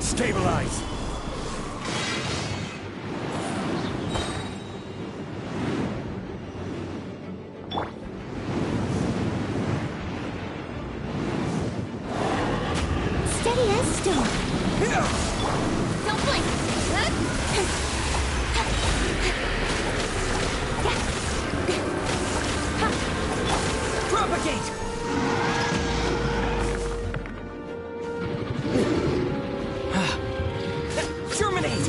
Stabilize! Steady as stone. Don't blink. Propagate! Germinate!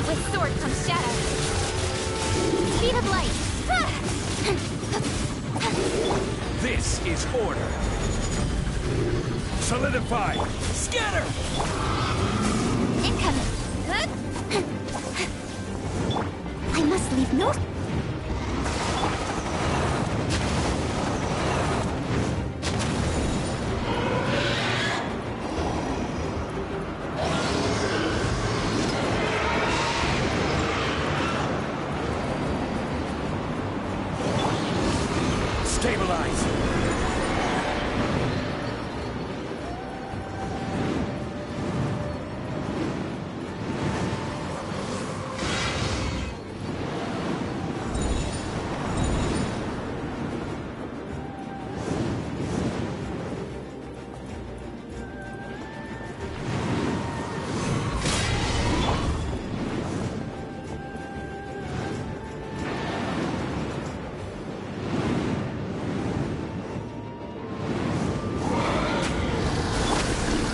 With sword comes shadow. Speed of light. This is order. Solidify! Scatter! Incoming. I must leave no... Stabilize!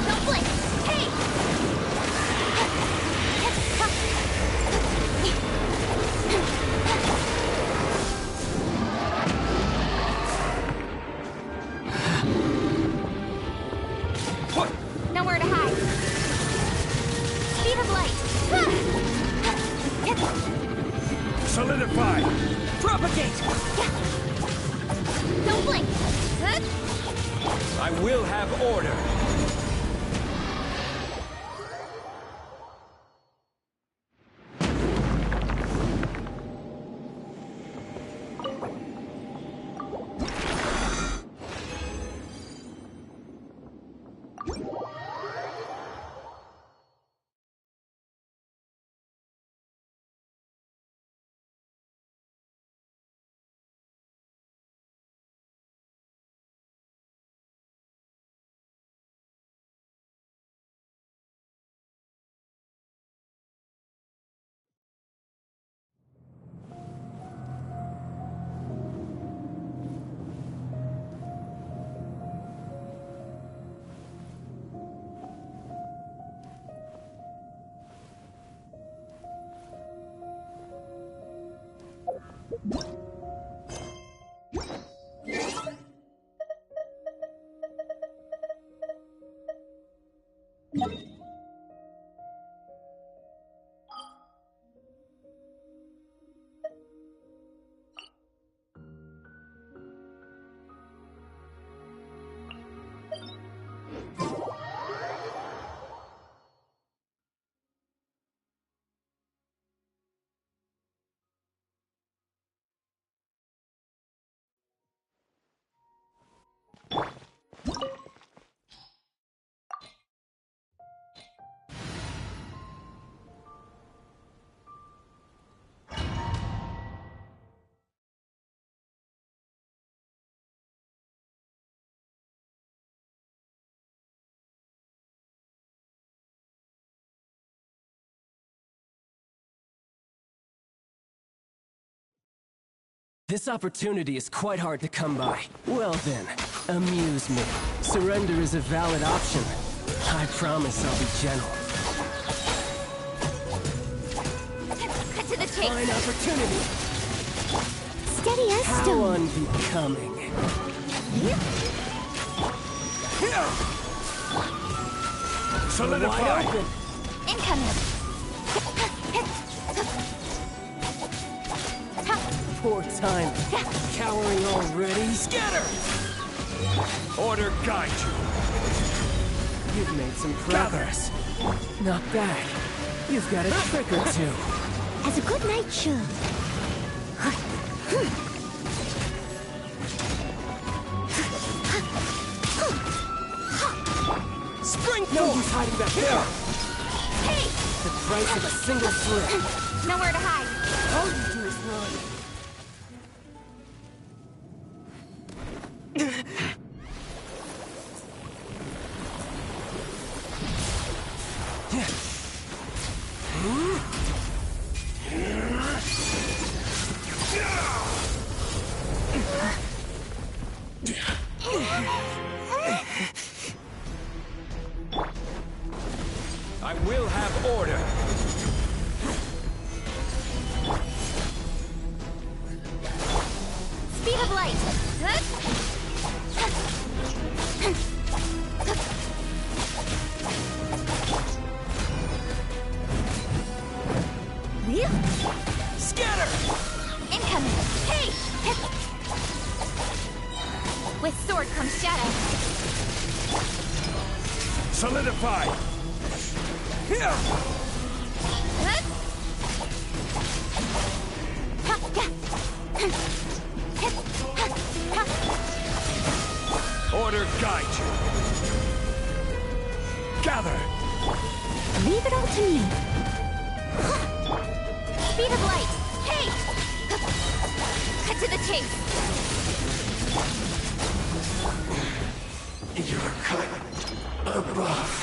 Don't blink. Hey. What? Nowhere to hide. Speed of light. Solidify! Propagate! Don't blink. I will have order. This opportunity is quite hard to come by. Well then, amuse me. Surrender is a valid option. I promise I'll be gentle. Cut to the chase. Fine opportunity. Steady as How stone. unbecoming. Solidify! Wide open. Incoming. Poor time. Cowering already? Scatter! Order guide you. You've made some progress. Not bad. You've got a trick or two. As a good knight should. Spring No forth! use hiding back there. price of a single slip. Nowhere to hide. All you do is run. I will have order. Speed of light. Scatter! Incoming. Hey! With sword comes shadow. Solidify! Here! Order guide you. Gather! Leave it all to me. Speed of light. Hey! Cut to the chase. You're cut above.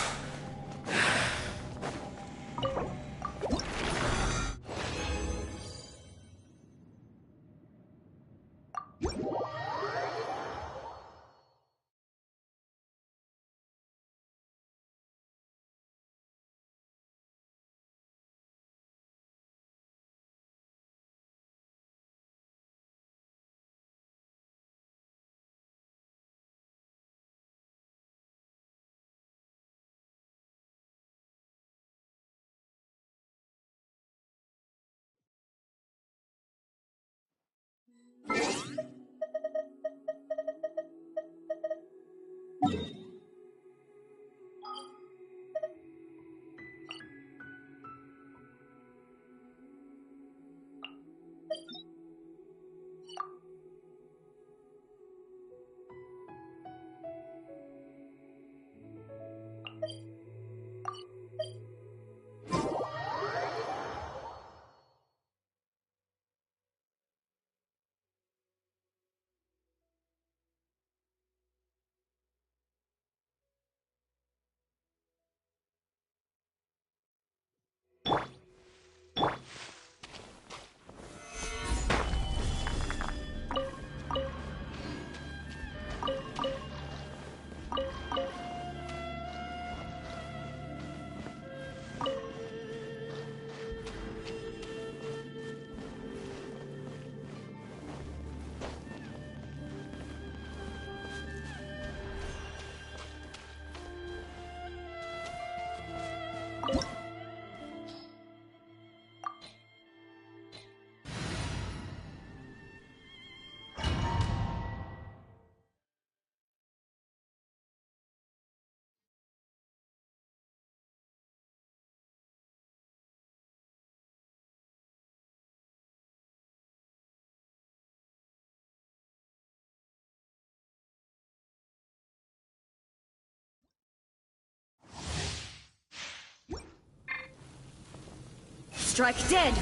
Strike dead.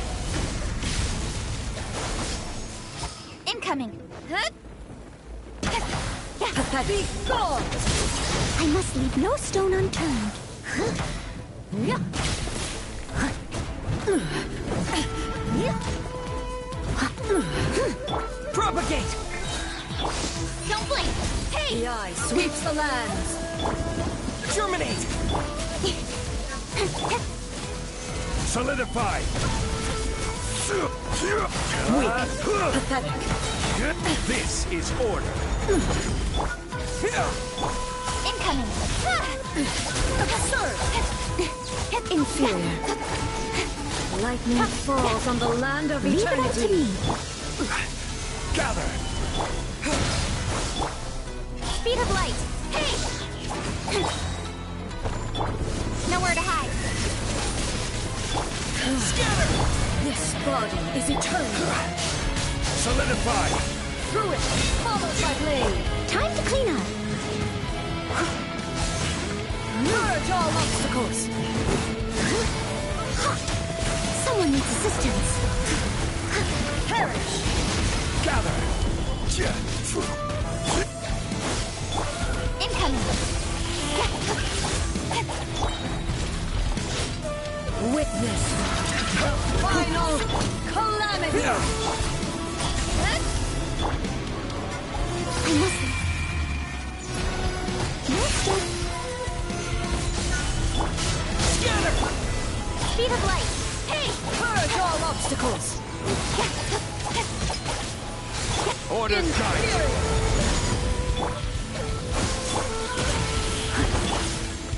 Incoming. Pathetic. Go! I must leave no stone unturned. Propagate! Don't blink! Hey! The eye sweeps the lands. Germinate! Solidify! Pathetic. This is order. Incoming! Inferior. Lightning falls on the land of Leave it all to eternity. me. Gather! Speed of light! Hey! Nowhere to hide. Scatter! This body is eternal. Solidify! Through it, followed by blade. Time to clean up. Merge all obstacles. Someone needs assistance. Perish! Gather. Incoming. Witness the final calamity! I must. No stone. Scatter. Speed of light. Hey! Purge all obstacles! Order guide. Inferior!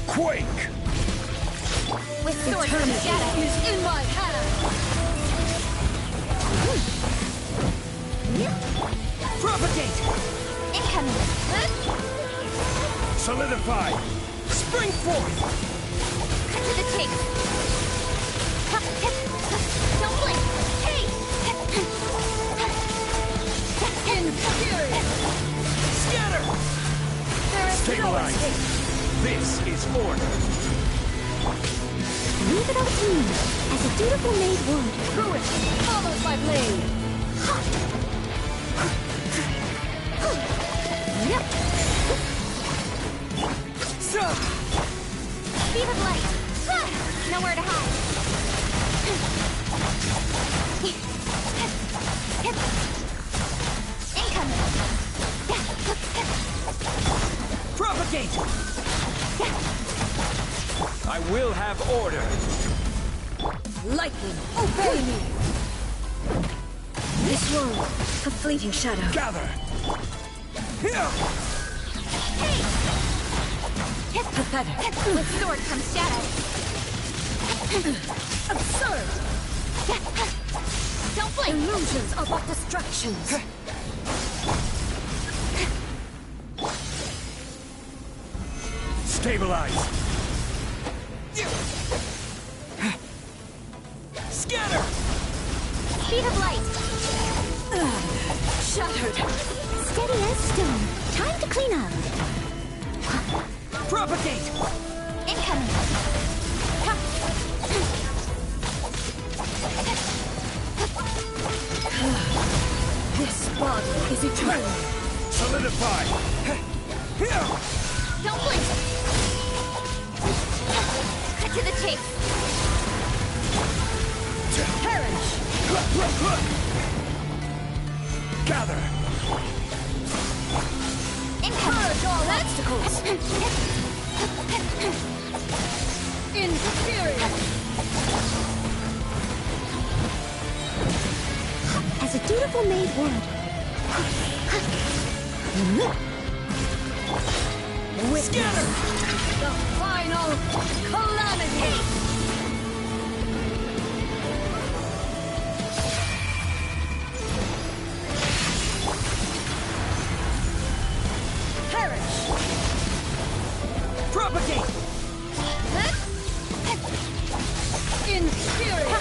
Quake. With sword from Eternity shadow. is in my hand! Propagate. Incoming. Solidify. Spring forth. Cut to the chase. Don't blink. Hey! Inferior! Scatter. There is no Stabilize. escape! This is order. Leave it all to me, as a dutiful maid would. Ruin follows my blade! Speed of light. Nowhere to hide. Incoming. Propagate. I will have order. Lightning, obey me! This world, a fleeting shadow. Gather. Here. Pathetic. With sword comes shadow. Absurd! Don't blink. Illusions are but distractions. Stabilize. Scatter. Speed of light. Shattered. Steady as stone. Time to clean up. Propagate. Incoming. This body is eternal. Solidify. Here. Don't blink. Cut to the chase. Perish! Gather. Incoming. Purge all obstacles! Inferior! As a dutiful maid would. Witness the final calamity! Perish! Propagate. Inferior!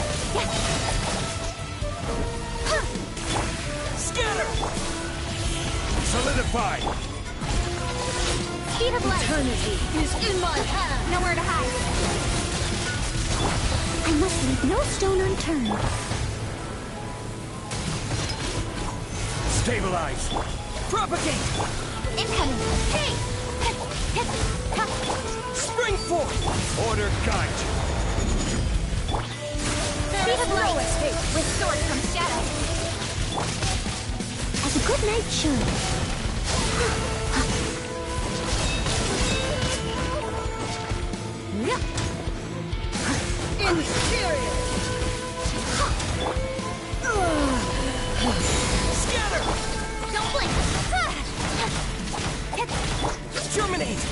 Scatter. Solidify. Speed of light. Eternity is in my hand! Nowhere to hide. I must leave no stone unturned. Stabilize. Propagate. Incoming. Hey! Spring forth. Order guide. Speed of light. With sword comes shadow. As a good knight should. Inferior! Scatter. Don't blink. Terminate.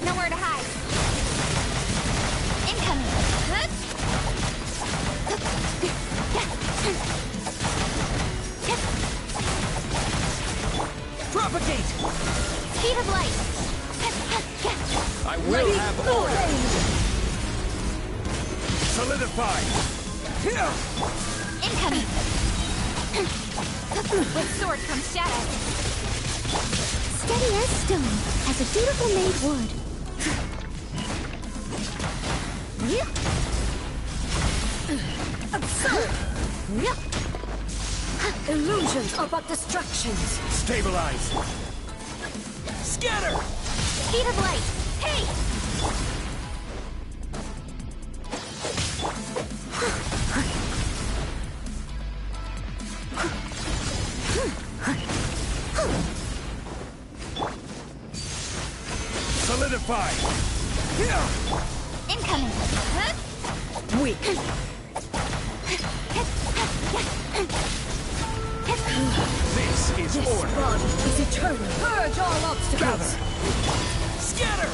Nowhere to hide. Incoming. Propagate. Speed of light. I will have order. Solidify. Here. Incoming. With sword comes shadow. Steady as stone, as a dutiful maid would. Absurd! Illusions are but distractions. Stabilize. Scatter! Speed of light! Hey! Solidify! Here! Incoming! Weak. This is This order. body is eternal. Purge all obstacles. Gather! Scatter!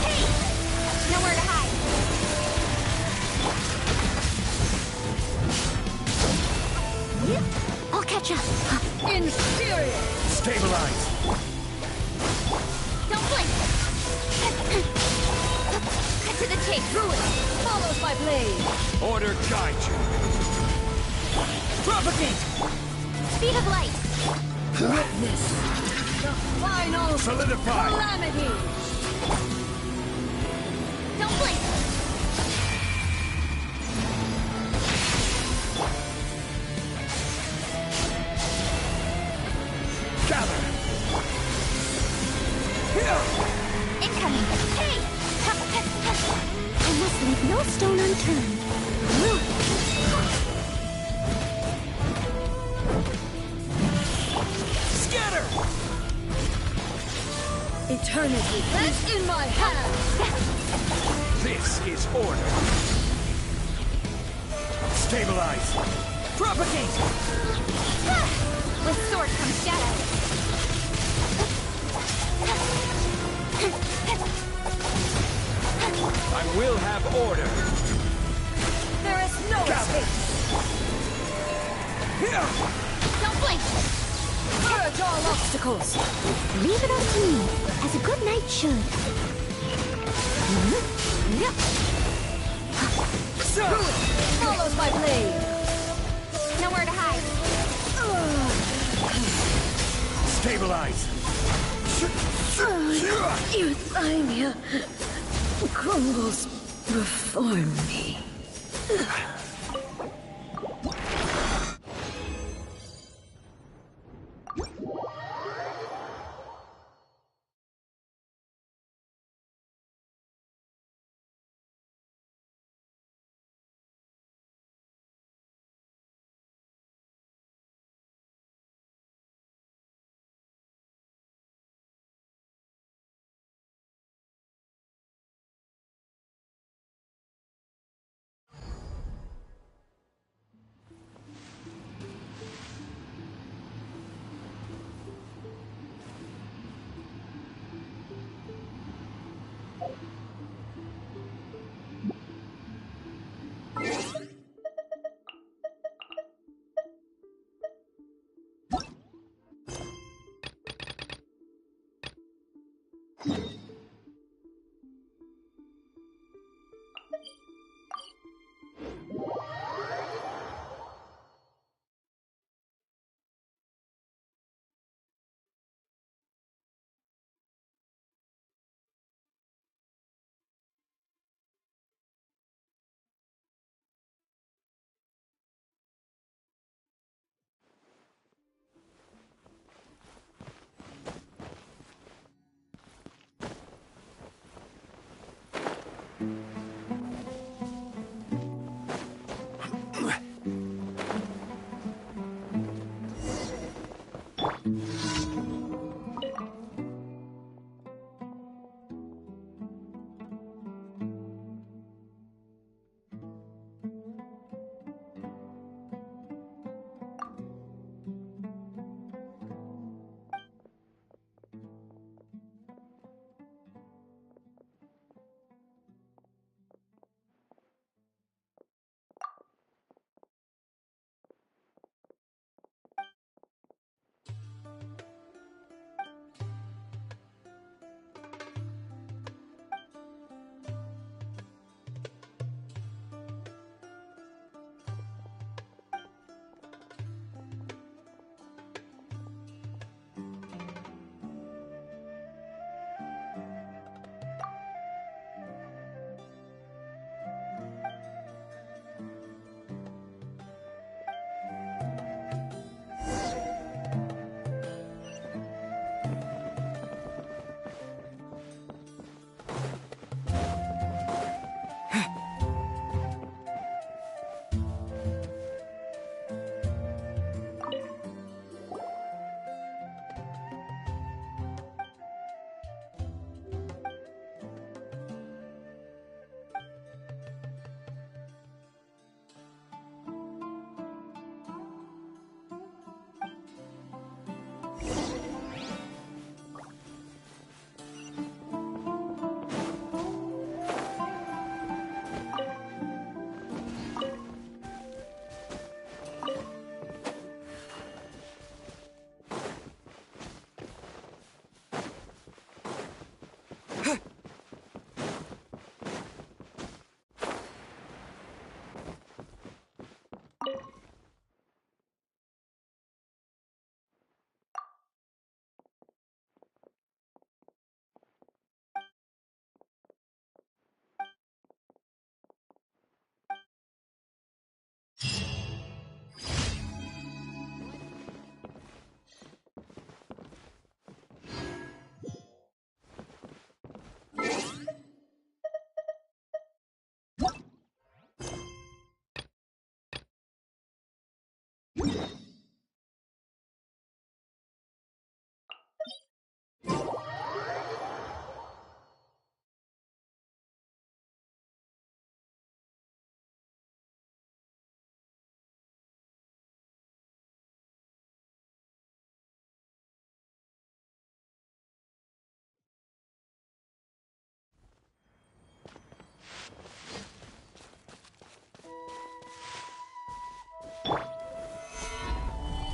Hey! Nowhere to hide! I'll catch up. Inferior. Stabilize! Don't blink! Cut to the chase! Ruin follows my blade. Order guide you. Propagate! Speed of light! Witness the final Solidify! calamity. Don't blink! Gather! Here! Incoming! Hey! I must leave no stone unturned. Scatter! Eternity is in my hand. This is order. Stabilize! Propagate! With sword comes shadow. I will have order. There is no Gather! escape. Here! Don't blink! Purge all obstacles. Leave it up to me, as a good knight should. Ruin follows my blade. Nowhere to hide! Stabilize! Euthymia crumbles before me.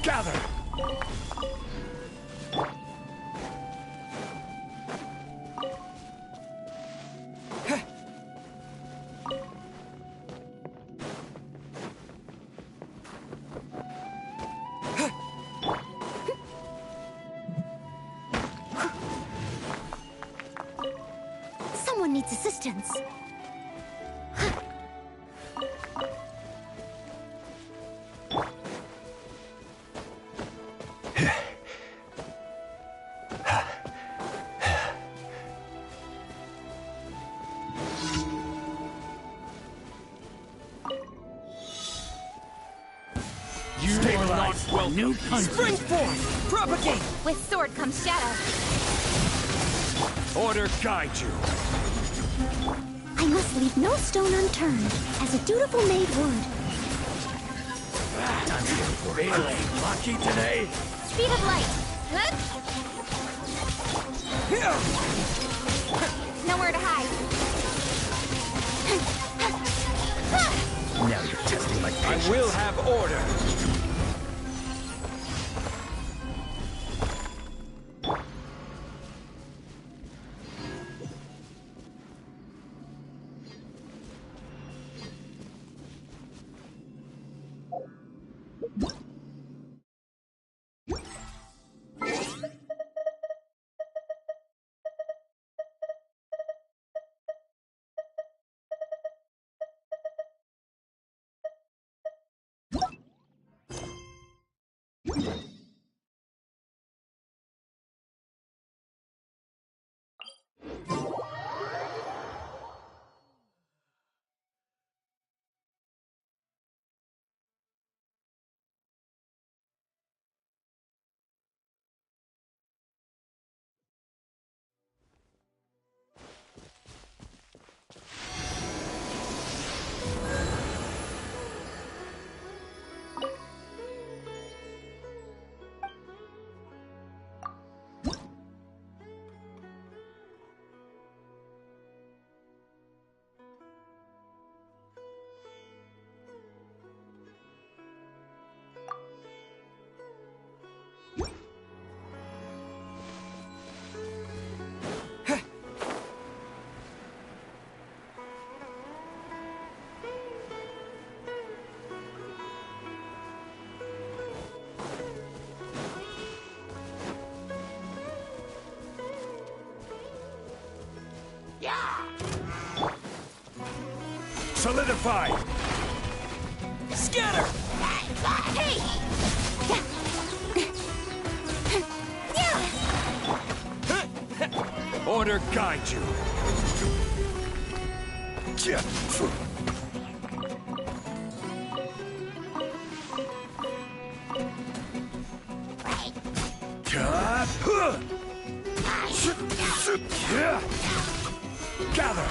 Gather! Someone needs assistance. Stabilize! Well, new country. Spring forth! Propagate! With sword comes shadow. Order guide you! I must leave no stone unturned, as a dutiful maid would. Feeling lucky today? Speed of light. Huh? Nowhere to hide. Now you're testing my patience. I will have order! Solidify! Scatter! Hey! Order guide you! Gather!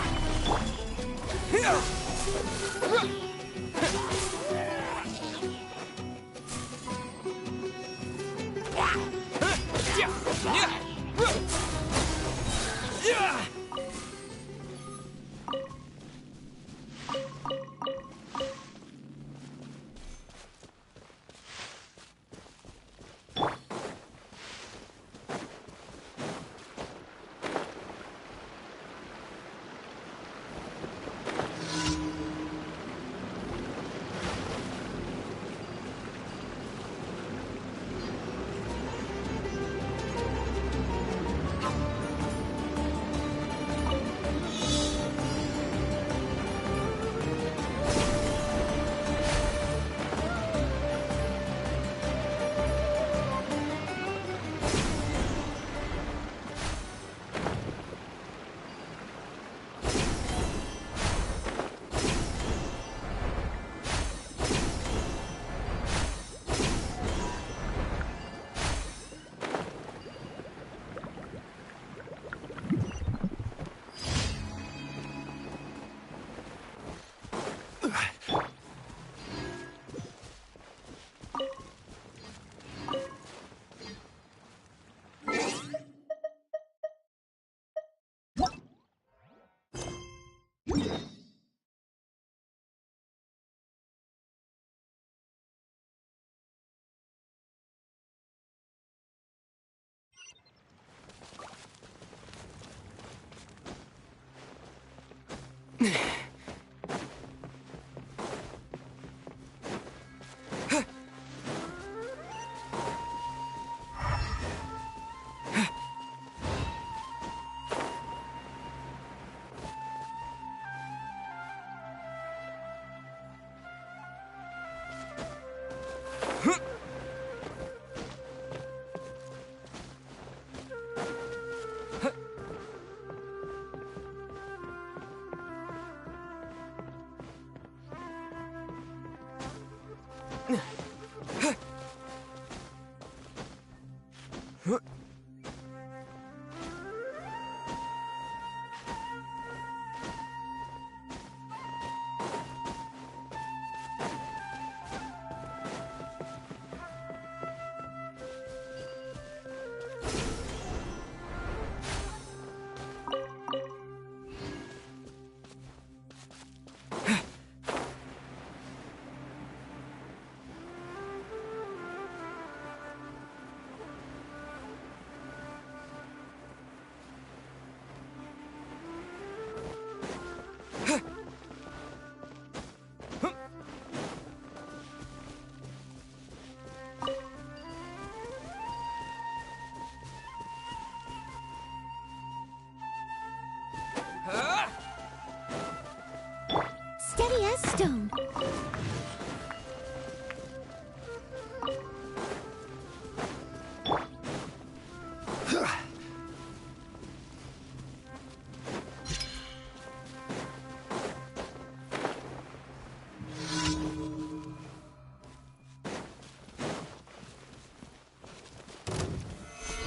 Steady as stone.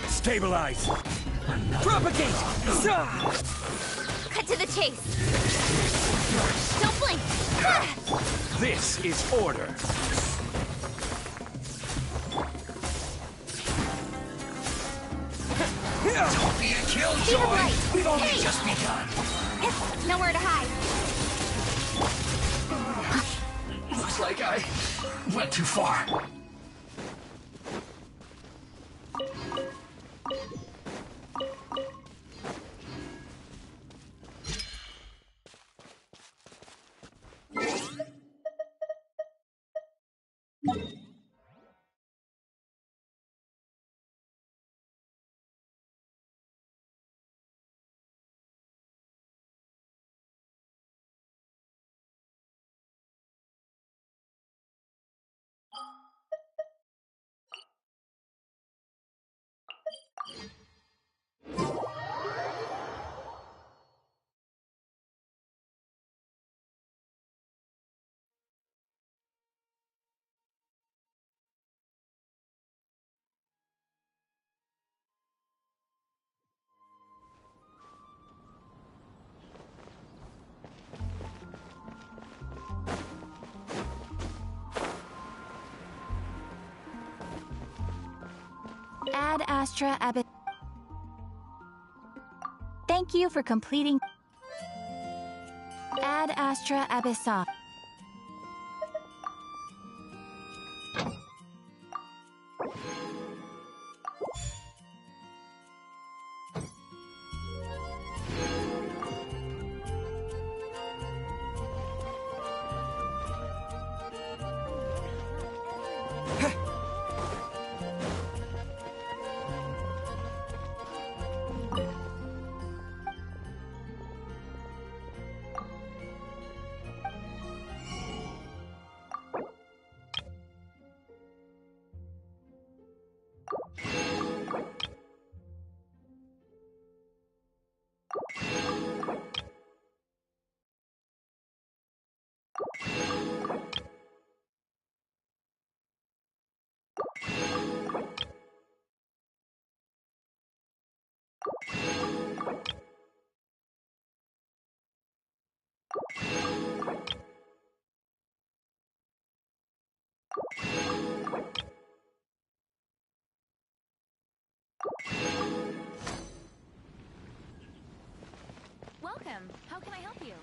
Stabilize! Propagate! Cut to the chase. Don't blink. This is order. Don't be a Speed of killjoy! light. We've only Hey! just begun. Nowhere to hide. Looks like I went too far. Ad Astra Abyss. Thank you for completing Ad Astra Abyssa. Welcome. How can I help you?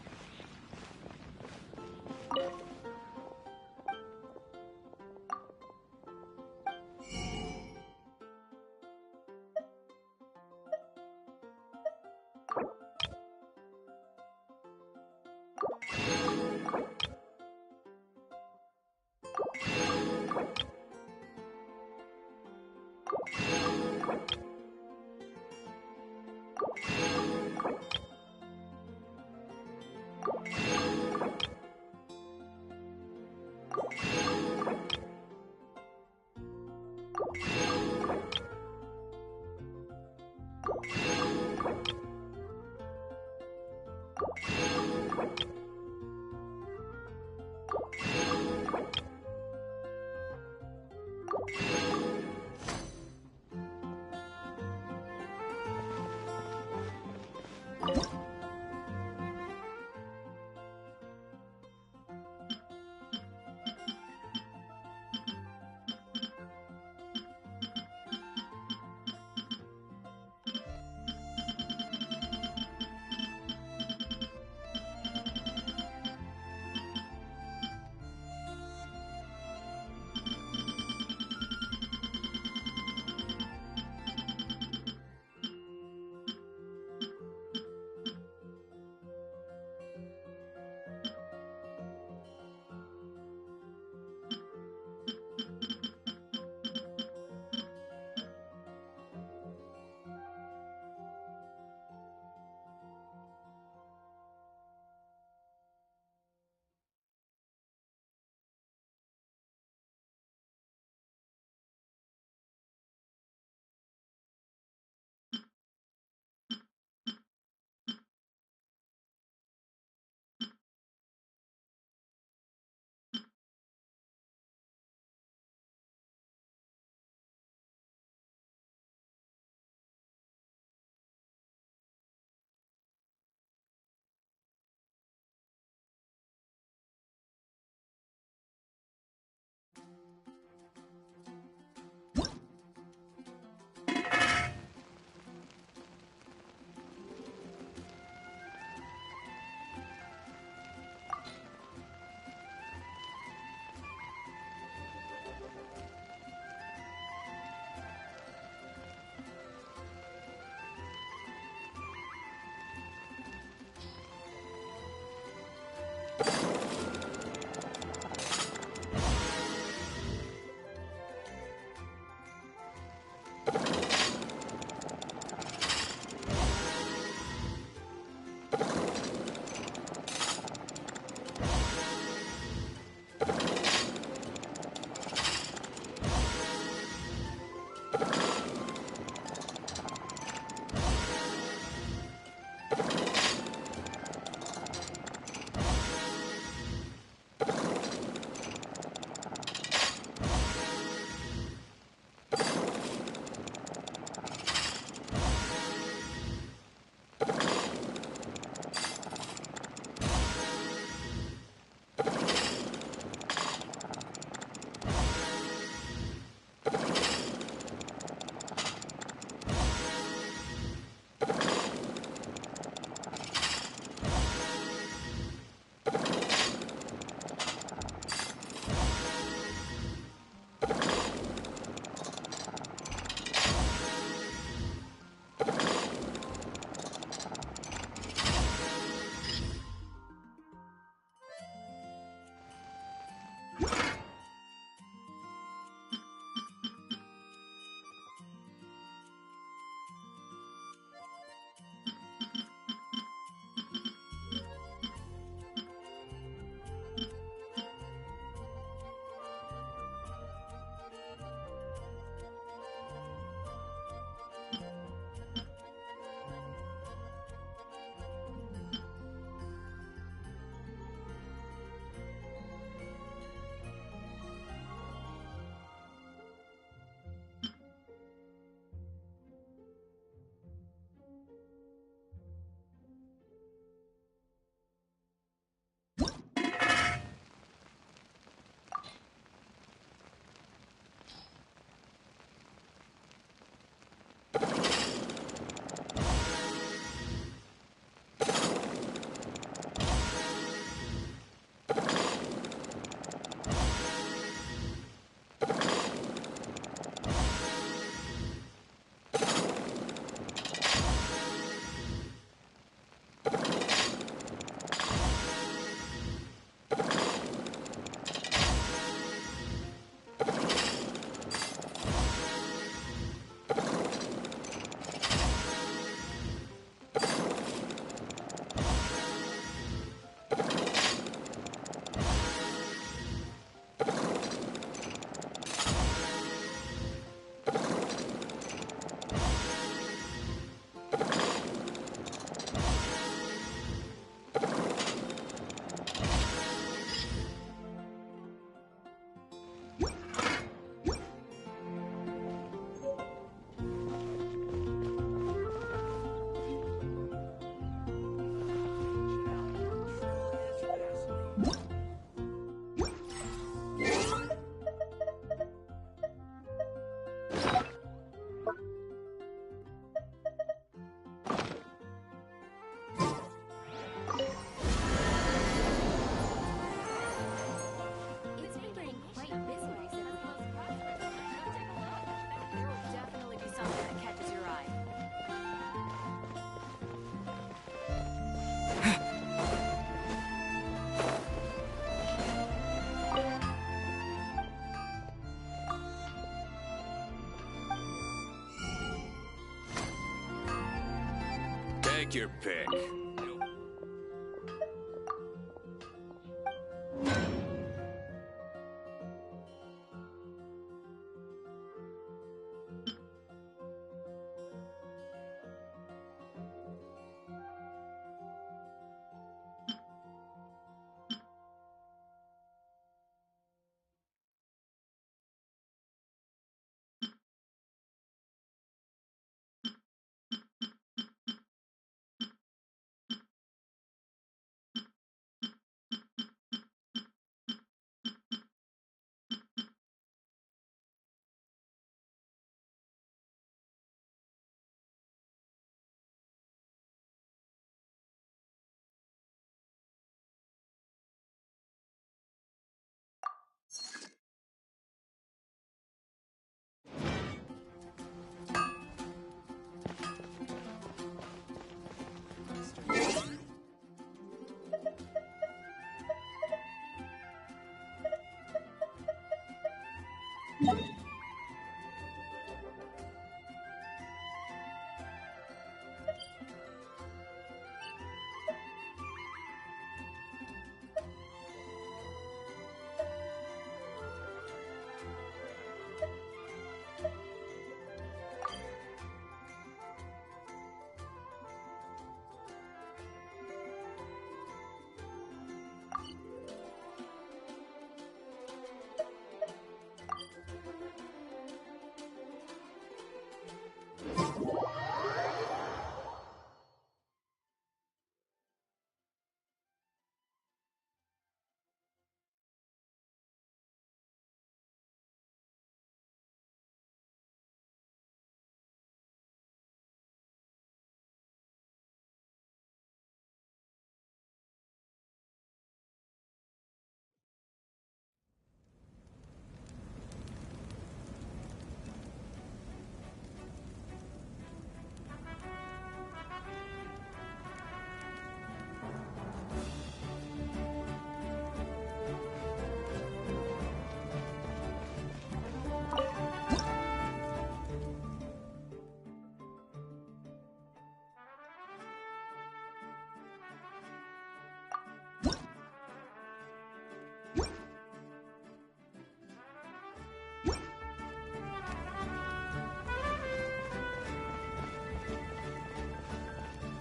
Take your pick.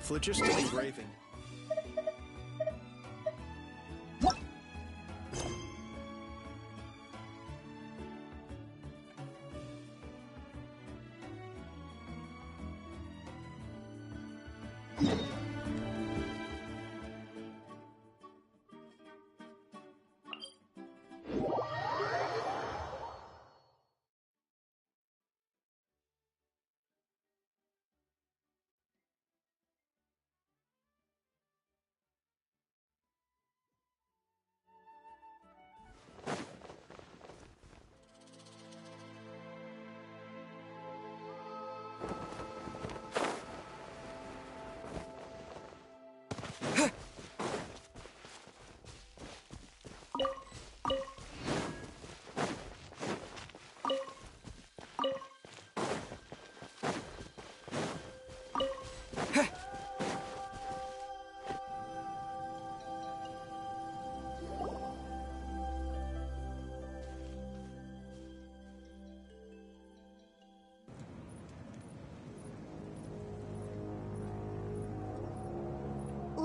Phlogiston engraving.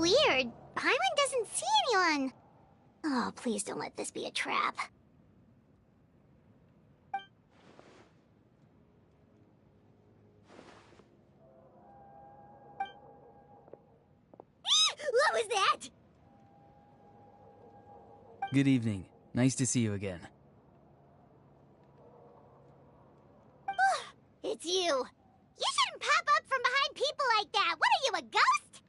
Weird. Paimon doesn't see anyone. Oh, please don't let this be a trap. What was that? Good evening. Nice to see you again. It's you. You shouldn't pop up from behind people like that. What are you, a ghost?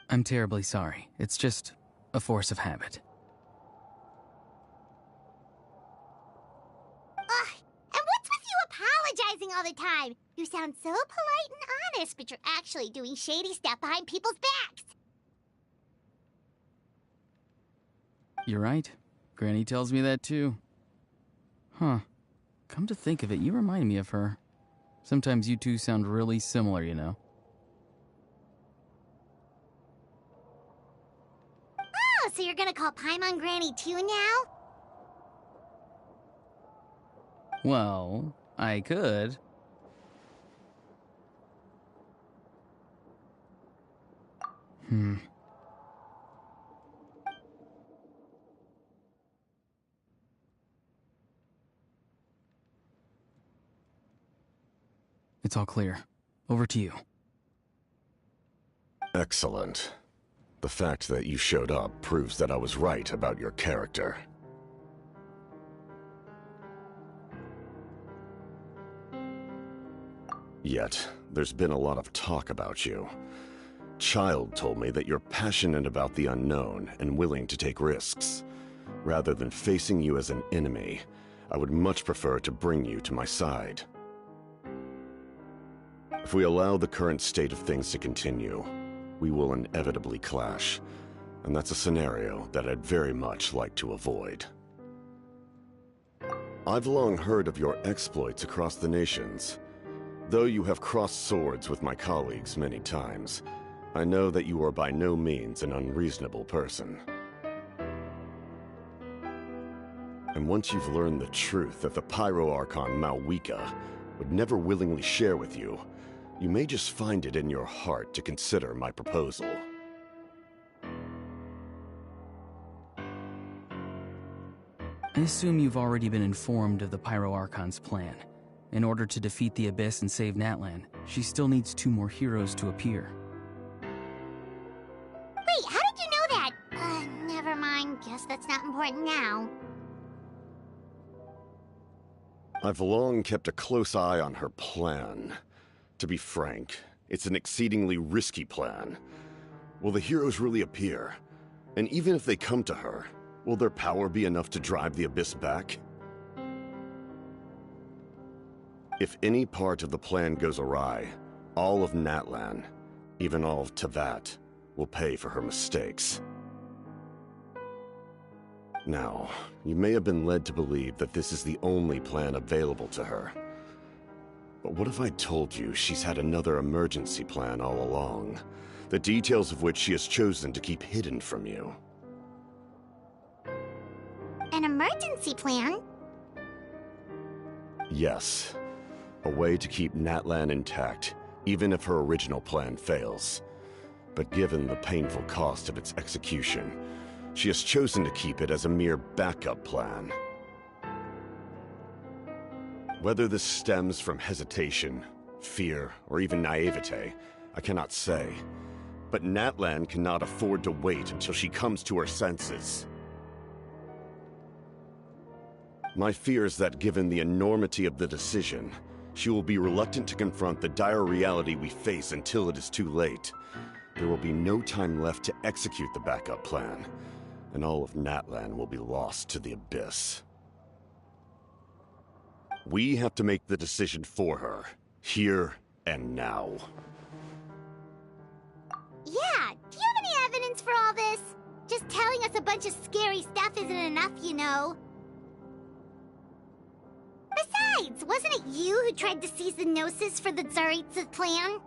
I'm terribly sorry. It's just a force of habit. Ugh, and what's with you apologizing all the time? You sound so polite and honest, but you're actually doing shady stuff behind people's backs. You're right. Granny tells me that too. Huh. Come to think of it, you remind me of her. Sometimes you two sound really similar, you know? Oh, so you're gonna call Paimon Granny too now? Well, I could. It's all clear. Over to you. Excellent. The fact that you showed up proves that I was right about your character. Yet, there's been a lot of talk about you. Child told me that you're passionate about the unknown and willing to take risks. Rather than facing you as an enemy, I would much prefer to bring you to my side. If we allow the current state of things to continue, we will inevitably clash, and that's a scenario that I'd very much like to avoid. I've long heard of your exploits across the nations. Though you have crossed swords with my colleagues many times, I know that you are by no means an unreasonable person. And once you've learned the truth that the Pyro Archon Malwika would never willingly share with you, you may just find it in your heart to consider my proposal. I assume you've already been informed of the Pyro Archon's plan. In order to defeat the Abyss and save Natlan, she still needs 2 more heroes to appear. Wait, how did you know that? Never mind. Guess that's not important now. I've long kept a close eye on her plan. To be frank, it's an exceedingly risky plan. Will the heroes really appear? And even if they come to her, will their power be enough to drive the Abyss back? If any part of the plan goes awry, all of Natlan, even all of Teyvat, will pay for her mistakes. Now, you may have been led to believe that this is the only plan available to her. But what if I told you she's had another emergency plan all along, the details of which she has chosen to keep hidden from you? An emergency plan? Yes. A way to keep Natlan intact, even if her original plan fails. But given the painful cost of its execution, she has chosen to keep it as a mere backup plan. Whether this stems from hesitation, fear, or even naivete, I cannot say. But Natlan cannot afford to wait until she comes to her senses. My fear is that given the enormity of the decision, she will be reluctant to confront the dire reality we face until it is too late. There will be no time left to execute the backup plan, and all of Natlan will be lost to the Abyss. We have to make the decision for her, here and now. Yeah, do you have any evidence for all this? Just telling us a bunch of scary stuff isn't enough, you know. Besides, wasn't it you who tried to seize the Gnosis for the Tsaritsa's plan?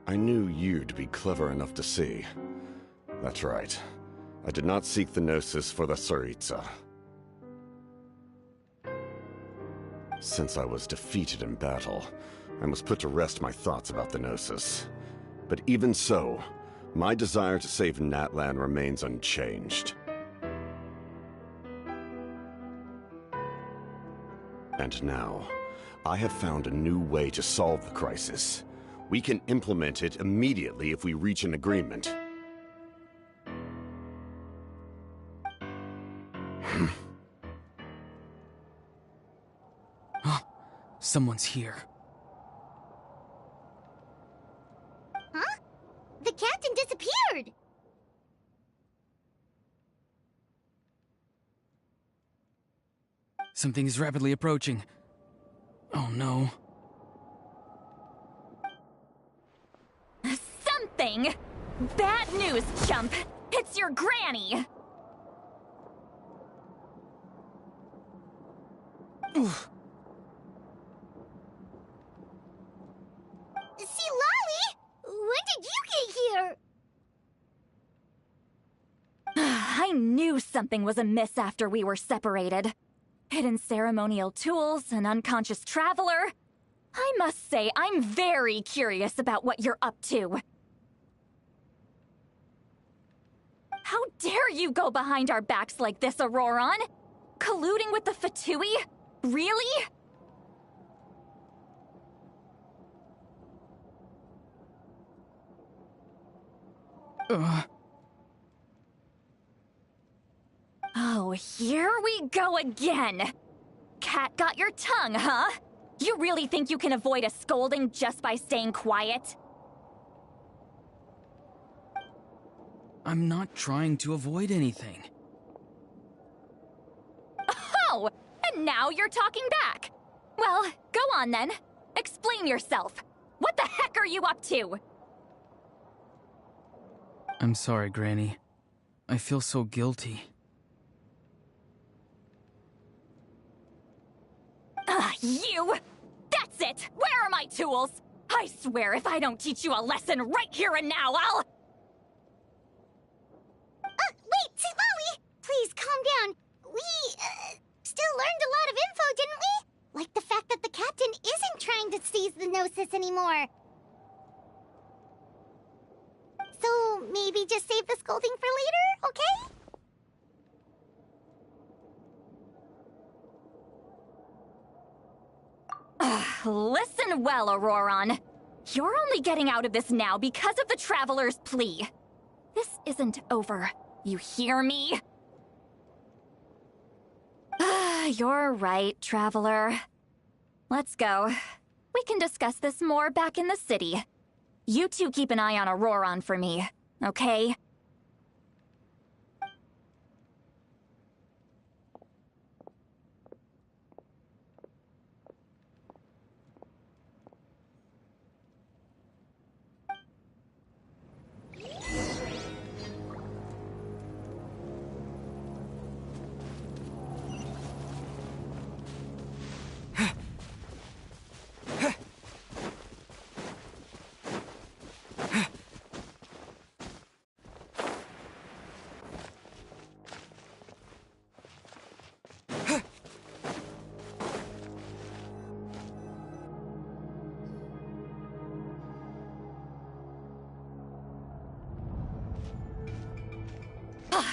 I knew you to be clever enough to see. That's right. I did not seek the Gnosis for the Tsaritsa. Since I was defeated in battle, I must put to rest my thoughts about the Gnosis. But even so, my desire to save Natlan remains unchanged. And now, I have found a new way to solve the crisis. We can implement it immediately if we reach an agreement. Someone's here. Huh? The captain disappeared! Something is rapidly approaching. Oh no. Something? Bad news, chump! It's your granny! See, Lolly! When did you get here? I knew something was amiss after we were separated. Hidden ceremonial tools, an unconscious traveler. I must say, I'm very curious about what you're up to. How dare you go behind our backs like this, Auroron? Colluding with the Fatui? Really? Oh, here we go again! Cat got your tongue, huh? You really think you can avoid a scolding just by staying quiet? I'm not trying to avoid anything. Oh! And now you're talking back! Well, go on then. Explain yourself. What the heck are you up to? I'm sorry, Granny. I feel so guilty. You! That's it! Where are my tools? I swear if I don't teach you a lesson right here and now, I'll... Wait, see, Lolly! Please, calm down. We, still learned a lot of info, didn't we? Like the fact that the captain isn't trying to seize the Gnosis anymore. So, maybe just save the scolding for later, okay? Listen well, Auroron. You're only getting out of this now because of the Traveler's plea. This isn't over. You hear me? You're right, Traveler. Let's go. We can discuss this more back in the city. You two keep an eye on Auroron for me, okay?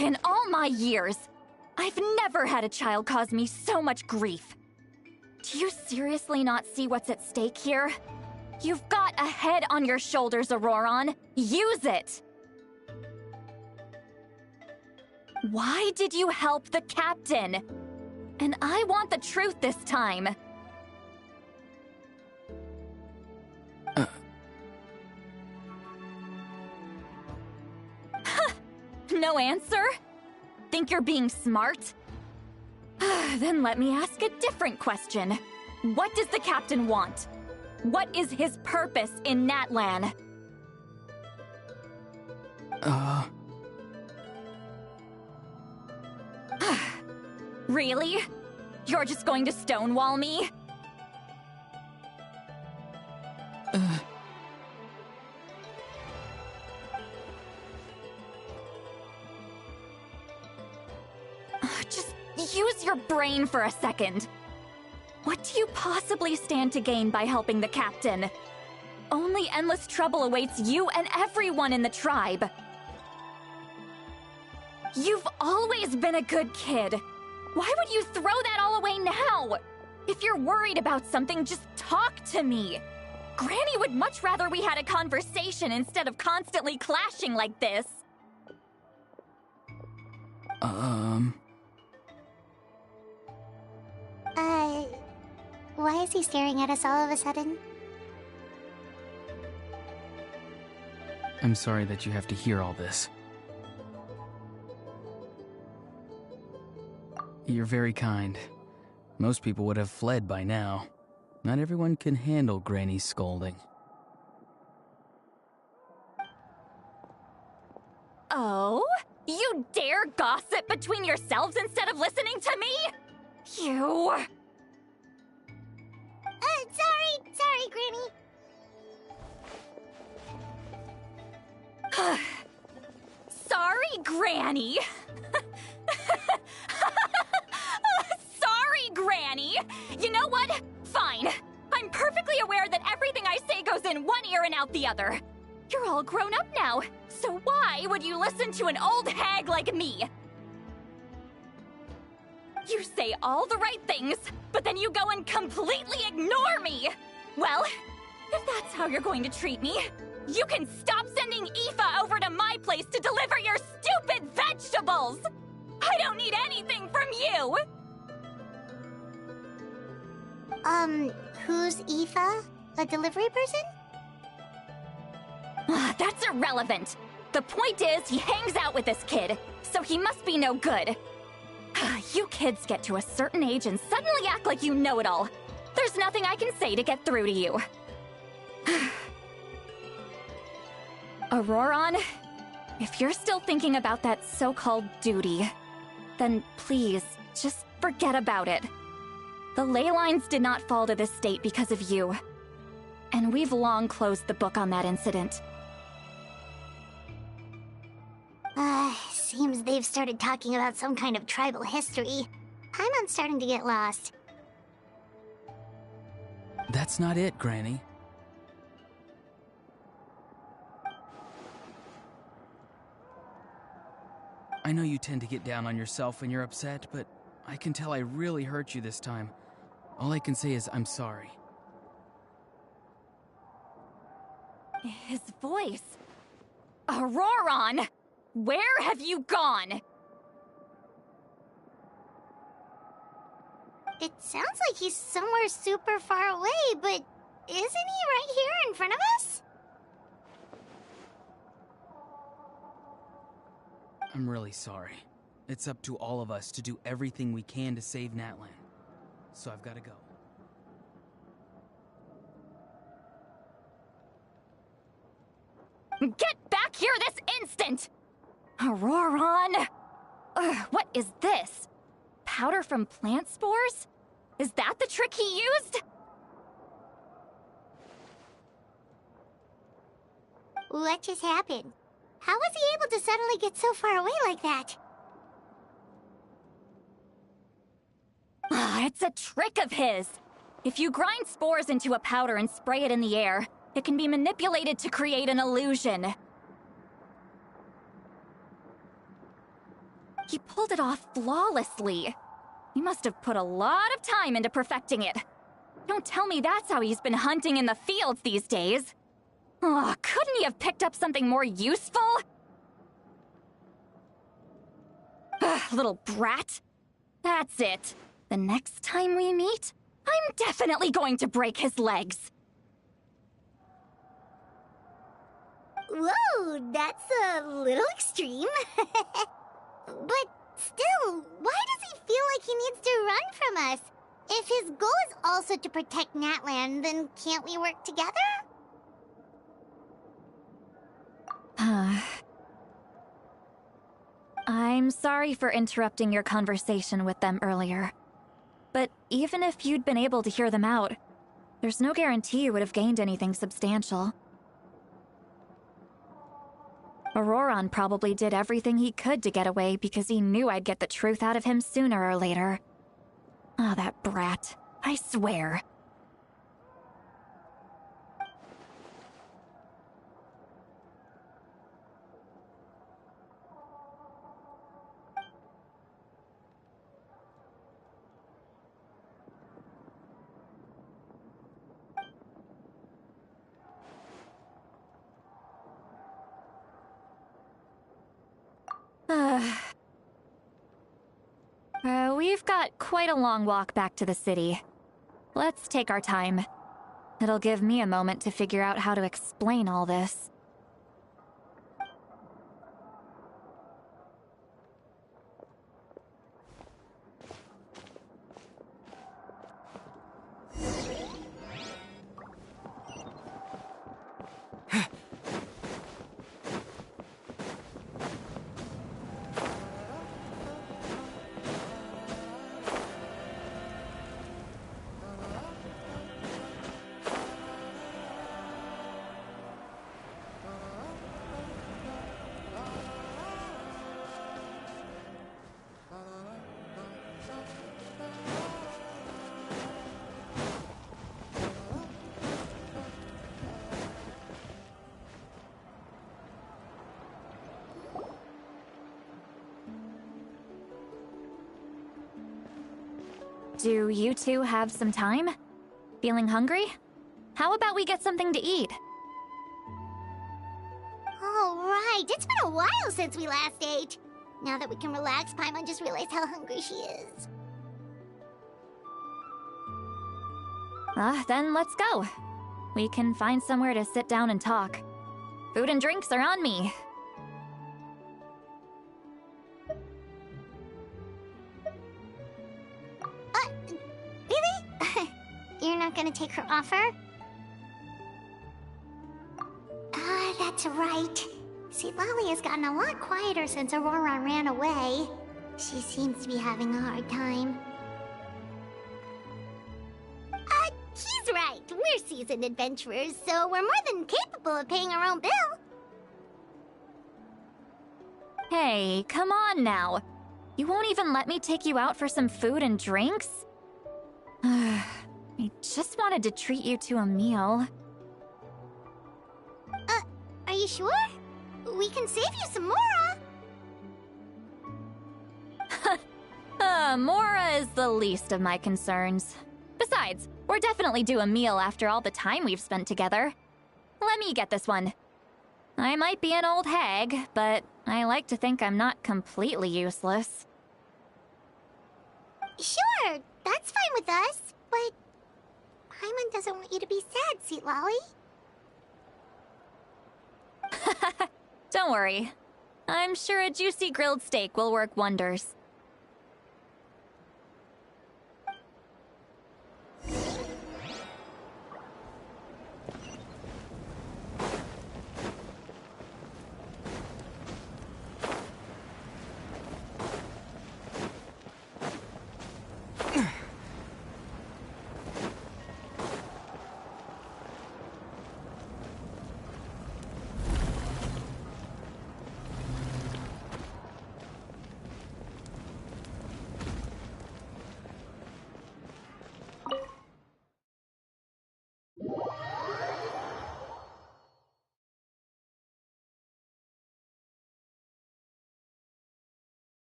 In all my years, I've never had a child cause me so much grief. Do you seriously not see what's at stake here? You've got a head on your shoulders, Auroron. Use it! Why did you help the captain? And I want the truth this time. No answer? Think you're being smart? Then let me ask a different question. What does the captain want? What is his purpose in Natlan? Really? You're just going to stonewall me? Just use your brain for a second. What do you possibly stand to gain by helping the captain? Only endless trouble awaits you and everyone in the tribe. You've always been a good kid. Why would you throw that all away now? If you're worried about something, just talk to me. Granny would much rather we had a conversation instead of constantly clashing like this. Why is he staring at us all of a sudden? I'm sorry that you have to hear all this. You're very kind. Most people would have fled by now. Not everyone can handle Granny's scolding. Oh? You dare gossip between yourselves instead of listening to me? You... Sorry, Granny. Sorry, Granny. Sorry, Granny. You know what? Fine. I'm perfectly aware that everything I say goes in one ear and out the other. You're all grown up now, so why would you listen to an old hag like me? You say all the right things, but then you go and completely ignore me! Well, if that's how you're going to treat me, you can stop sending Aoife over to my place to deliver your stupid vegetables! I don't need anything from you! Who's Aoife? A delivery person? That's irrelevant. The point is, he hangs out with this kid, so he must be no good. You kids get to a certain age and suddenly act like you know it all. There's nothing I can say to get through to you. Auroron, if you're still thinking about that so-called duty, then please, just forget about it. The ley lines did not fall to this state because of you. And we've long closed the book on that incident. Seems they've started talking about some kind of tribal history. I'm starting to get lost. That's not it, Granny. I know you tend to get down on yourself when you're upset, but I can tell I really hurt you this time. All I can say is I'm sorry. His voice. Auroron! Where have you gone? It sounds like he's somewhere super far away, but isn't he right here in front of us? I'm really sorry. It's up to all of us to do everything we can to save Natlan. So I've got to go. Get back here this instant! Auroron! What is this? Powder from plant spores? Is that the trick he used? What just happened? How was he able to suddenly get so far away like that? It's a trick of his. If you grind spores into a powder and spray it in the air, it can be manipulated to create an illusion. He pulled it off flawlessly. He must have put a lot of time into perfecting it. Don't tell me that's how he's been hunting in the fields these days. Oh, couldn't he have picked up something more useful? Little brat. That's it. The next time we meet, I'm definitely going to break his legs. Whoa, that's a little extreme. But still, why does he feel like he needs to run from us? If his goal is also to protect Natlan, then can't we work together? I'm sorry for interrupting your conversation with them earlier. But even if you'd been able to hear them out, there's no guarantee you would have gained anything substantial. Auroron probably did everything he could to get away because he knew I'd get the truth out of him sooner or later. Ah, that brat. I swear. We've got quite a long walk back to the city. Let's take our time. It'll give me a moment to figure out how to explain all this. Do you two have some time? Feeling hungry? How about we get something to eat? Oh, right. It's been a while since we last ate. Now that we can relax, Paimon just realized how hungry she is. Then let's go. We can find somewhere to sit down and talk. Food and drinks are on me. Really? You're not gonna take her offer? That's right. See, Lolly has gotten a lot quieter since Aurora ran away. She seems to be having a hard time. He's right. We're seasoned adventurers, so we're more than capable of paying our own bill. Hey, come on now. You won't even let me take you out for some food and drinks? I just wanted to treat you to a meal. Are you sure? We can save you some Mora. Mora is the least of my concerns. Besides, we're definitely due a meal after all the time we've spent together. Let me get this one. I might be an old hag, but I like to think I'm not completely useless. Sure, that's fine with us, but Paimon doesn't want you to be sad, Sweet Lolly. Don't worry. I'm sure a juicy grilled steak will work wonders.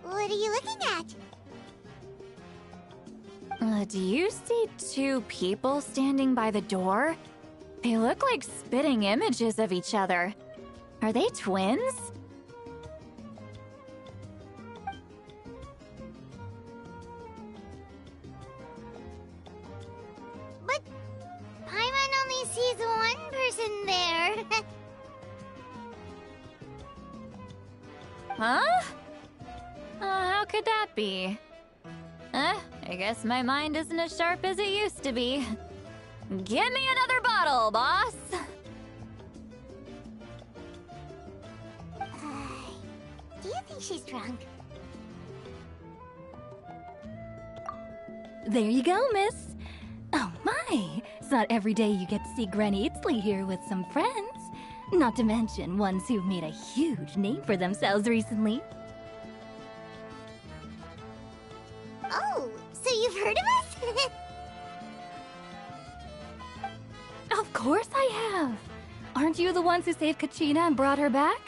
What are you looking at? Do you see two people standing by the door? They look like spitting images of each other. Are they twins? But Paimon only sees one person there. Huh? How could that be? I guess my mind isn't as sharp as it used to be. Give me another bottle, boss! Do you think she's drunk? There you go, miss. Oh my, it's not every day you get to see Granny Itzley here with some friends. Not to mention ones who've made a huge name for themselves recently. Oh, so you've heard of us? Of course I have. Aren't you the ones who saved Kachina and brought her back?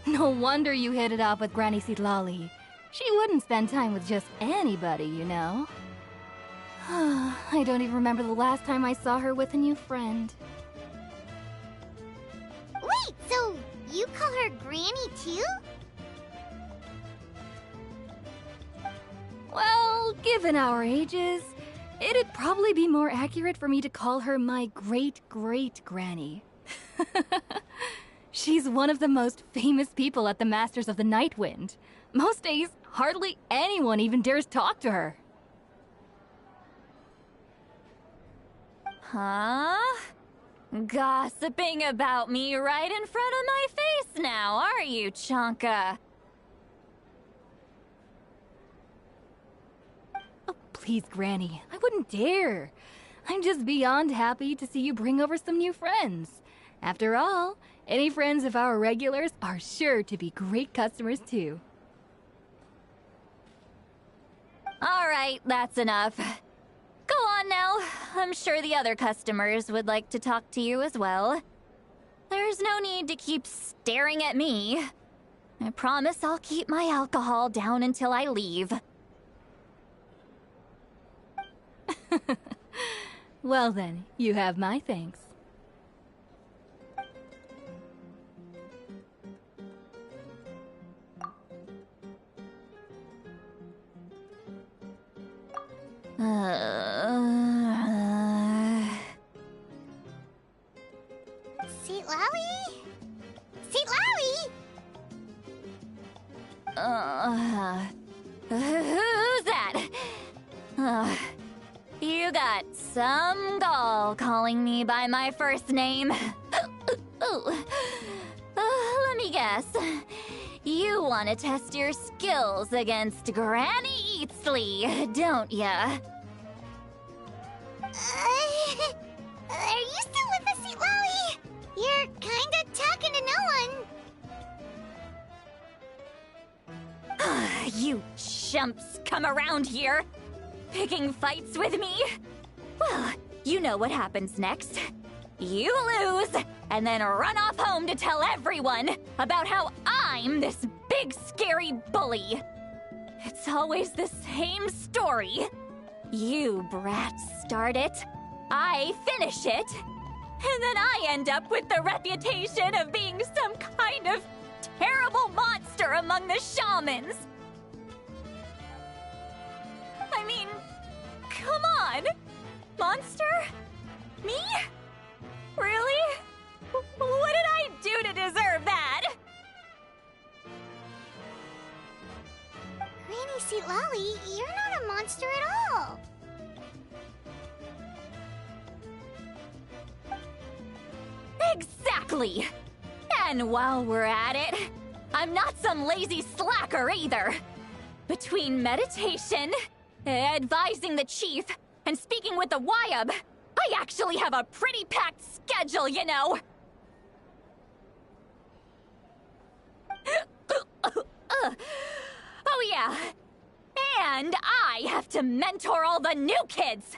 No wonder you hit it off with Granny Sitlali. She wouldn't spend time with just anybody, you know. I don't even remember the last time I saw her with a new friend. Wait, so you call her Granny too? Well, given our ages, it'd probably be more accurate for me to call her my great-great-granny. She's one of the most famous people at the Masters of the Night Wind. Most days, hardly anyone even dares talk to her. Huh? Gossiping about me right in front of my face now, are you, Chonka? please, Granny. I wouldn't dare. I'm just beyond happy to see you bring over some new friends. After all, any friends of our regulars are sure to be great customers too. All right, that's enough. Go on now. I'm sure the other customers would like to talk to you as well. There's no need to keep staring at me. I promise I'll keep my alcohol down until I leave. Well then, you have my thanks. Seat Lally? Seat Lally? Who's that? You got some gall calling me by my first name. Let me guess. You want to test your skills against Granny Eatsley, don't ya? Are you still with us, Seat Lally? You're kinda talking to no one. You chumps come around here, picking fights with me? Well, you know what happens next. You lose, and then run off home to tell everyone about how I'm this big scary bully. It's always the same story. You brats start it, I finish it, and then I end up with the reputation of being some kind of terrible monster among the shamans. I mean, come on! Monster? Me? Really? What did I do to deserve that? Granny Seat Lally, you're not a monster at all. Exactly! And while we're at it, I'm not some lazy slacker either. Between meditation, advising the chief, and speaking with the Wyab, I actually have a pretty packed schedule, you know! Oh yeah, and I have to mentor all the new kids!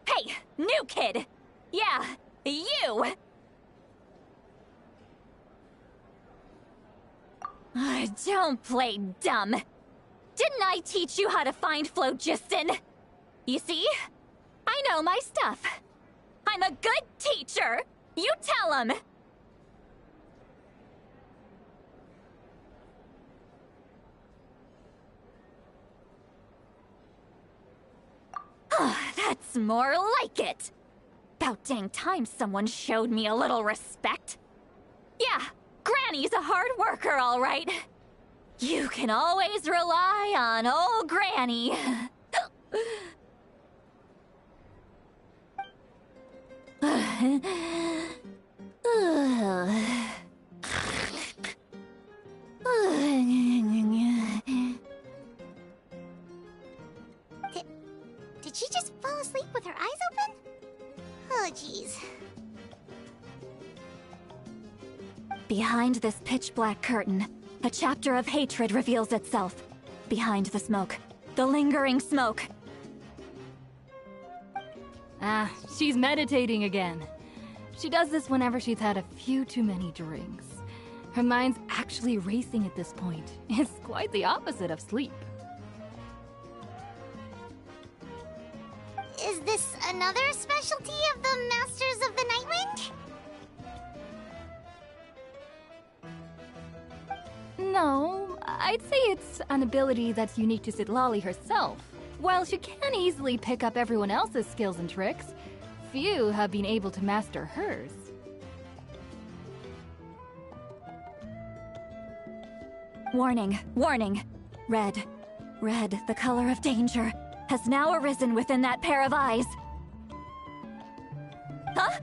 Hey, new kid! Yeah, you! Don't play dumb. Didn't I teach you how to find phlogiston? You see? I know my stuff. I'm a good teacher. You tell him. That's more like it. About dang time someone showed me a little respect. Yeah, Granny's a hard worker, all right. You can always rely on old Granny. Did she just fall asleep with her eyes open? Oh, jeez. Behind this pitch-black curtain, a chapter of hatred reveals itself. Behind the smoke. The lingering smoke. Ah, she's meditating again. She does this whenever she's had a few too many drinks. Her mind's actually racing at this point. It's quite the opposite of sleep. Is this another specialty of the Masters of the Nightwind? No, I'd say it's an ability that's unique to Citlali herself. While she can easily pick up everyone else's skills and tricks, few have been able to master hers. Warning, warning. Red. Red, the color of danger, has now arisen within that pair of eyes. Huh?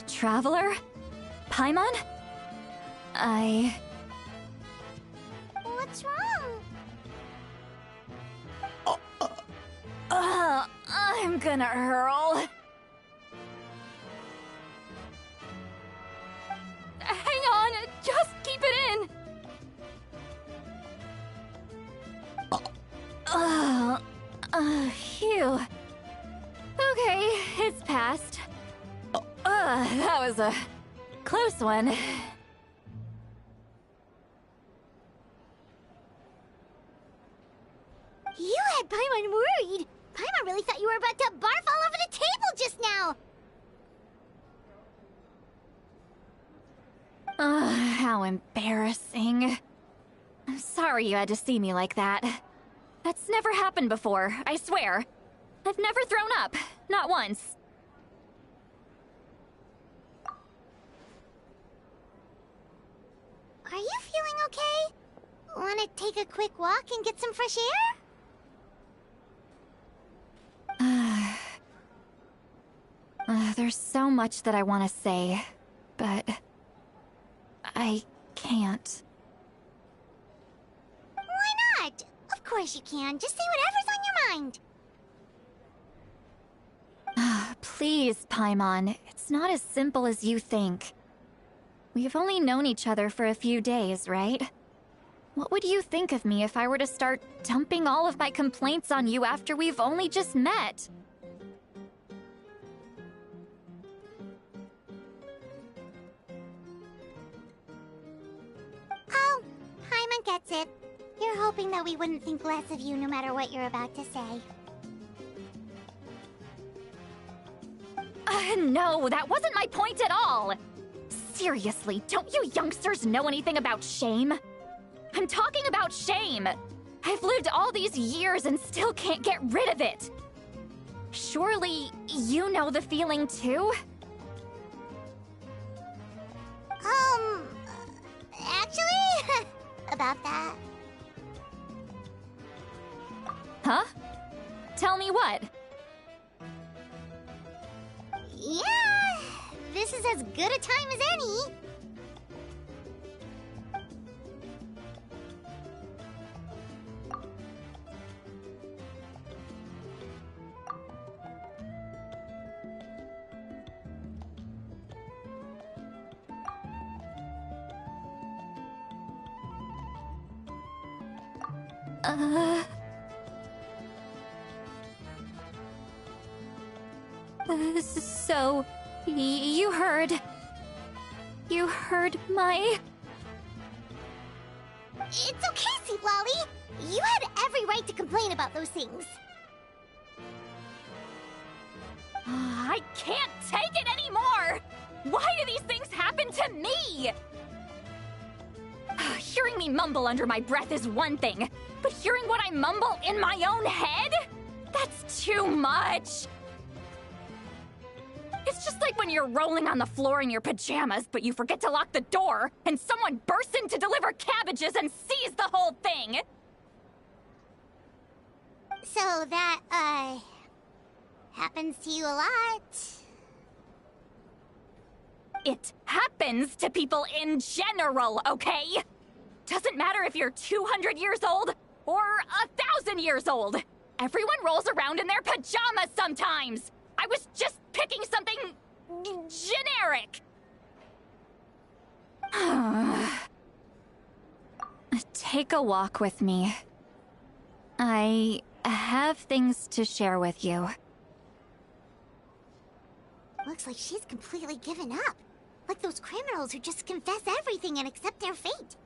Traveler? Paimon? What's wrong? gonna hurl. Hang on, just keep it in. Phew. Okay, it's passed. That was a close one. You had Paimon worried. Paimon really thought you were about to barf all over the table just now. How embarrassing. I'm sorry you had to see me like that. That's never happened before, I swear. I've never thrown up. Not once. Are you feeling okay? Want to take a quick walk and get some fresh air? There's so much that I want to say, but I can't. Why not? Of course you can. Just say whatever's on your mind. Please, Paimon. It's not as simple as you think. We've only known each other for a few days, right? What would you think of me if I were to start dumping all of my complaints on you after we've only just met? Oh, Paimon gets it. You're hoping that we wouldn't think less of you no matter what you're about to say. No, that wasn't my point at all! Seriously, don't you youngsters know anything about shame? I'm talking about shame! I've lived all these years and still can't get rid of it! Surely, you know the feeling too? Actually, about that. Huh? Tell me what? Yeah, this is as good a time as any. So, you heard... You heard my... It's okay, Lolly. You had every right to complain about those things. I can't take it anymore! Why do these things happen to me? Hearing me mumble under my breath is one thing, but hearing what I mumble in my own head? That's too much! It's just like when you're rolling on the floor in your pajamas, but you forget to lock the door, and someone bursts in to deliver cabbages and sees the whole thing! So that, happens to you a lot. It happens to people in general, okay? Doesn't matter if you're 200 years old or 1,000 years old. Everyone rolls around in their pajamas sometimes. I was just picking something generic. Take a walk with me. I have things to share with you. Looks like she's completely given up. Like those criminals who just confess everything and accept their fate.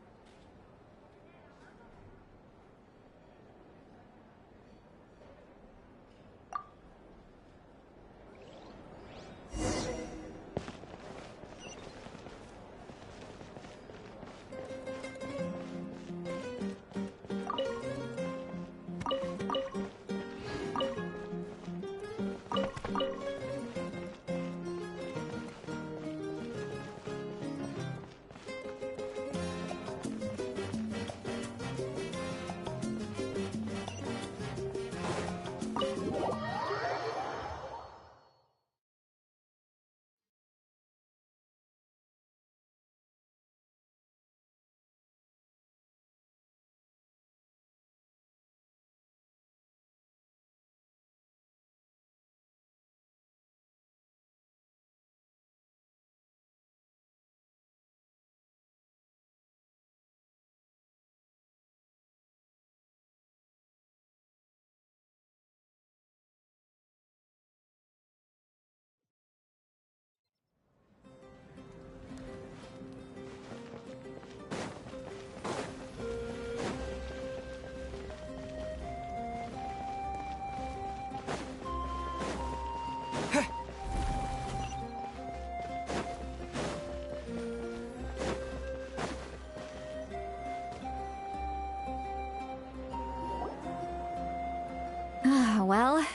Well,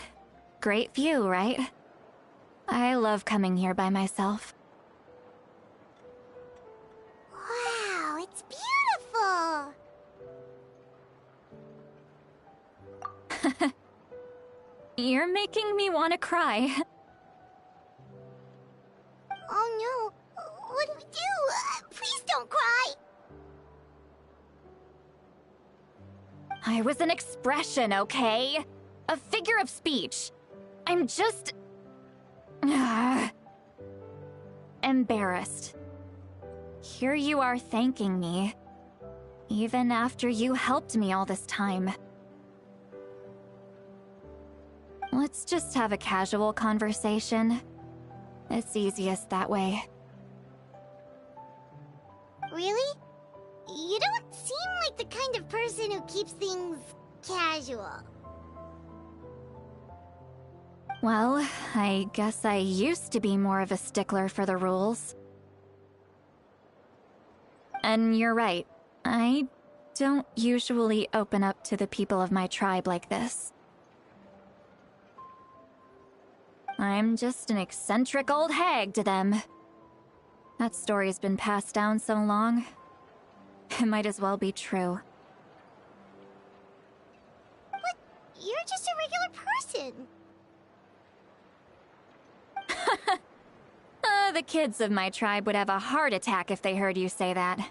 great view, right? I love coming here by myself. Wow, it's beautiful! You're making me want to cry. Oh no, what do we do? Please don't cry! I was an expression, okay? A figure of speech. I'm just... embarrassed. Here you are thanking me, even after you helped me all this time. Let's just have a casual conversation. It's easiest that way. Really? You don't seem like the kind of person who keeps things casual. Well, I guess I used to be more of a stickler for the rules. And you're right, I don't usually open up to the people of my tribe like this. I'm just an eccentric old hag to them. That story's been passed down so long, it might as well be true. But you're just a regular person. The kids of my tribe would have a heart attack if they heard you say that.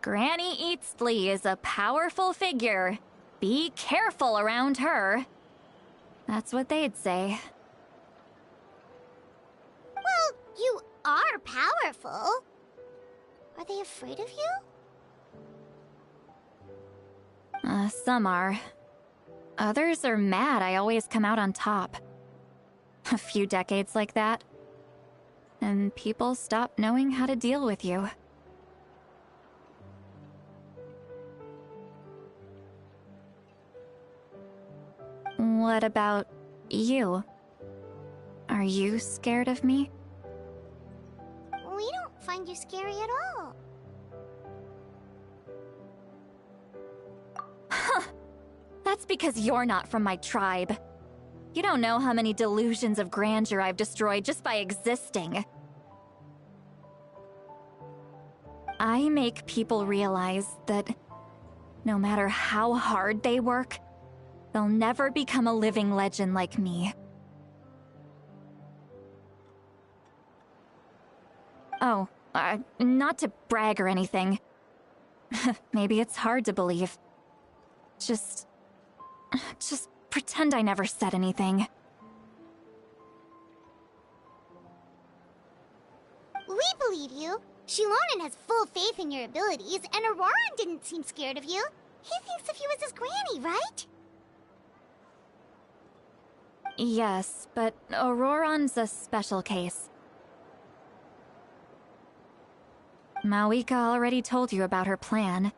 Granny Eatsley is a powerful figure. Be careful around her. That's what they'd say. Well, you are powerful. Are they afraid of you? Some are. Others are mad I always come out on top. A few decades like that, and people stop knowing how to deal with you. What about you? Are you scared of me? We don't find you scary at all. Huh. That's because you're not from my tribe. You don't know how many delusions of grandeur I've destroyed just by existing. I make people realize that no matter how hard they work, they'll never become a living legend like me. Oh, not to brag or anything. Maybe it's hard to believe. Just pretend I never said anything. We believe you. Shilonen has full faith in your abilities, and Auroran didn't seem scared of you. He thinks of you as his granny, right? Yes, but Auroran's a special case. Mawika already told you about her plan,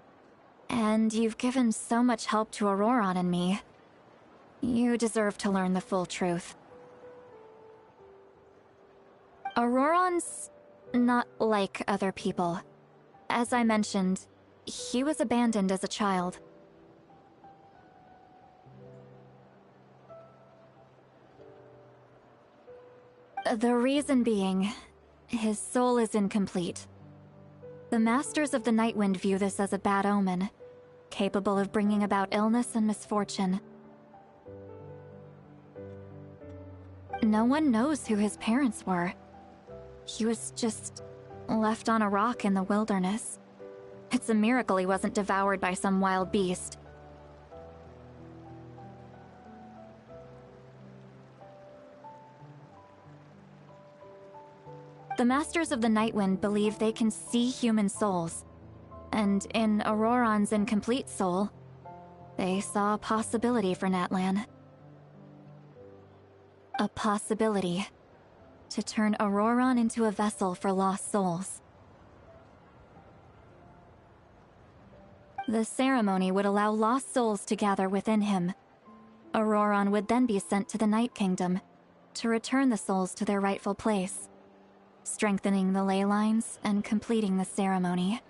and you've given so much help to Auroran and me. You deserve to learn the full truth. Auroran's not like other people. As I mentioned, he was abandoned as a child. The reason being, his soul is incomplete. The Masters of the Nightwind view this as a bad omen, capable of bringing about illness and misfortune. No one knows who his parents were. He was just left on a rock in the wilderness. It's a miracle he wasn't devoured by some wild beast. The Masters of the Nightwind believe they can see human souls, and in Auroran's incomplete soul, they saw a possibility for Natlan. A possibility to turn Auroran into a vessel for lost souls. The ceremony would allow lost souls to gather within him. Auroran would then be sent to the Night Kingdom to return the souls to their rightful place, strengthening the ley lines and completing the ceremony.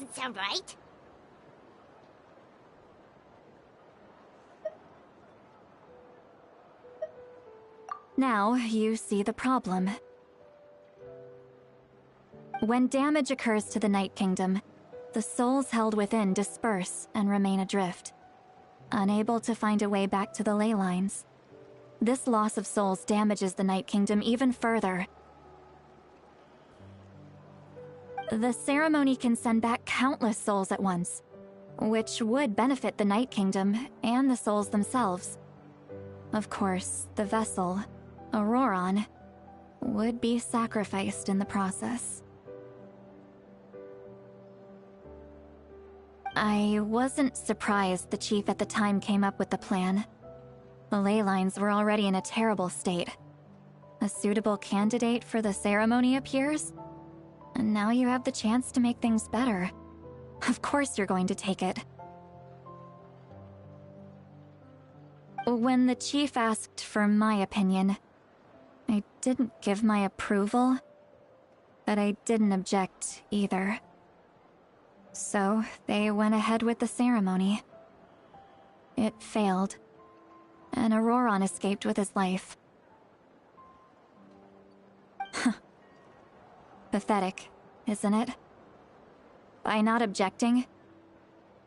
doesn't sound right. Now you see the problem. When damage occurs to the Night Kingdom, the souls held within disperse and remain adrift, unable to find a way back to the ley lines. This loss of souls damages the Night Kingdom even further. The ceremony can send back countless souls at once, which would benefit the Night Kingdom and the souls themselves. Of course, the vessel, Auroron, would be sacrificed in the process. I wasn't surprised the chief at the time came up with the plan. The ley lines were already in a terrible state. A suitable candidate for the ceremony appears, and now you have the chance to make things better. Of course you're going to take it. When the chief asked for my opinion, I didn't give my approval, but I didn't object either. So they went ahead with the ceremony. It failed, and Auroron escaped with his life. Pathetic, isn't it? By not objecting,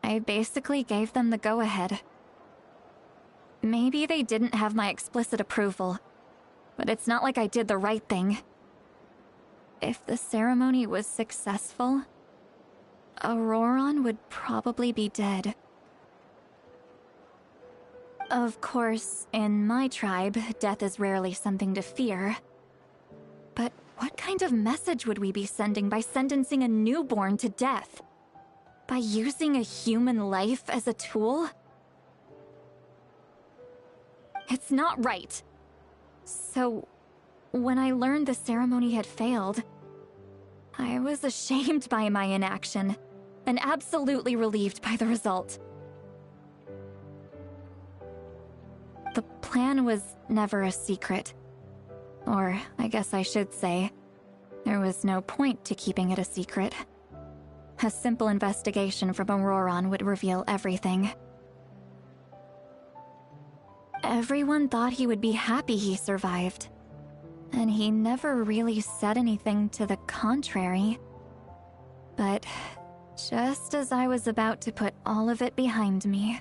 I basically gave them the go-ahead. Maybe they didn't have my explicit approval, but it's not like I did the right thing. If the ceremony was successful, Auroron would probably be dead. Of course, in my tribe, death is rarely something to fear. But what kind of message would we be sending by sentencing a newborn to death? By using a human life as a tool? It's not right. So, when I learned the ceremony had failed, I was ashamed by my inaction, and absolutely relieved by the result. The plan was never a secret. Or, I guess I should say, there was no point to keeping it a secret. A simple investigation from Auroron would reveal everything. Everyone thought he would be happy he survived, and he never really said anything to the contrary. But just as I was about to put all of it behind me,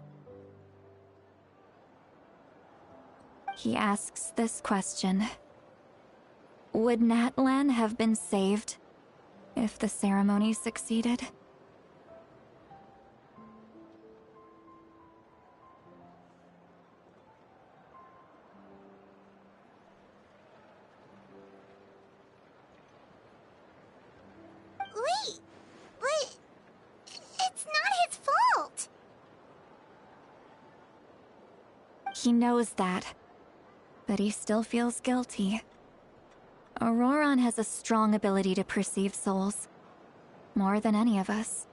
he asks this question. Would Natlan have been saved if the ceremony succeeded? Wait, but it's not his fault. He knows that, but he still feels guilty. Auroron has a strong ability to perceive souls, more than any of us.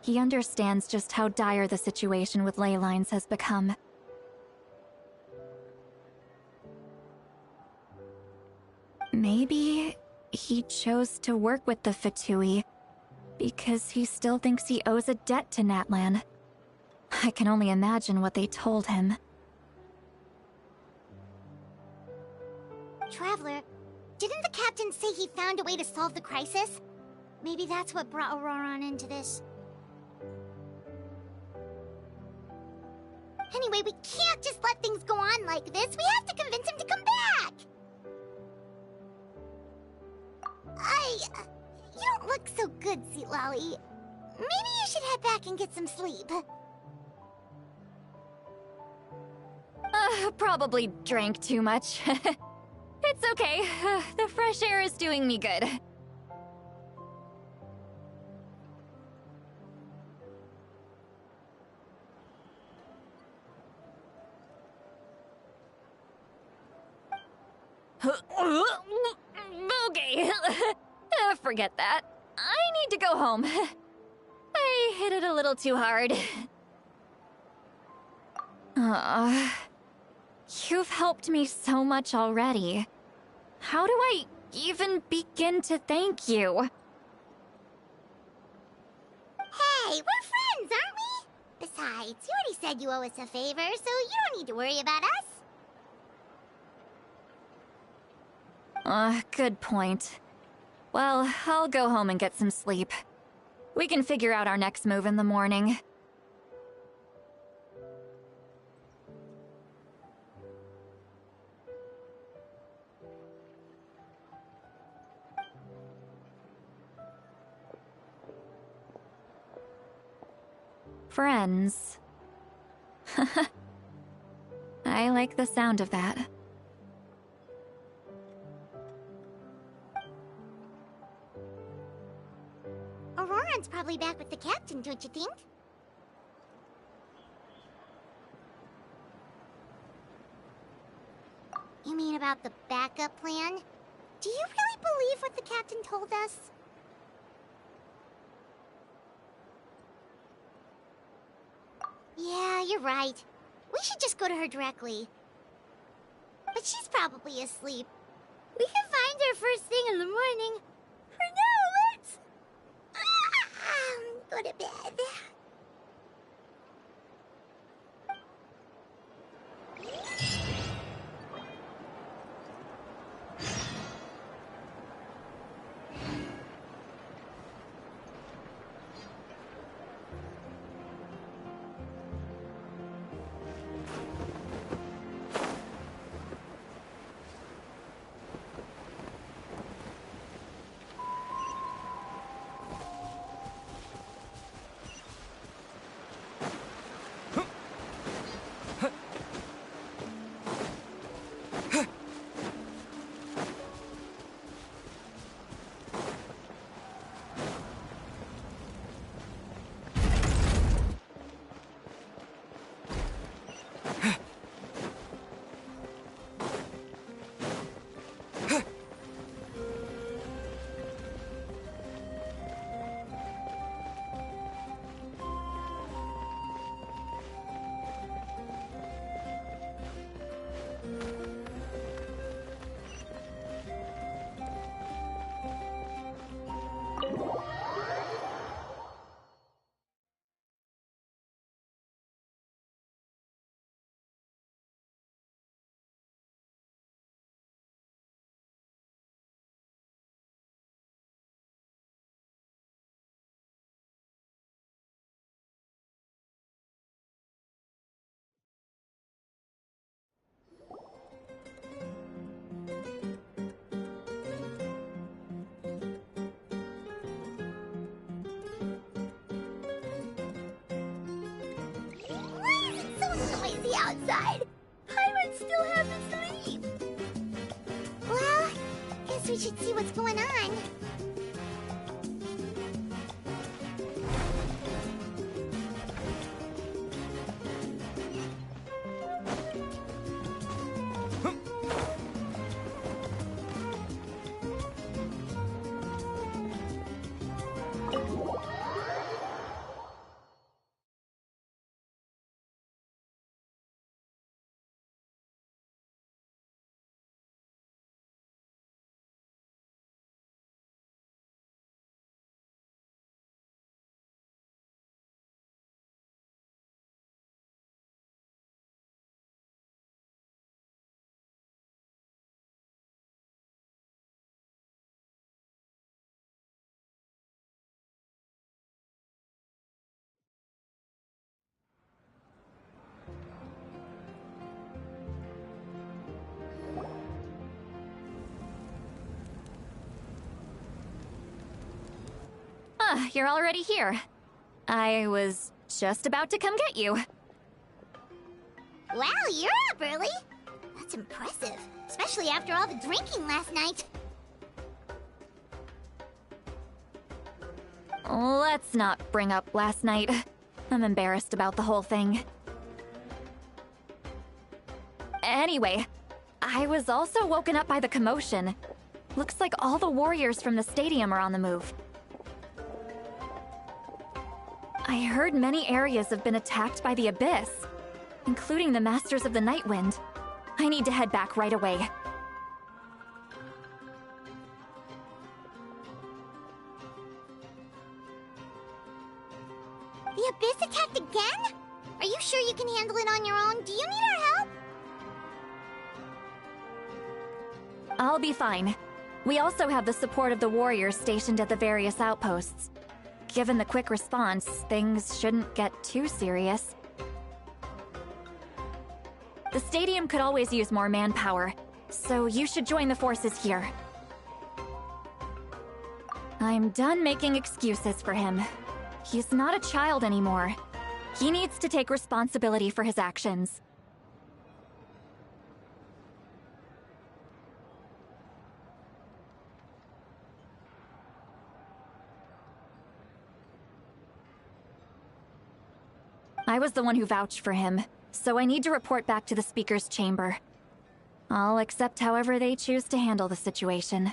He understands just how dire the situation with ley lines has become. Maybe he chose to work with the Fatui because he still thinks he owes a debt to Natlan. I can only imagine what they told him. Traveler, didn't the captain say he found a way to solve the crisis? Maybe that's what brought Auroron into this. Anyway, we can't just let things go on like this. We have to convince him to come back! You don't look so good, Sweet Lolly. Maybe you should head back and get some sleep. Probably drank too much. It's okay. The fresh air is doing me good. Okay. Forget that. I need to go home. I hit it a little too hard. You've helped me so much already. How do I even begin to thank you? we're friends, aren't we? Besides, you already said you owe us a favor, so you don't need to worry about us. Good point. Well, I'll go home and get some sleep. We can figure out our next move in the morning. Friends. I like the sound of that. Auroran's probably back with the captain, don't you think? You mean about the backup plan? Do you really believe what the captain told us? Yeah, you're right. We should just go to her directly. But she's probably asleep. We can find her first thing in the morning. For now, let's... go to bed. Outside. Pirates still haven't sleep. Well, guess we should see what's going on. Ah, you're already here. I was just about to come get you. Wow, you're up early. That's impressive, especially after all the drinking last night. Let's not bring up last night. I'm embarrassed about the whole thing. Anyway, I was also woken up by the commotion. Looks like all the warriors from the stadium are on the move. I heard many areas have been attacked by the Abyss, including the Masters of the Night Wind. I need to head back right away. I'll be fine. We also have the support of the warriors stationed at the various outposts. Given the quick response, things shouldn't get too serious. The stadium could always use more manpower, so you should join the forces here. I'm done making excuses for him. He's not a child anymore. He needs to take responsibility for his actions. I was the one who vouched for him, so I need to report back to the Speaker's chamber. I'll accept however they choose to handle the situation.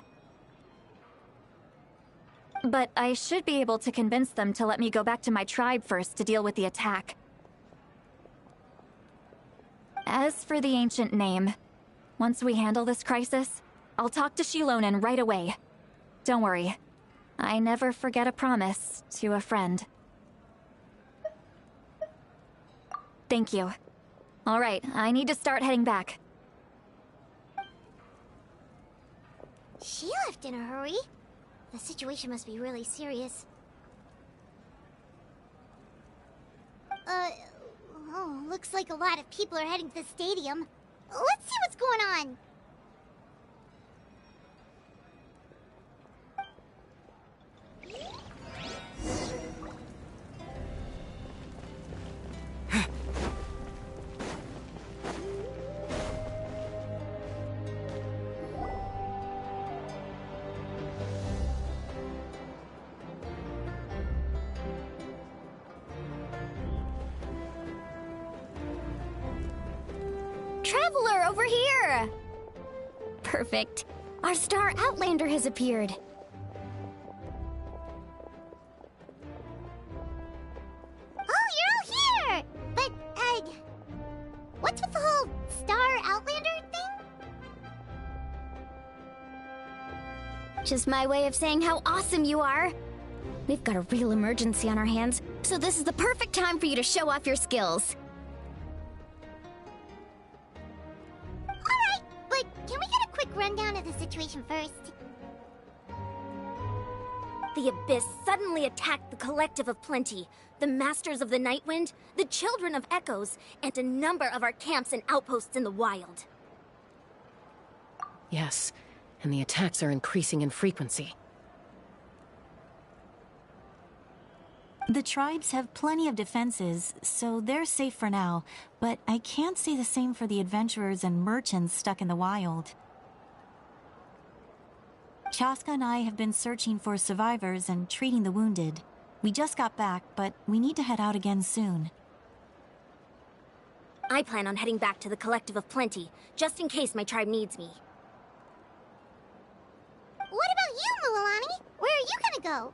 But I should be able to convince them to let me go back to my tribe first to deal with the attack. As for the ancient name, once we handle this crisis, I'll talk to Shilonen right away. Don't worry, I never forget a promise to a friend. Thank you. All right, I need to start heading back. She left in a hurry. The situation must be really serious. Oh, looks like a lot of people are heading to the stadium. Let's see what's going on. Traveler, over here! Perfect. Our star Outlander has appeared. Oh, you're all here! But, what's with the whole Star Outlander thing? Just my way of saying how awesome you are. We've got a real emergency on our hands, so this is the perfect time for you to show off your skills. Alright, but can we get a quick rundown of the situation first? The Abyss suddenly attacked the Collective of Plenty, the Masters of the Nightwind, the Children of Echoes, and a number of our camps and outposts in the wild. Yes, and the attacks are increasing in frequency. The tribes have plenty of defenses, so they're safe for now, but I can't say the same for the adventurers and merchants stuck in the wild. Chaska and I have been searching for survivors and treating the wounded. We just got back, but we need to head out again soon. I plan on heading back to the Collective of Plenty, just in case my tribe needs me. What about you, Mualani? Where are you gonna go?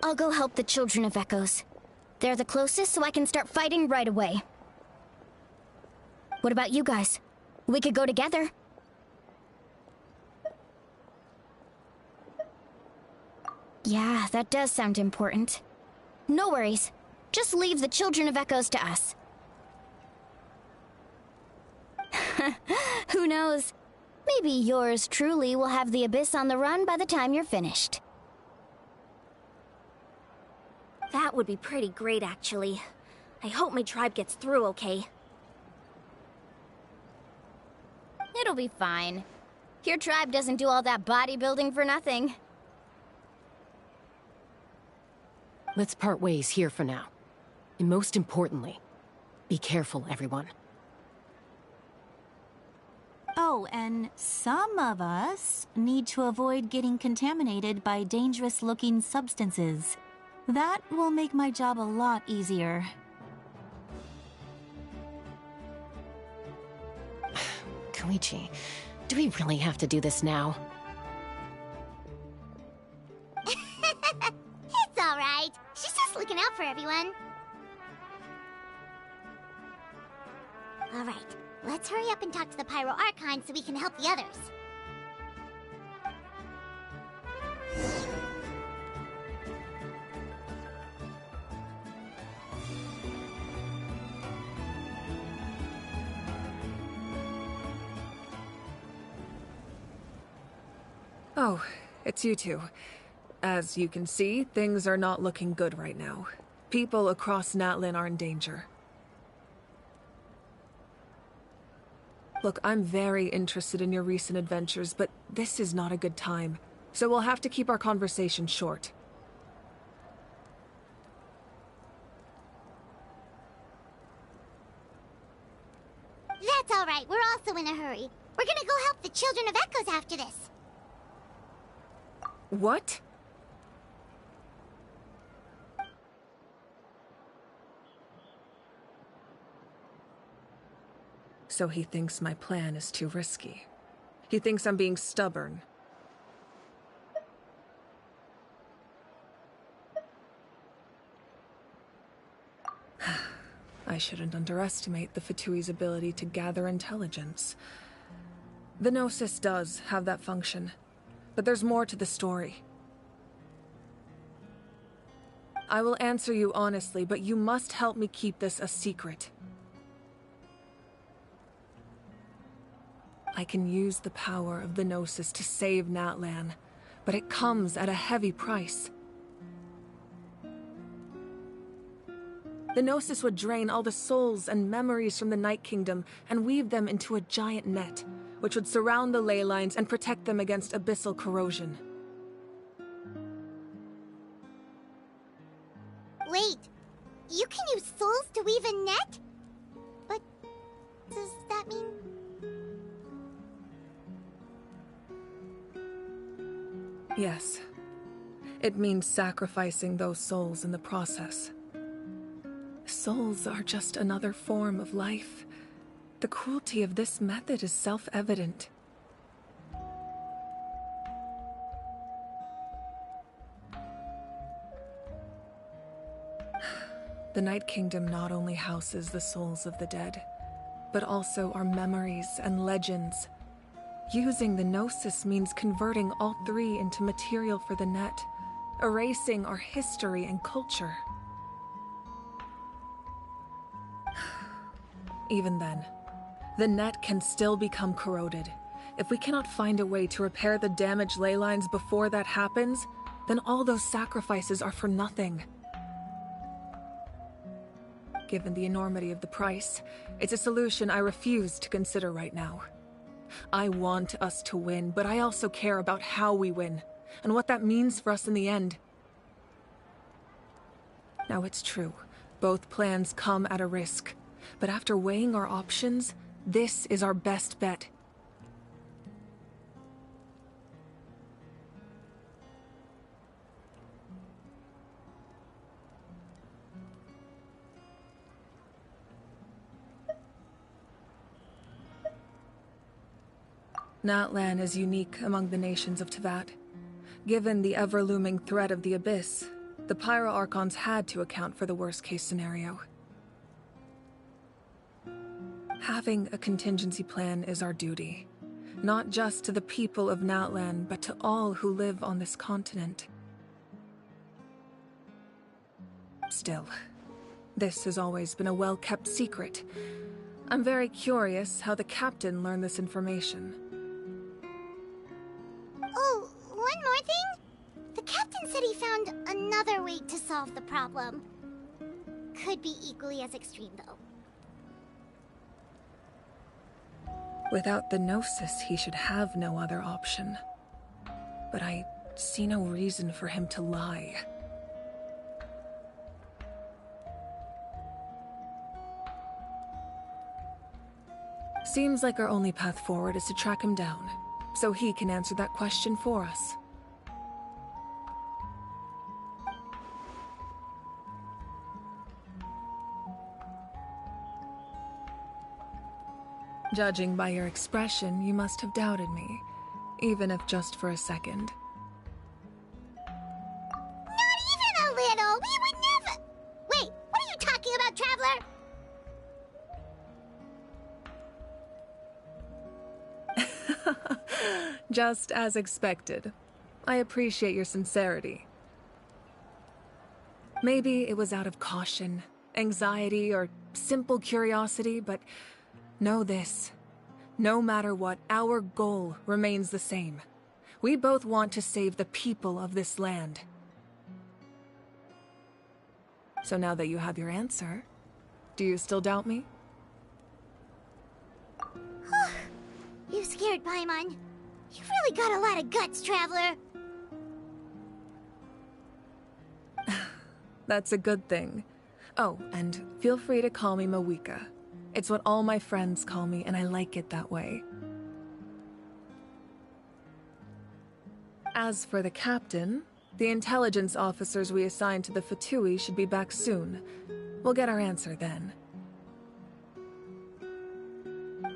I'll go help the Children of Echoes. They're the closest, so I can start fighting right away. What about you guys? We could go together. Yeah, that does sound important. No worries. Just leave the Children of Echoes to us. Who knows? Maybe yours truly will have the Abyss on the run by the time you're finished. That would be pretty great, actually. I hope my tribe gets through okay. It'll be fine. Your tribe doesn't do all that bodybuilding for nothing. Let's part ways here for now. And most importantly, be careful, everyone. Oh, and some of us need to avoid getting contaminated by dangerous-looking substances. That will make my job a lot easier. Koichi, do we really have to do this now? It's alright. She's just looking out for everyone. Alright, let's hurry up and talk to the Pyro Archon so we can help the others. Oh, it's you two. As you can see, things are not looking good right now. People across Natlin are in danger. Look, I'm very interested in your recent adventures, but this is not a good time. So we'll have to keep our conversation short. That's all right. We're also in a hurry. We're gonna go help the Children of Echoes after this. What? So he thinks my plan is too risky. He thinks I'm being stubborn. I shouldn't underestimate the Fatui's ability to gather intelligence. The Gnosis does have that function, but there's more to the story. I will answer you honestly, but you must help me keep this a secret. I can use the power of the Gnosis to save Natlan, but it comes at a heavy price. The Gnosis would drain all the souls and memories from the Night Kingdom and weave them into a giant net, which would surround the ley lines and protect them against abyssal corrosion. Wait, you can use souls to weave a net? But does that mean... Yes. It means sacrificing those souls in the process. Souls are just another form of life. The cruelty of this method is self-evident. The Night Kingdom not only houses the souls of the dead, but also our memories and legends. Using the Gnosis means converting all three into material for the net, erasing our history and culture. Even then, the net can still become corroded. If we cannot find a way to repair the damaged ley lines before that happens, then all those sacrifices are for nothing. Given the enormity of the price, it's a solution I refuse to consider right now. I want us to win, but I also care about how we win, and what that means for us in the end. Now it's true, both plans come at a risk, but after weighing our options, this is our best bet. Natlan is unique among the nations of Teyvat. Given the ever-looming threat of the Abyss, the Pyro Archons had to account for the worst-case scenario. Having a contingency plan is our duty, not just to the people of Natlan, but to all who live on this continent. Still, this has always been a well-kept secret. I'm very curious how the captain learned this information. Oh, one more thing? The captain said he found another way to solve the problem. Could be equally as extreme, though. Without the Gnosis, he should have no other option. But I see no reason for him to lie. Seems like our only path forward is to track him down, so he can answer that question for us. Judging by your expression, you must have doubted me, even if just for a second. Not even a little! We would never... Wait, what are you talking about, Traveler? Just as expected. I appreciate your sincerity. Maybe it was out of caution, anxiety, or simple curiosity, but know this. No matter what, our goal remains the same. We both want to save the people of this land. So now that you have your answer, do you still doubt me? You scared Paimon. You've really got a lot of guts, Traveler. That's a good thing. Oh, and feel free to call me Mawika. It's what all my friends call me, and I like it that way. As for the captain, the intelligence officers we assigned to the Fatui should be back soon. We'll get our answer then.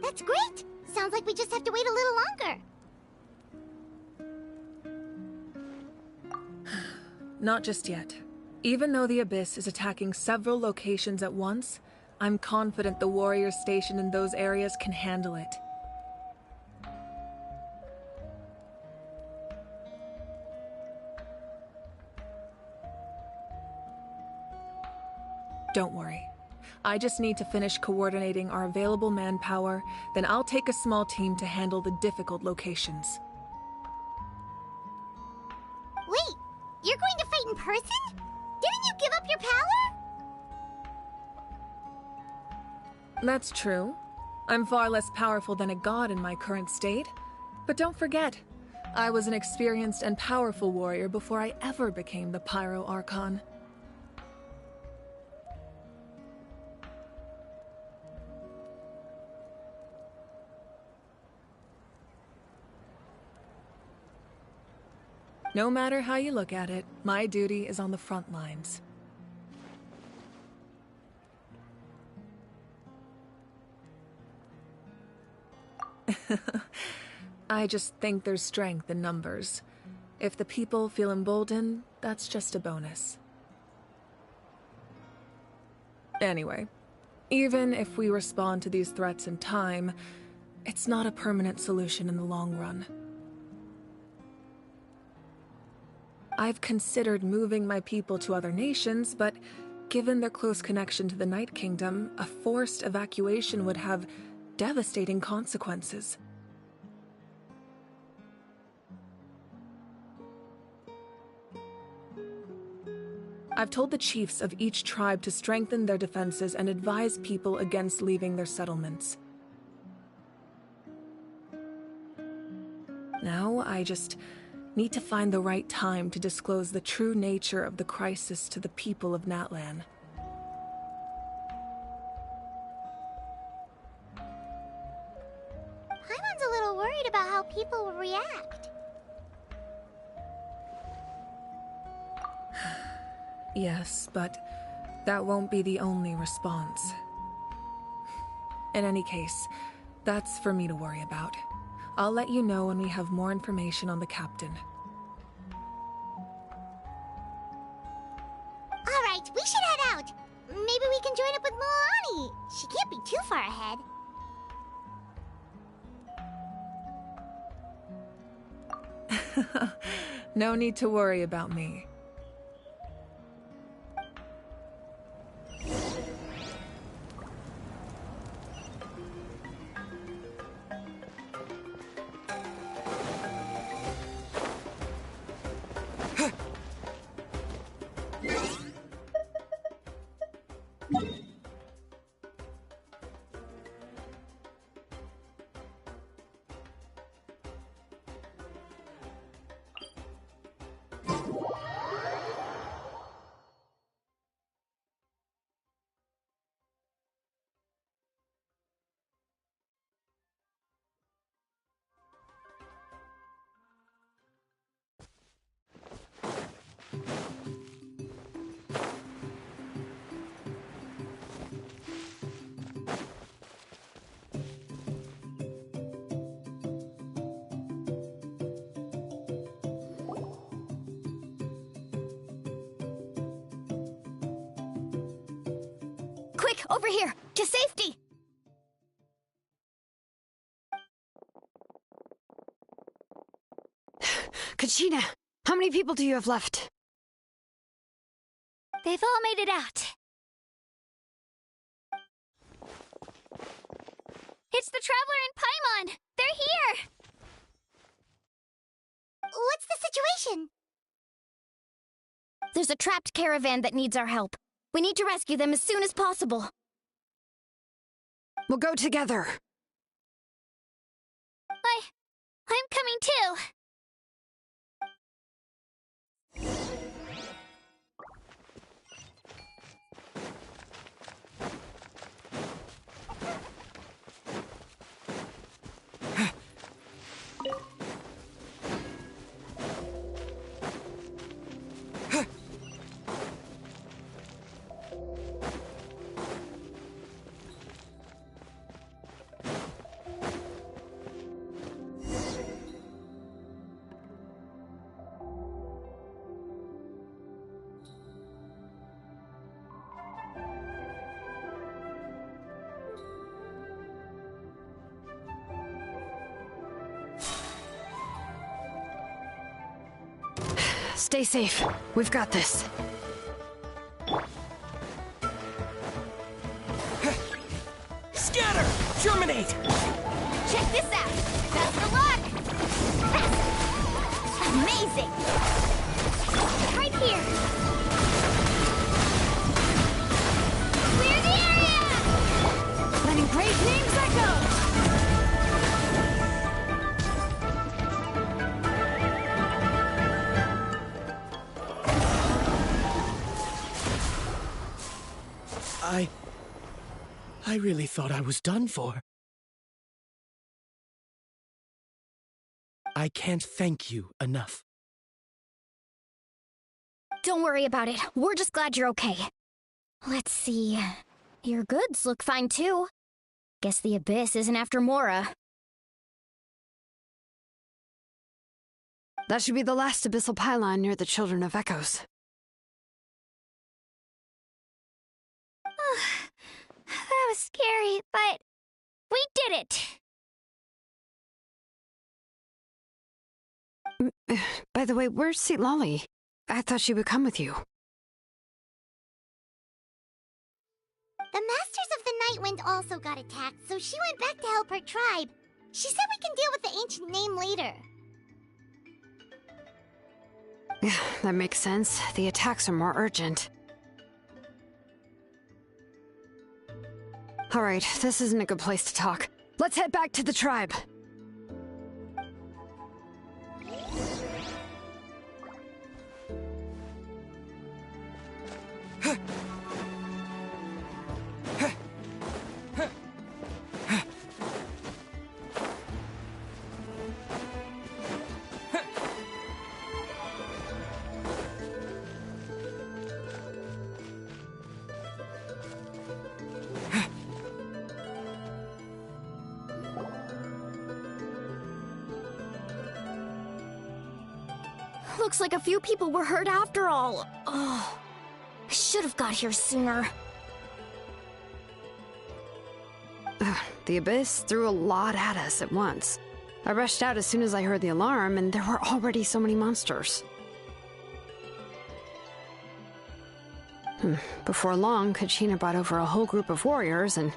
That's great! Sounds like we just have to wait a little longer. Not just yet. Even though the Abyss is attacking several locations at once, I'm confident the warriors stationed in those areas can handle it. Don't worry. I just need to finish coordinating our available manpower, then I'll take a small team to handle the difficult locations. Wait, you're going to fight in person? Didn't you give up your power? That's true. I'm far less powerful than a god in my current state. But don't forget, I was an experienced and powerful warrior before I ever became the Pyro Archon. No matter how you look at it, my duty is on the front lines. I just think there's strength in numbers. If the people feel emboldened, that's just a bonus. Anyway, even if we respond to these threats in time, it's not a permanent solution in the long run. I've considered moving my people to other nations, but given their close connection to the Night Kingdom, a forced evacuation would have devastating consequences. I've told the chiefs of each tribe to strengthen their defenses and advise people against leaving their settlements. Now, I just need to find the right time to disclose the true nature of the crisis to the people of Natlan. Paimon's a little worried about how people will react. Yes, but that won't be the only response. In any case, that's for me to worry about. I'll let you know when we have more information on the captain. Alright, we should head out. Maybe we can join up with Milani. She can't be too far ahead. No need to worry about me. Quick, over here! To safety! Kachina, how many people do you have left? They've all made it out. It's the Traveler and Paimon! They're here! What's the situation? There's a trapped caravan that needs our help. We need to rescue them as soon as possible. We'll go together. I'm coming too. Stay safe. We've got this. Scatter! Germinate! Check this out! Best of luck! Amazing! Right here! Clear the area! Letting great names echo! I really thought I was done for. I can't thank you enough. Don't worry about it. We're just glad you're okay. Let's see. Your goods look fine too. Guess the Abyss isn't after Mora. That should be the last abyssal pylon near the Children of Echoes. That was scary, but we did it! By the way, where's Seat Lolly? I thought she would come with you. The Masters of the Nightwind also got attacked, so she went back to help her tribe. She said we can deal with the ancient name later. That makes sense. The attacks are more urgent. All right, this isn't a good place to talk. Let's head back to the tribe. Looks like a few people were hurt after all. Oh, I should have got here sooner. The Abyss threw a lot at us at once. I rushed out as soon as I heard the alarm, and there were already so many monsters. Before long, Kachina brought over a whole group of warriors, and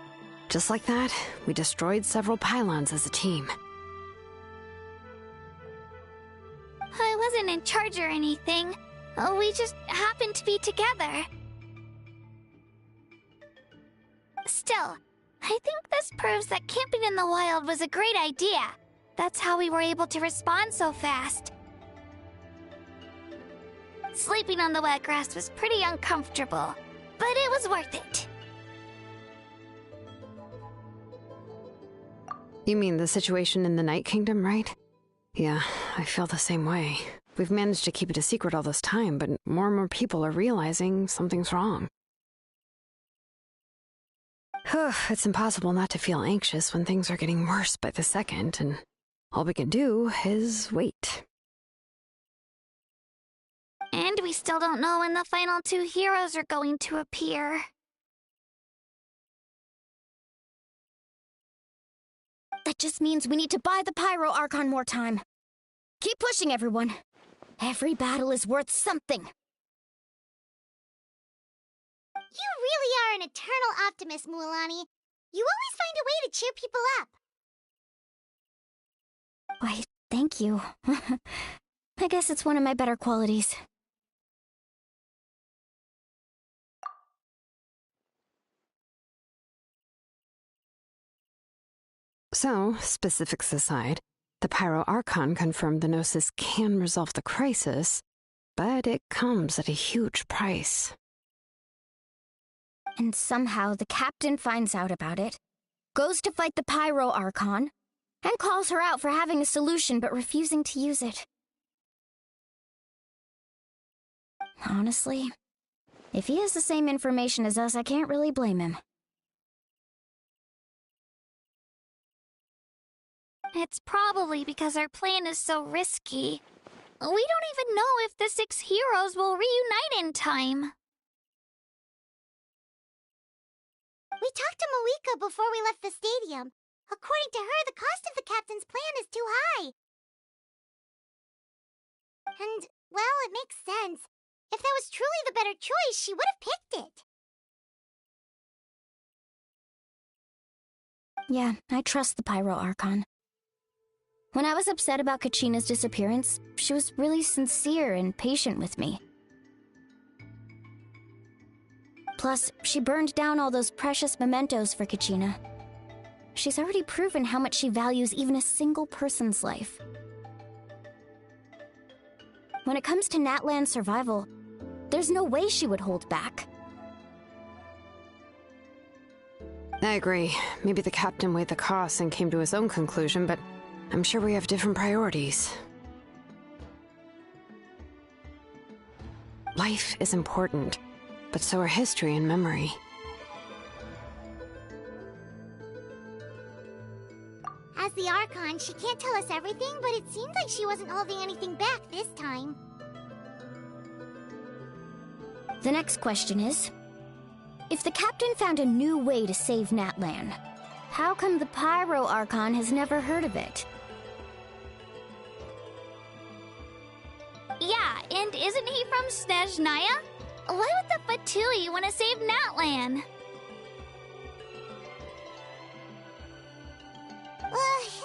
just like that, we destroyed several pylons as a team. I wasn't in charge or anything. We just happened to be together. Still, I think this proves that camping in the wild was a great idea. That's how we were able to respond so fast. Sleeping on the wet grass was pretty uncomfortable, but it was worth it. You mean the situation in the Night Kingdom, right? Yeah, I feel the same way. We've managed to keep it a secret all this time, but more and more people are realizing something's wrong. It's impossible not to feel anxious when things are getting worse by the second, and all we can do is wait. And we still don't know when the final two heroes are going to appear. That just means we need to buy the Pyro Archon more time. Keep pushing, everyone. Every battle is worth something. You really are an eternal optimist, Mualani. You always find a way to cheer people up. Why, thank you. I guess it's one of my better qualities. So, specifics aside, the Pyro Archon confirmed the Gnosis can resolve the crisis, but it comes at a huge price. And somehow the captain finds out about it, goes to fight the Pyro Archon, and calls her out for having a solution but refusing to use it. Honestly, if he has the same information as us, I can't really blame him. It's probably because our plan is so risky. We don't even know if the 6 heroes will reunite in time. We talked to Malika before we left the stadium. According to her, the cost of the captain's plan is too high. And, well, it makes sense. If that was truly the better choice, she would have picked it. Yeah, I trust the Pyro Archon. When I was upset about Kachina's disappearance, she was really sincere and patient with me. Plus, she burned down all those precious mementos for Kachina. She's already proven how much she values even a single person's life. When it comes to Natlan's survival, there's no way she would hold back. I agree. Maybe the captain weighed the costs and came to his own conclusion, but I'm sure we have different priorities. Life is important, but so are history and memory. As the Archon, she can't tell us everything, but it seems like she wasn't holding anything back this time. The next question is, if the captain found a new way to save Natlan, how come the Pyro Archon has never heard of it? Yeah, and isn't he from Snezhnaya? Why would the Fatui want to save Natlan?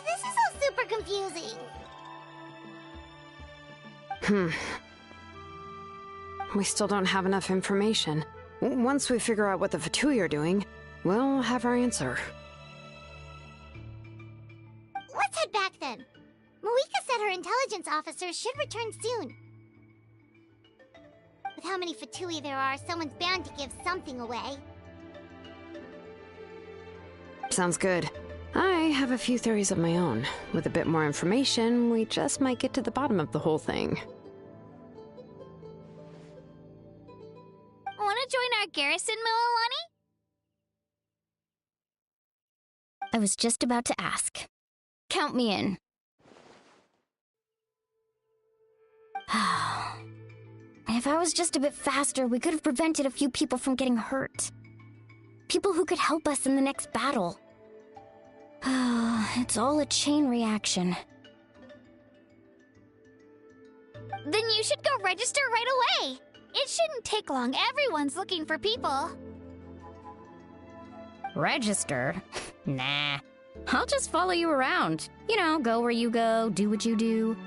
This is all super confusing. We still don't have enough information. Once we figure out what the Fatui are doing, we'll have our answer. Let's head back then. Malika said her intelligence officers should return soon. With how many Fatui there are, someone's bound to give something away. Sounds good. I have a few theories of my own. With a bit more information, we just might get to the bottom of the whole thing. Want to join our garrison, Mililani? I was just about to ask. Count me in. If I was just a bit faster, we could have prevented a few people from getting hurt. People who could help us in the next battle. It's all a chain reaction. Then you should go register right away. It shouldn't take long. Everyone's looking for people. Register? Nah. I'll just follow you around. You know, go where you go, do what you do.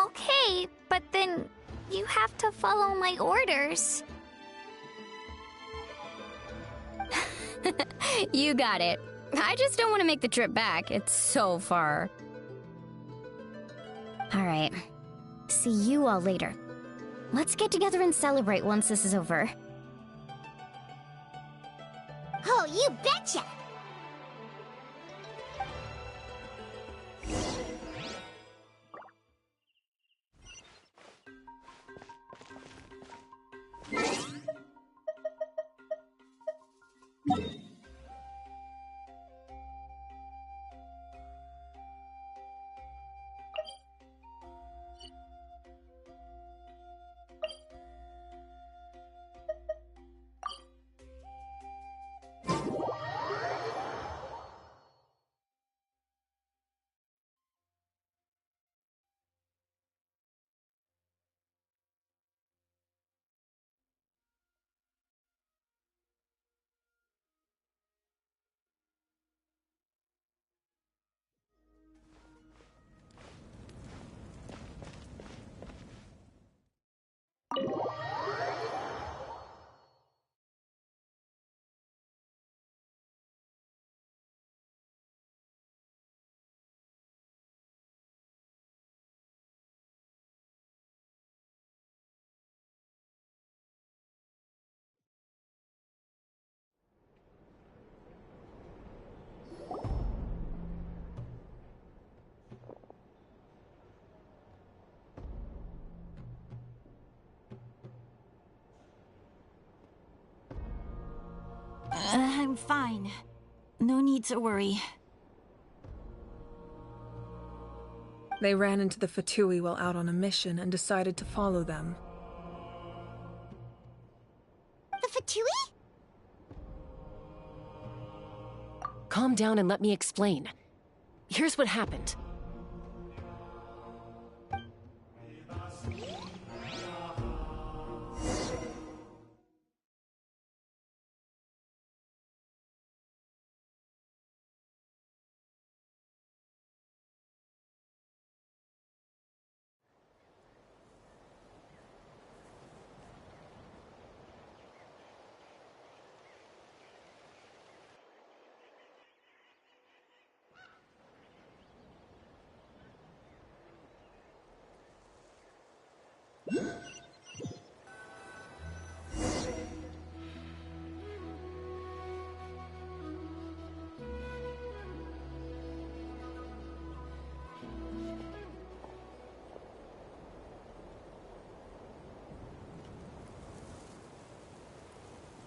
Okay, but then you have to follow my orders. You got it. I just don't want to make the trip back. It's so far. All right. See you all later. Let's get together and celebrate once this is over. Oh, you betcha! I'm fine. No need to worry. They ran into the Fatui while out on a mission and decided to follow them. The Fatui? Calm down and let me explain. Here's what happened.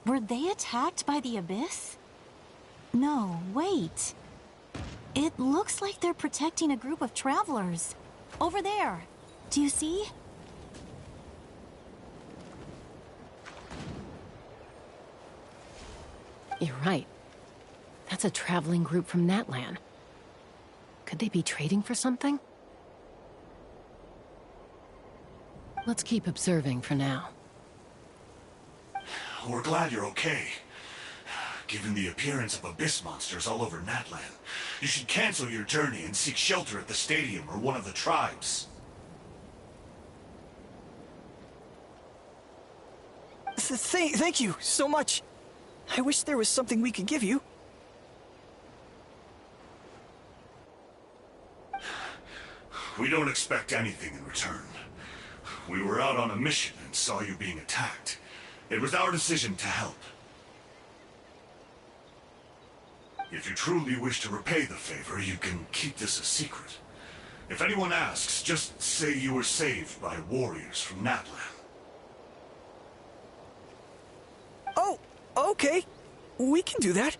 Were they attacked by the Abyss? No, wait. It looks like they're protecting a group of travelers. Over there. Do you see? You're right. That's a traveling group from Natlan. Could they be trading for something? Let's keep observing for now. We're glad you're okay. Given the appearance of abyss monsters all over Natlan, you should cancel your journey and seek shelter at the stadium or one of the tribes. Thank you so much. I wish there was something we could give you. We don't expect anything in return. We were out on a mission and saw you being attacked. It was our decision to help. If you truly wish to repay the favor, you can keep this a secret. If anyone asks, just say you were saved by warriors from Natlan. Oh, okay. We can do that.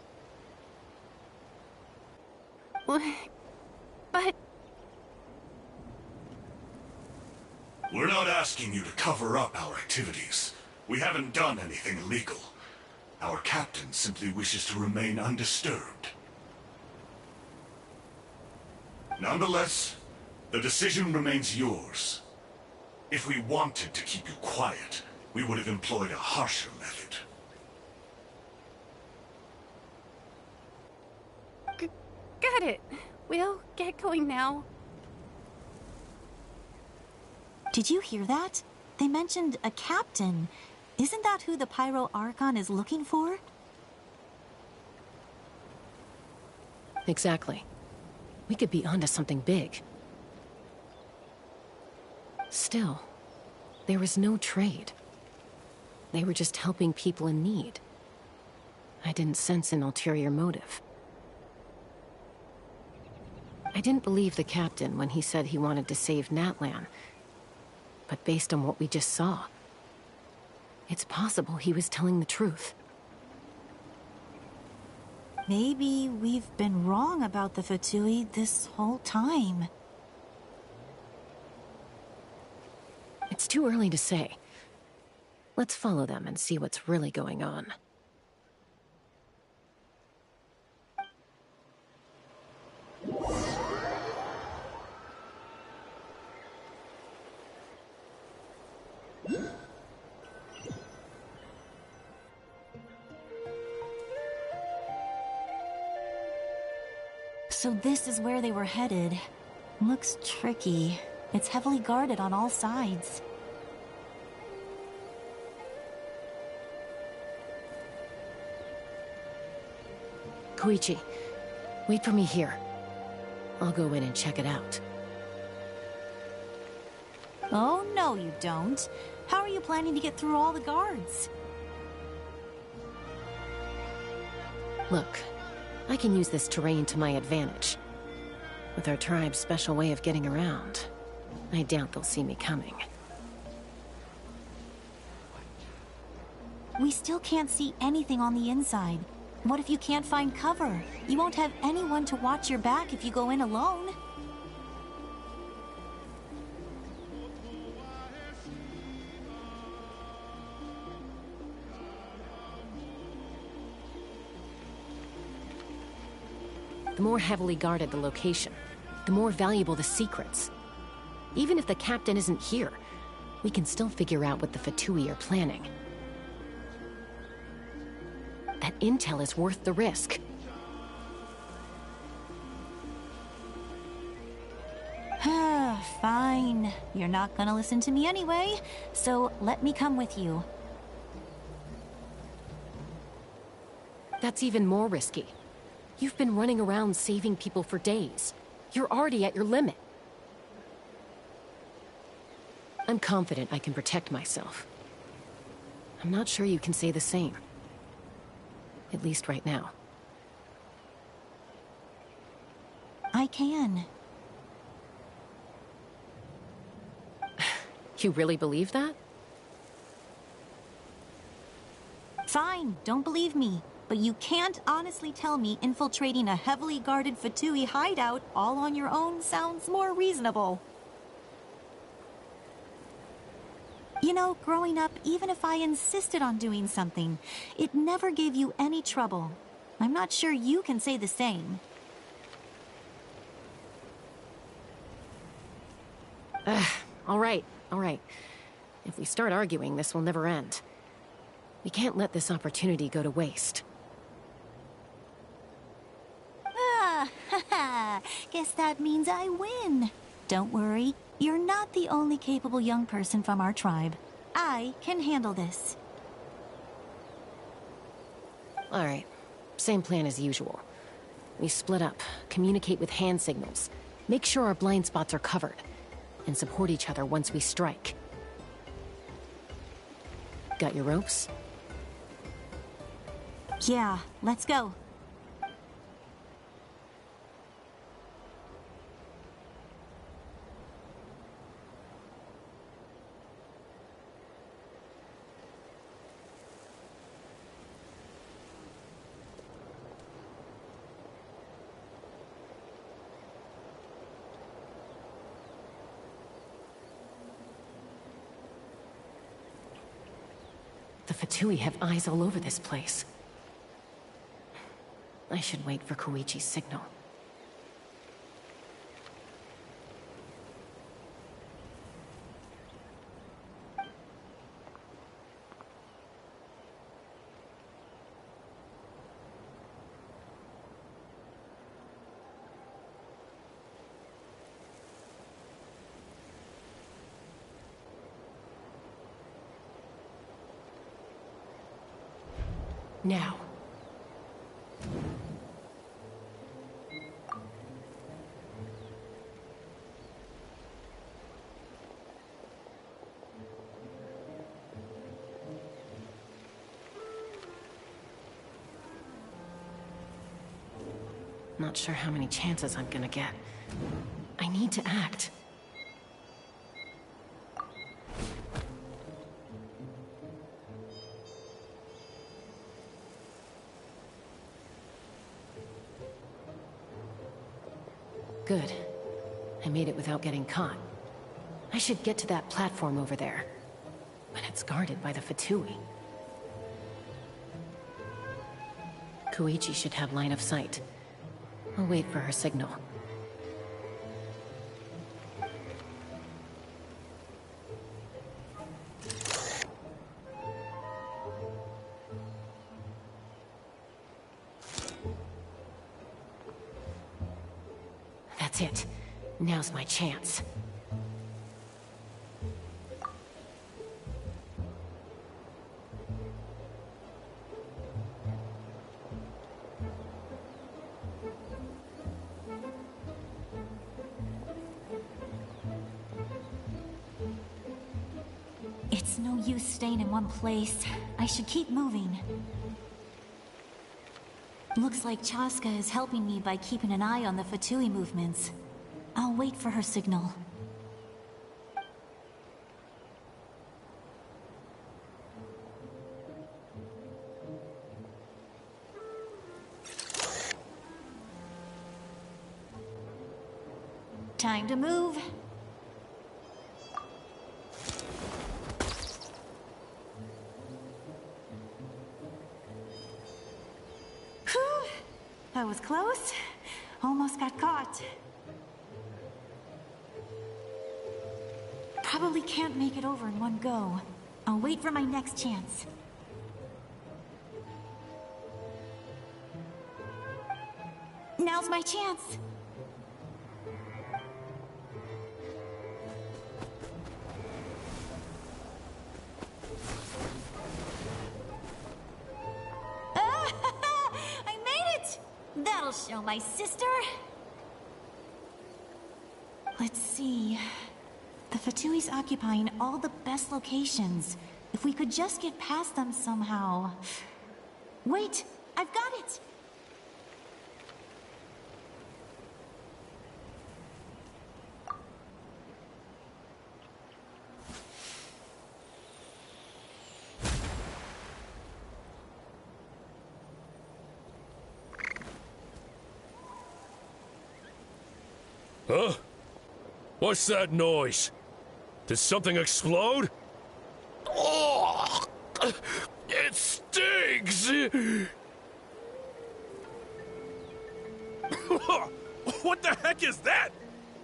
But... We're not asking you to cover up our activities. We haven't done anything illegal. Our captain simply wishes to remain undisturbed. Nonetheless, the decision remains yours. If we wanted to keep you quiet, we would have employed a harsher method. Got it. We'll get going now. Did you hear that? They mentioned a captain. Isn't that who the Pyro Archon is looking for? Exactly. We could be onto something big. Still, there was no trade. They were just helping people in need. I didn't sense an ulterior motive. I didn't believe the captain when he said he wanted to save Natlan. But based on what we just saw, it's possible he was telling the truth. Maybe we've been wrong about the Fatui this whole time. It's too early to say. Let's follow them and see what's really going on. So this is where they were headed. Looks tricky. It's heavily guarded on all sides. Koichi, wait for me here. I'll go in and check it out. Oh, no you don't. How are you planning to get through all the guards? Look, I can use this terrain to my advantage. With our tribe's special way of getting around, I doubt they'll see me coming. We still can't see anything on the inside. What if you can't find cover? You won't have anyone to watch your back if you go in alone. The more heavily guarded the location, the more valuable the secrets. Even if the captain isn't here, we can still figure out what the Fatui are planning. That intel is worth the risk. Fine. You're not gonna listen to me anyway, so let me come with you. That's even more risky. You've been running around saving people for days. You're already at your limit. I'm confident I can protect myself. I'm not sure you can say the same. At least right now. I can. You really believe that? Fine, don't believe me. But you can't honestly tell me infiltrating a heavily guarded Fatui hideout all on your own sounds more reasonable. You know, growing up, even if I insisted on doing something, it never gave you any trouble. I'm not sure you can say the same. All right. If we start arguing, this will never end. We can't let this opportunity go to waste. Guess that means I win. Don't worry, you're not the only capable young person from our tribe. I can handle this. All right, same plan as usual. We split up, communicate with hand signals, make sure our blind spots are covered, and support each other once we strike. Got your ropes? Yeah, let's go. The Fatui have eyes all over this place. I should wait for Koichi's signal. Now. Not sure how many chances I'm gonna get. I need to act. Good. I made it without getting caught. I should get to that platform over there. But it's guarded by the Fatui. Koichi should have line of sight. I'll wait for her signal. That's it. Now's my chance. It's no use staying in one place. I should keep moving. Looks like Chaska is helping me by keeping an eye on the Fatui movements. I'll wait for her signal. Time to move. Whew! That was close. Almost got caught. Probably can't make it over in one go. I'll wait for my next chance. Now's my chance. I made it! That'll show my sister. Let's see. The Fatui's occupying all the best locations. If we could just get past them somehow. Wait, I've got it! Huh? What's that noise? Did something explode? Oh! It stinks! What the heck is that?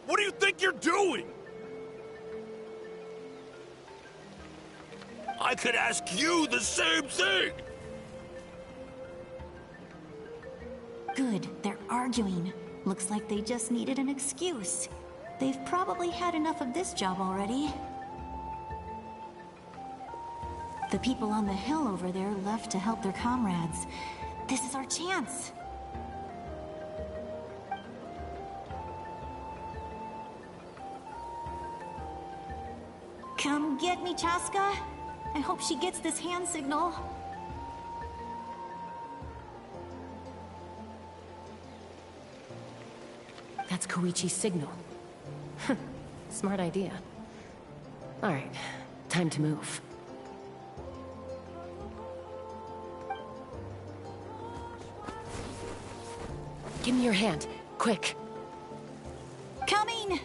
What do you think you're doing? I could ask you the same thing! Good, they're arguing. Looks like they just needed an excuse. They've probably had enough of this job already. The people on the hill over there left to help their comrades. This is our chance. Come get me, Chaska. I hope she gets this hand signal. That's Koichi's signal. Smart idea. All right, time to move. Give me your hand, quick. Coming!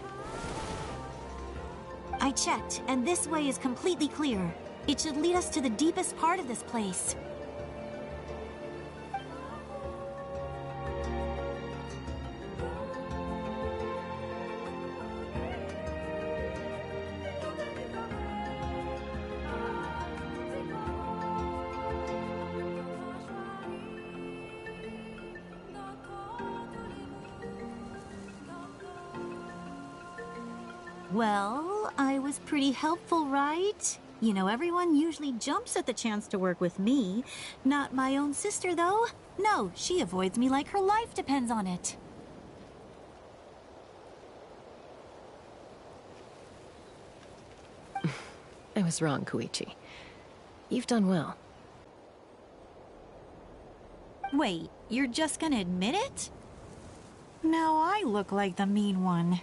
I checked, and this way is completely clear. It should lead us to the deepest part of this place. Well, I was pretty helpful, right? You know, everyone usually jumps at the chance to work with me. Not my own sister, though. No, she avoids me like her life depends on it. I was wrong, Koichi. You've done well. Wait, you're just gonna admit it? Now I look like the mean one.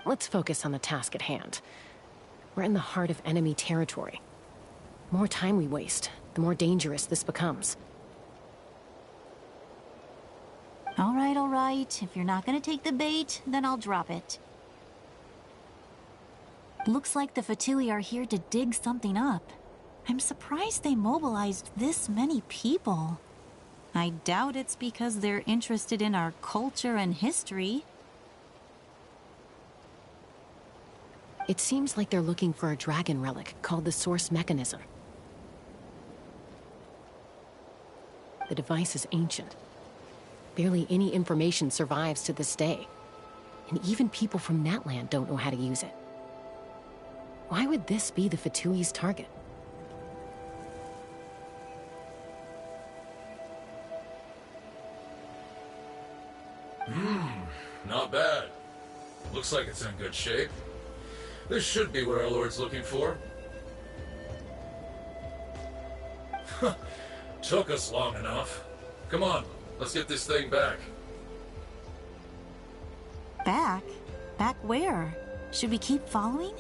Let's focus on the task at hand. We're in the heart of enemy territory. The more time we waste, the more dangerous this becomes. All right. If you're not gonna take the bait, then I'll drop it. Looks like the Fatui are here to dig something up. I'm surprised they mobilized this many people. I doubt it's because they're interested in our culture and history. It seems like they're looking for a dragon relic called the Source Mechanism. The device is ancient. Barely any information survives to this day. And even people from Natlan don't know how to use it. Why would this be the Fatui's target? Not bad. Looks like it's in good shape. This should be what our Lord's looking for. Took us long enough. Come on, let's get this thing back. Back? Back where? Should we keep following?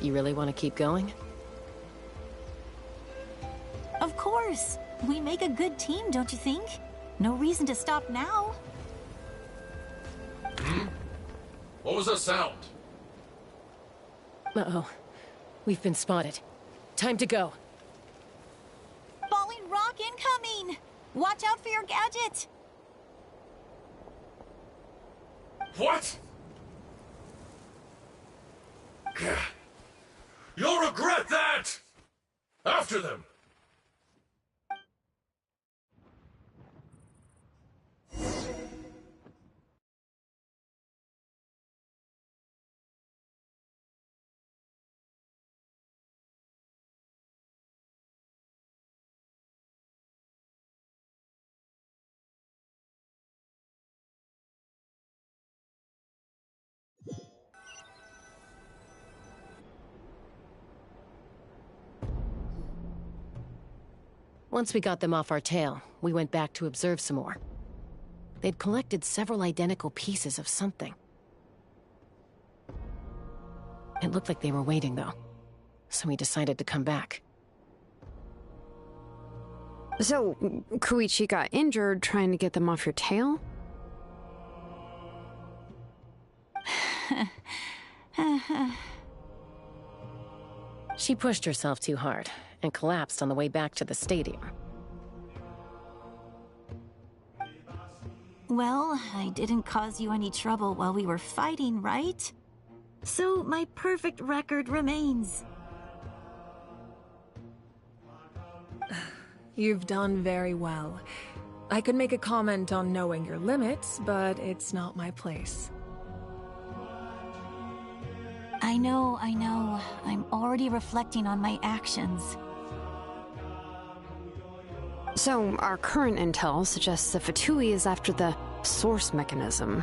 You really want to keep going? Of course! We make a good team, don't you think? No reason to stop now. What was that sound? Uh-oh. We've been spotted. Time to go. Falling rock incoming! Watch out for your gadget! What? You'll regret that! After them! Once we got them off our tail, we went back to observe some more. They'd collected several identical pieces of something. It looked like they were waiting, though, so we decided to come back. So, Koichi got injured trying to get them off your tail? She pushed herself too hard and collapsed on the way back to the stadium. Well, I didn't cause you any trouble while we were fighting, right? So my perfect record remains. You've done very well. I could make a comment on knowing your limits, but it's not my place. I know. I'm already reflecting on my actions. So, our current intel suggests that Fatui is after the source mechanism.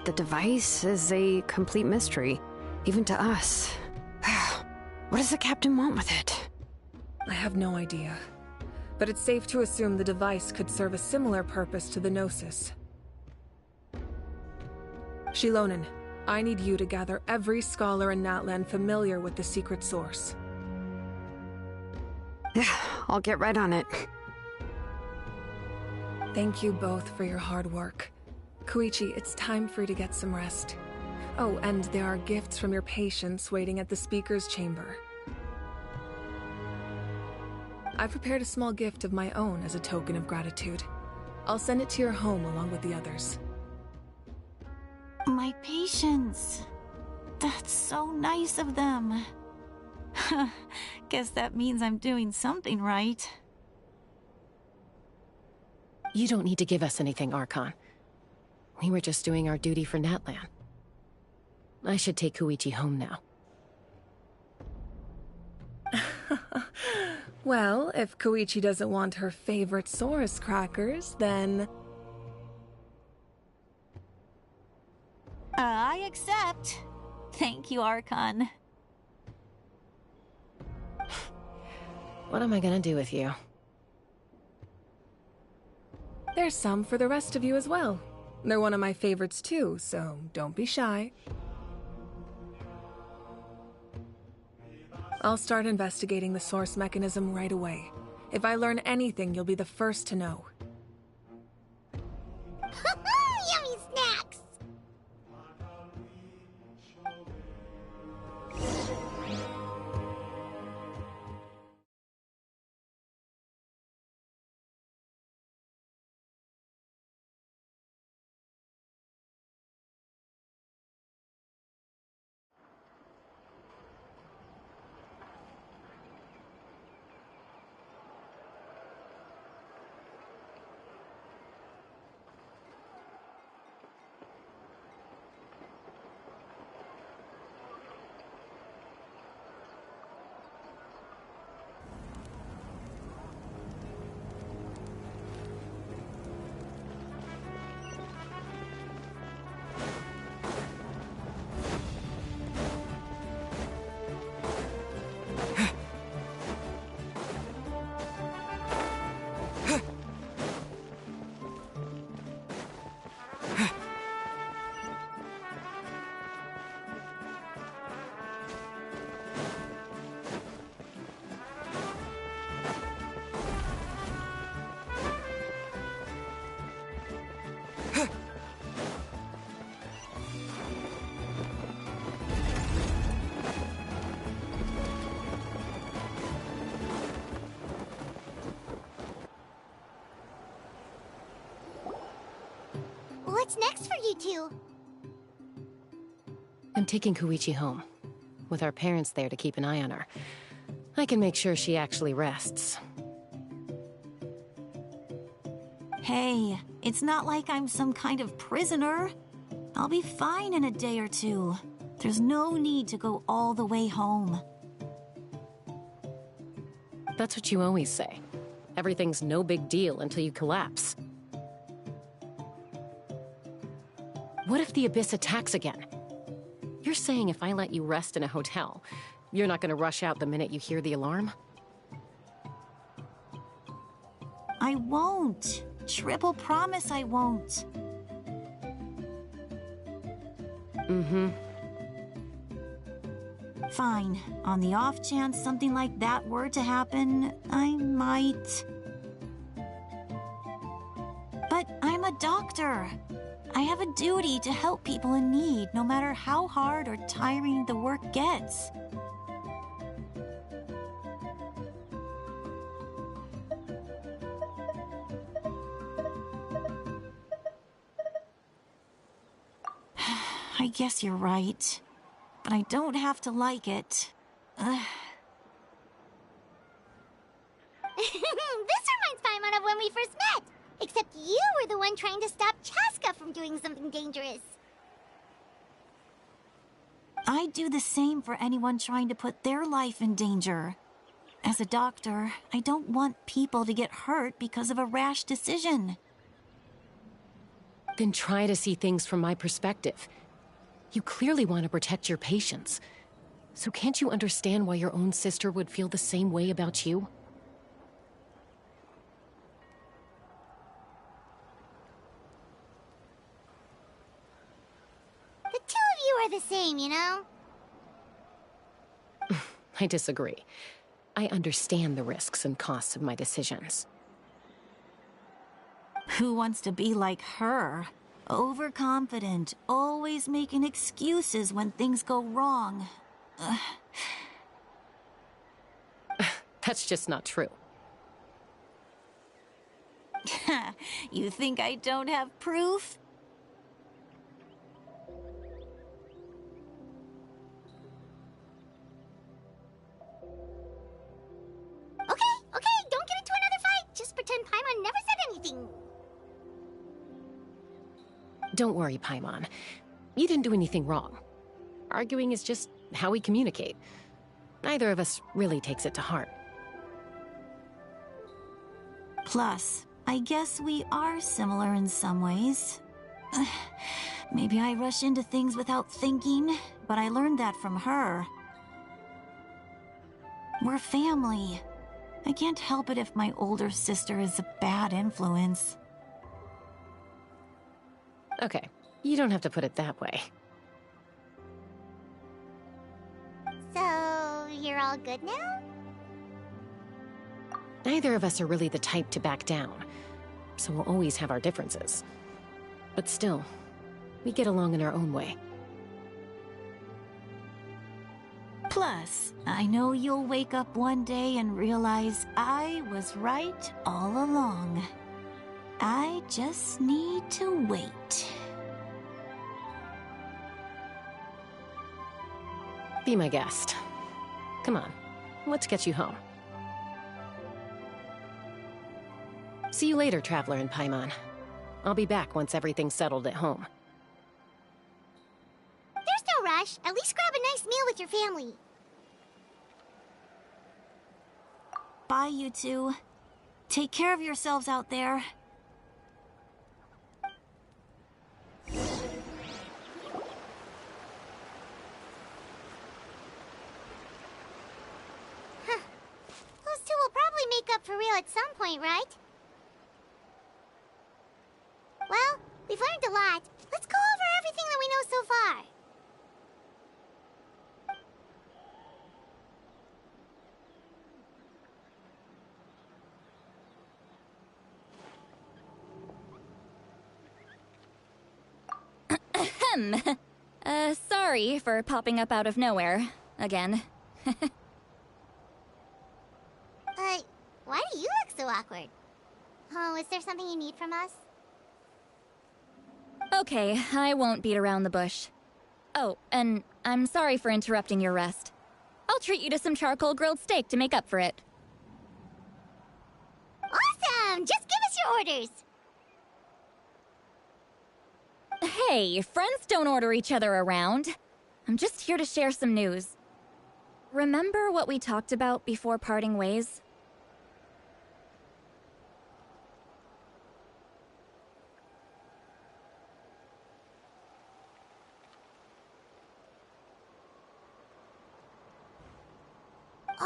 The device is a complete mystery, even to us. What does the captain want with it? I have no idea. But it's safe to assume the device could serve a similar purpose to the Gnosis. Shilonen, I need you to gather every scholar in Natlan familiar with the secret source. I'll get right on it. Thank you both for your hard work. Koichi, it's time for you to get some rest. Oh, and there are gifts from your patients waiting at the speaker's chamber. I prepared a small gift of my own as a token of gratitude. I'll send it to your home along with the others. My patience. That's so nice of them. Guess that means I'm doing something right. You don't need to give us anything, Archon. We were just doing our duty for Natlan. I should take Koichi home now. Well, if Koichi doesn't want her favorite Saurus crackers, then... I accept. Thank you, Archon. What am I gonna do with you? There's some for the rest of you as well. They're one of my favorites too, so don't be shy. I'll start investigating the source mechanism right away. If I learn anything, you'll be the first to know. Yummy snacks! what's next for you two? I'm taking Koichi home, with our parents there to keep an eye on her. I can make sure she actually rests. Hey, it's not like I'm some kind of prisoner. I'll be fine in a day or two. There's no need to go all the way home. That's what you always say. Everything's no big deal until you collapse. What if the Abyss attacks again? You're saying if I let you rest in a hotel, you're not gonna rush out the minute you hear the alarm? I won't. Triple promise I won't. Mm-hmm. Fine. On the off chance something like that were to happen, I might. But I'm a doctor. I have a duty to help people in need, no matter how hard or tiring the work gets. I guess you're right. But I don't have to like it. This reminds Paimon of when we first met. Except you were the one trying to stop Chaska from doing something dangerous. I'd do the same for anyone trying to put their life in danger. As a doctor, I don't want people to get hurt because of a rash decision. Then try to see things from my perspective. You clearly want to protect your patients. So can't you understand why your own sister would feel the same way about you? The two of you are the same, you know? I disagree. I understand the risks and costs of my decisions. Who wants to be like her? Overconfident, always making excuses when things go wrong. That's just not true. You think I don't have proof? Okay, don't get into another fight. Just pretend Paimon never said anything. Don't worry, Paimon. You didn't do anything wrong. Arguing is just how we communicate. Neither of us really takes it to heart. Plus, I guess we are similar in some ways. Maybe I rush into things without thinking, but I learned that from her. We're family. I can't help it if my older sister is a bad influence. Okay, you don't have to put it that way. So, you're all good now? Neither of us are really the type to back down, so we'll always have our differences. But still, we get along in our own way. Plus, I know you'll wake up one day and realize I was right all along. I just need to wait. Be my guest. Come on, let's get you home. See you later, Traveler and Paimon. I'll be back once everything's settled at home. There's no rush. At least grab a nice meal with your family. Bye, you two. Take care of yourselves out there. Those two will probably make up for real at some point, right? Well, we've learned a lot. Let's go over everything that we know so far. Sorry for popping up out of nowhere. Again. Why do you look so awkward? Oh, is there something you need from us? Okay, I won't beat around the bush. Oh, and I'm sorry for interrupting your rest. I'll treat you to some charcoal grilled steak to make up for it. Awesome! Just give us your orders! Hey, friends don't order each other around. I'm just here to share some news. Remember what we talked about before parting ways?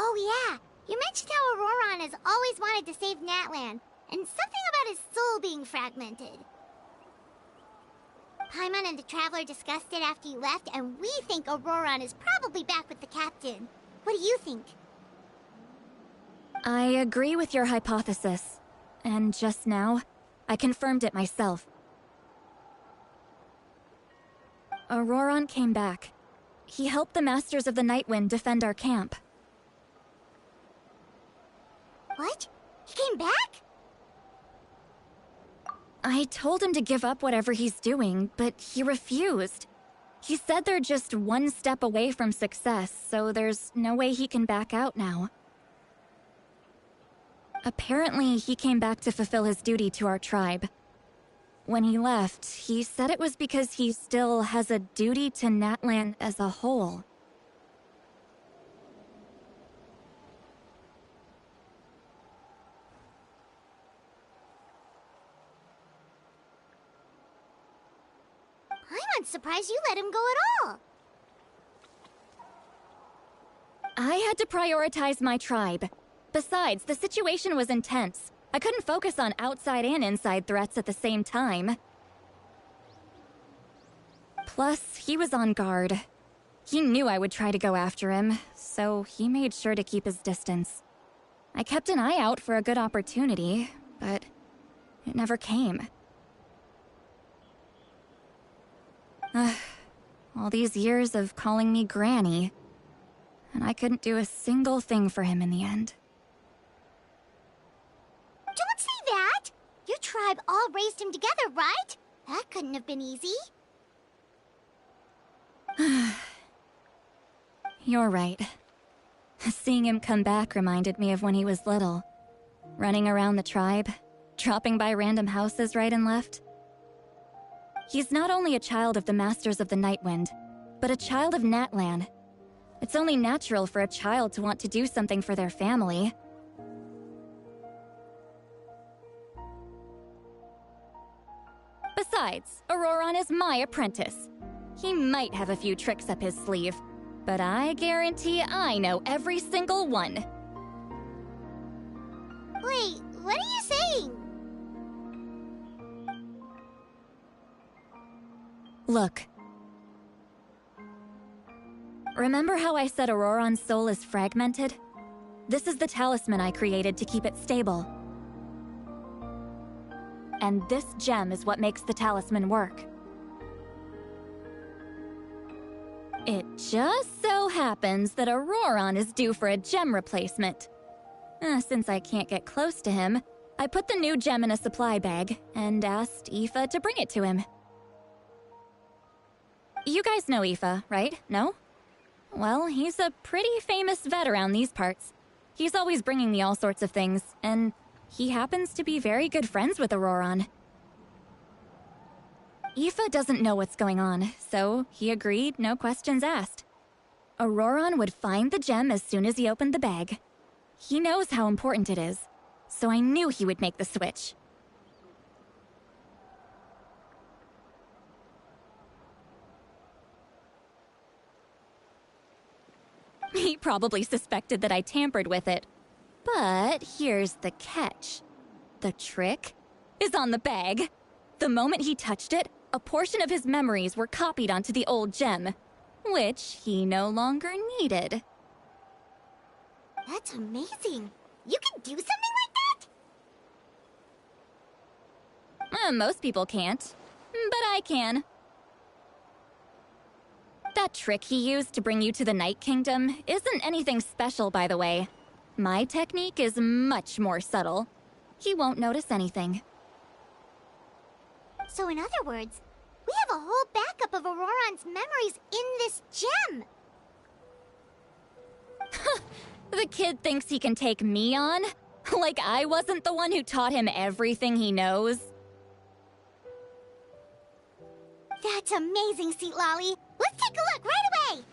Oh yeah, you mentioned how Auroran has always wanted to save Natlan, and something about his soul being fragmented. Paimon and the Traveler discussed it after you left, and we think Auroran is probably back with the Captain. What do you think? I agree with your hypothesis. And just now, I confirmed it myself. Auroran came back. He helped the Masters of the Nightwind defend our camp. What? He came back? I told him to give up whatever he's doing, but he refused. He said they're just one step away from success, so there's no way he can back out now. Apparently, he came back to fulfill his duty to our tribe. When he left, he said it was because he still has a duty to Natlan as a whole. I'm surprised you let him go at all. I had to prioritize my tribe. Besides, the situation was intense. I couldn't focus on outside and inside threats at the same time. Plus, he was on guard. He knew I would try to go after him, so he made sure to keep his distance. I kept an eye out for a good opportunity, but it never came. All these years of calling me Granny, and I couldn't do a single thing for him in the end. Don't say that! Your tribe all raised him together, right? That couldn't have been easy. You're right. Seeing him come back reminded me of when he was little. Running around the tribe, dropping by random houses right and left. He's not only a child of the Masters of the Nightwind, but a child of Natlan. It's only natural for a child to want to do something for their family. Besides, Auroran is my apprentice. He might have a few tricks up his sleeve, but I guarantee I know every single one. Wait, what are you saying? Look. Remember how I said Auroran's soul is fragmented? This is the talisman I created to keep it stable. And this gem is what makes the talisman work. It just so happens that Auroran is due for a gem replacement. Since I can't get close to him, I put the new gem in a supply bag and asked Aoife to bring it to him. You guys know Aoife, right? No? Well, he's a pretty famous vet around these parts. He's always bringing me all sorts of things, and he happens to be very good friends with Auroran. Aoife doesn't know what's going on, so he agreed, no questions asked. Auroran would find the gem as soon as he opened the bag. He knows how important it is, so I knew he would make the switch. He probably suspected that I tampered with it. But here's the catch. The trick is on the bag. The moment he touched it, a portion of his memories were copied onto the old gem, which he no longer needed. That's amazing. You can do something like that? Most people can't, but I can. That trick he used to bring you to the Night Kingdom isn't anything special, by the way. My technique is much more subtle. He won't notice anything. So in other words, We have a whole backup of Auroran's memories in this gem. The kid thinks he can take me on? Like I wasn't the one who taught him everything he knows? That's amazing, Seat Lolly. Let's take a look right away.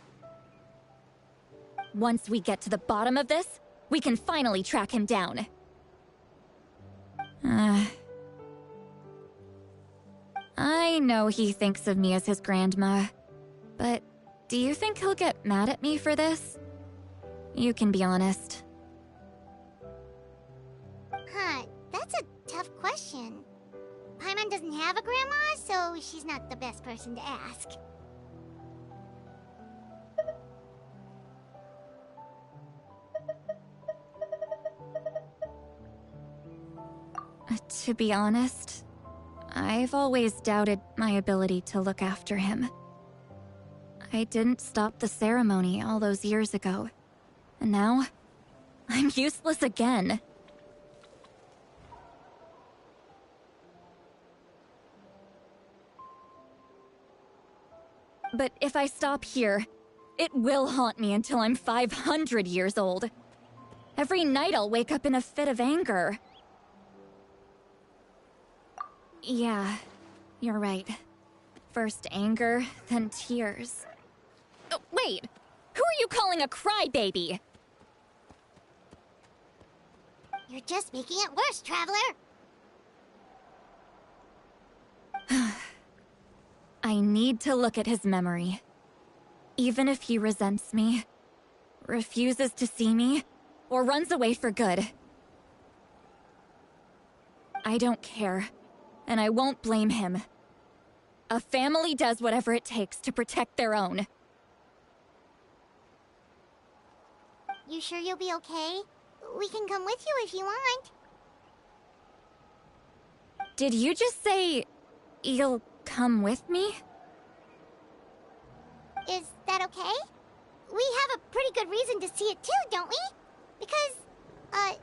Once we get to the bottom of this, we can finally track him down. I know he thinks of me as his grandma, but do you think he'll get mad at me for this? You can be honest. Huh, that's a tough question. Paimon doesn't have a grandma, so she's not the best person to ask. To be honest, I've always doubted my ability to look after him. I didn't stop the ceremony all those years ago, and now I'm useless again. But if I stop here, it will haunt me until I'm 500 years old. Every night I'll wake up in a fit of anger. Yeah, you're right. First anger, then tears. Oh, wait! Who are you calling a crybaby? You're just making it worse, Traveler. I need to look at his memory. Even if he resents me, refuses to see me, or runs away for good. I don't care, and I won't blame him. A family does whatever it takes to protect their own. You sure you'll be okay? We can come with you if you want. Did you just say you'll come with me? Is that okay? We have a pretty good reason to see it too, don't we? Because, right,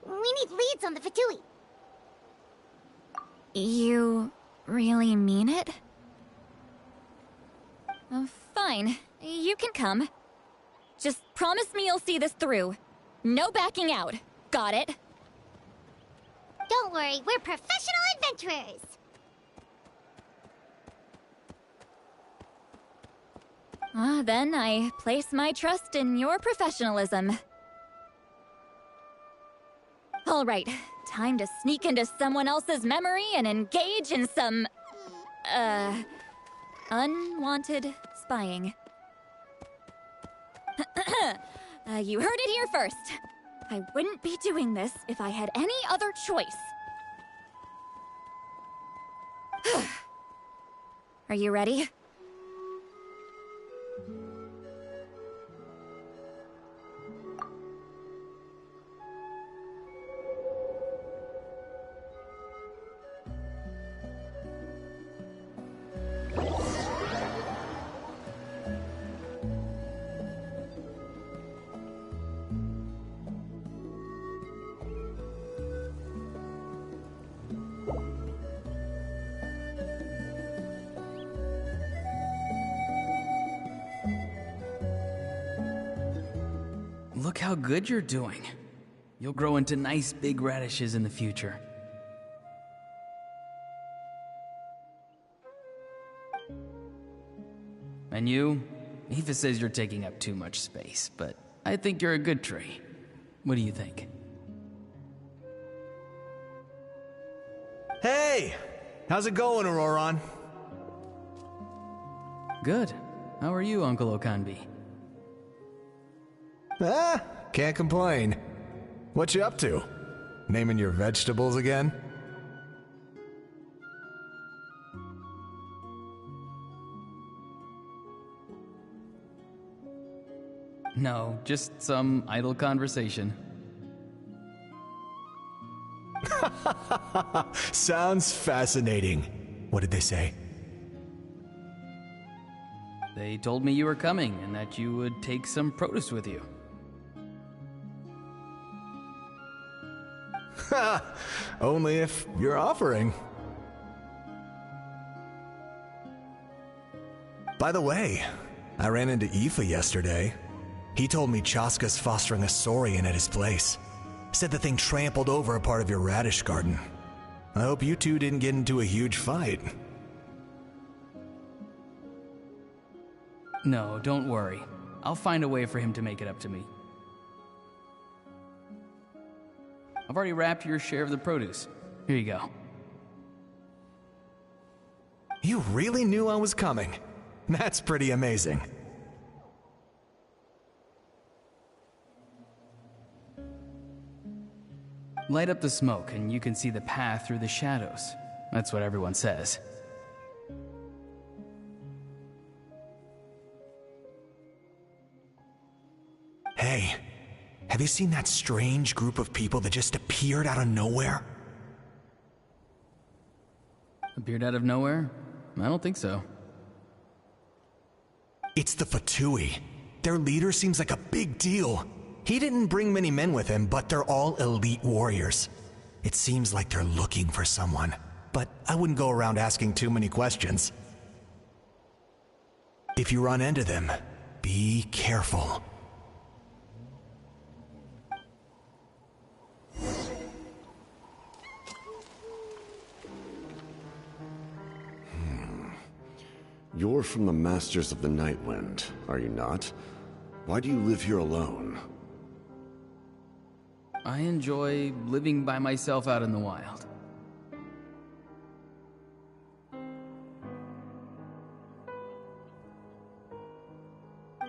we need leads on the Fatui. You really mean it? Oh, fine. You can come. Just promise me you'll see this through. No backing out. Got it? Don't worry, we're professional adventurers. Then I place my trust in your professionalism. All right, time to sneak into someone else's memory and engage in some, unwanted spying. You heard it here first. I wouldn't be doing this if I had any other choice. Are you ready? Look how good you're doing. You'll grow into nice big radishes in the future. And you? Aoife says you're taking up too much space, but I think you're a good tree. What do you think? Hey! How's it going, Auroran? Good. How are you, Uncle Okanbi? Can't complain. What you up to? Naming your vegetables again? No, just some idle conversation. Sounds fascinating. What did they say? They told me you were coming and that you would take some produce with you. Ha! Only if you're offering. By the way, I ran into Aoife yesterday. He told me Chaska's fostering a saurian at his place. Said the thing trampled over a part of your radish garden. I hope you two didn't get into a huge fight. No, don't worry. I'll find a way for him to make it up to me. I've already wrapped your share of the produce. Here you go. You really knew I was coming. That's pretty amazing. Light up the smoke and you can see the path through the shadows. That's what everyone says. Hey, have you seen that strange group of people that just appeared out of nowhere? Appeared out of nowhere? I don't think so. It's the Fatui. Their leader seems like a big deal. He didn't bring many men with him, but they're all elite warriors. It seems like they're looking for someone, but I wouldn't go around asking too many questions. If you run into them, be careful. You're from the Masters of the Nightwind, are you not? Why do you live here alone? I enjoy living by myself out in the wild.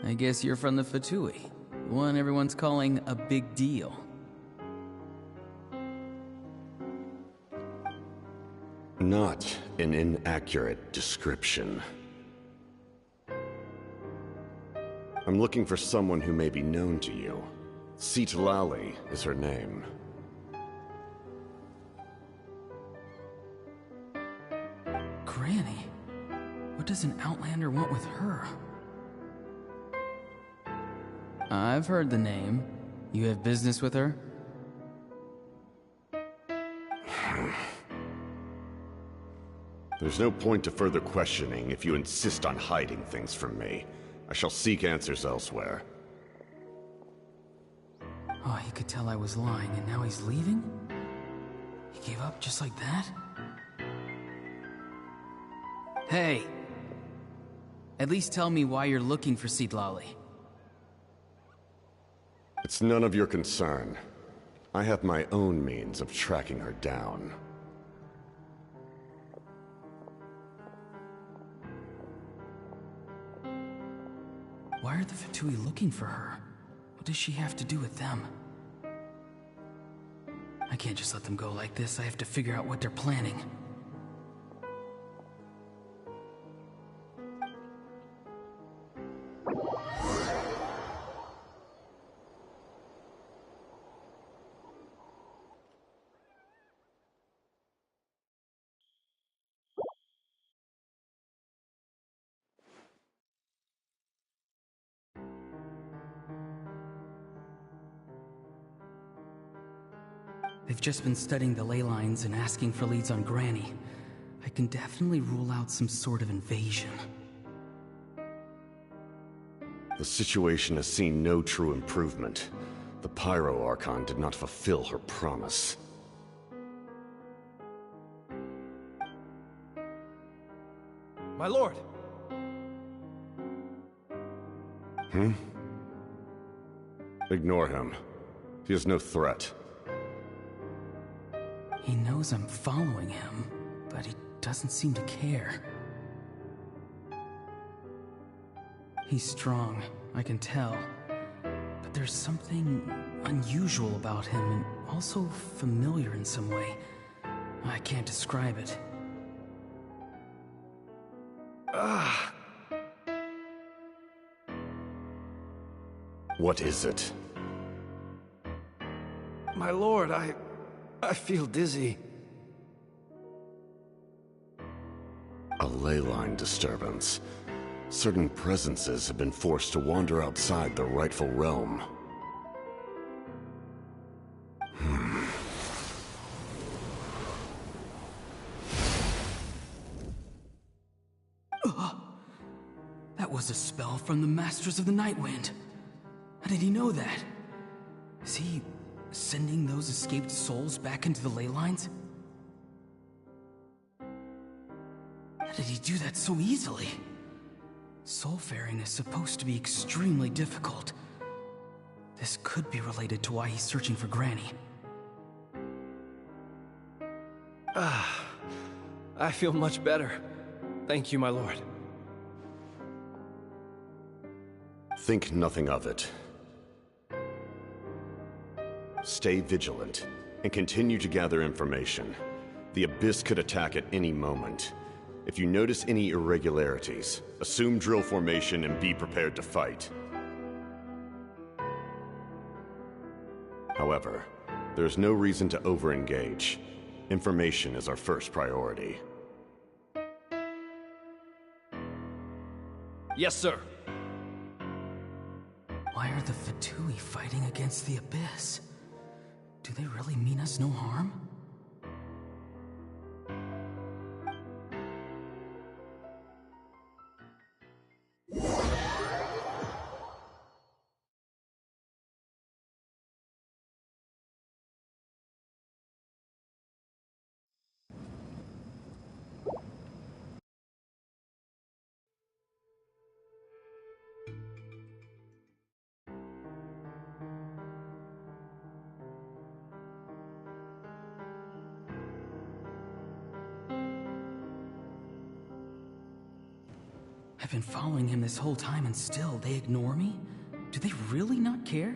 I guess you're from the Fatui, the one everyone's calling a big deal. Not an inaccurate description. I'm looking for someone who may be known to you. Citlali is her name. Granny? What does an Outlander want with her? I've heard the name. You have business with her? There's no point to further questioning if you insist on hiding things from me. I shall seek answers elsewhere. Oh, he could tell I was lying, and now he's leaving? He gave up just like that? Hey! At least tell me why you're looking for Citlali. It's none of your concern. I have my own means of tracking her down. Why are the Fatui looking for her? What does she have to do with them? I can't just let them go like this. I have to figure out what they're planning. They've just been studying the ley lines and asking for leads on Granny. I can definitely rule out some sort of invasion. The situation has seen no true improvement. The Pyro Archon did not fulfill her promise. My lord! Ignore him. He is no threat. He knows I'm following him, but he doesn't seem to care. He's strong, I can tell. But there's something unusual about him and also familiar in some way. I can't describe it. What is it? My lord, I feel dizzy. A ley line disturbance. Certain presences have been forced to wander outside the rightful realm. was a spell from the Masters of the Nightwind. How did he know that? Is he sending those escaped souls back into the ley lines? How did he do that so easily? Soulfaring is supposed to be extremely difficult. This could be related to why he's searching for Granny. I feel much better. Thank you, my lord. Think nothing of it. Stay vigilant, and continue to gather information. The Abyss could attack at any moment. If you notice any irregularities, assume drill formation and be prepared to fight. However, there's no reason to over-engage. Information is our first priority. Yes, sir. Why are the Fatui fighting against the Abyss? Do they really mean us no harm? I've been following him this whole time and still they ignore me? Do they really not care?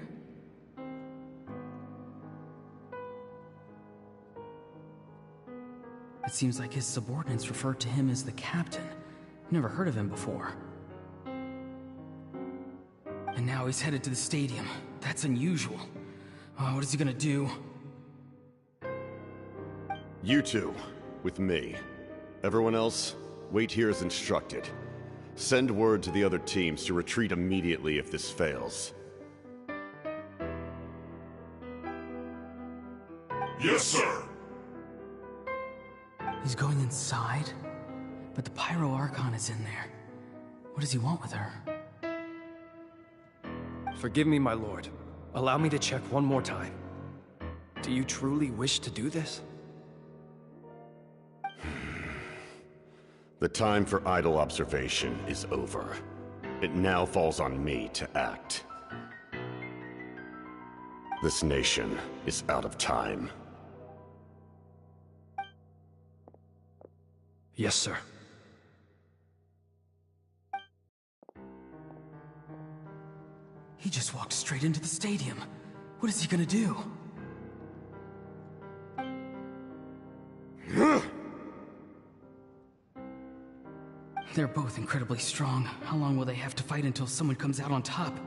It seems like his subordinates refer to him as the captain. Never heard of him before. And now he's headed to the stadium. That's unusual. What is he gonna do? You two, with me. Everyone else, wait here as instructed. Send word to the other teams to retreat immediately if this fails. Yes, sir! He's going inside? But the Pyro Archon is in there. What does he want with her? Forgive me, my lord. Allow me to check one more time. Do you truly wish to do this? The time for idle observation is over. It now falls on me to act. This nation is out of time. Yes, sir. He just walked straight into the stadium. What is he gonna do? They're both incredibly strong. How long will they have to fight until someone comes out on top?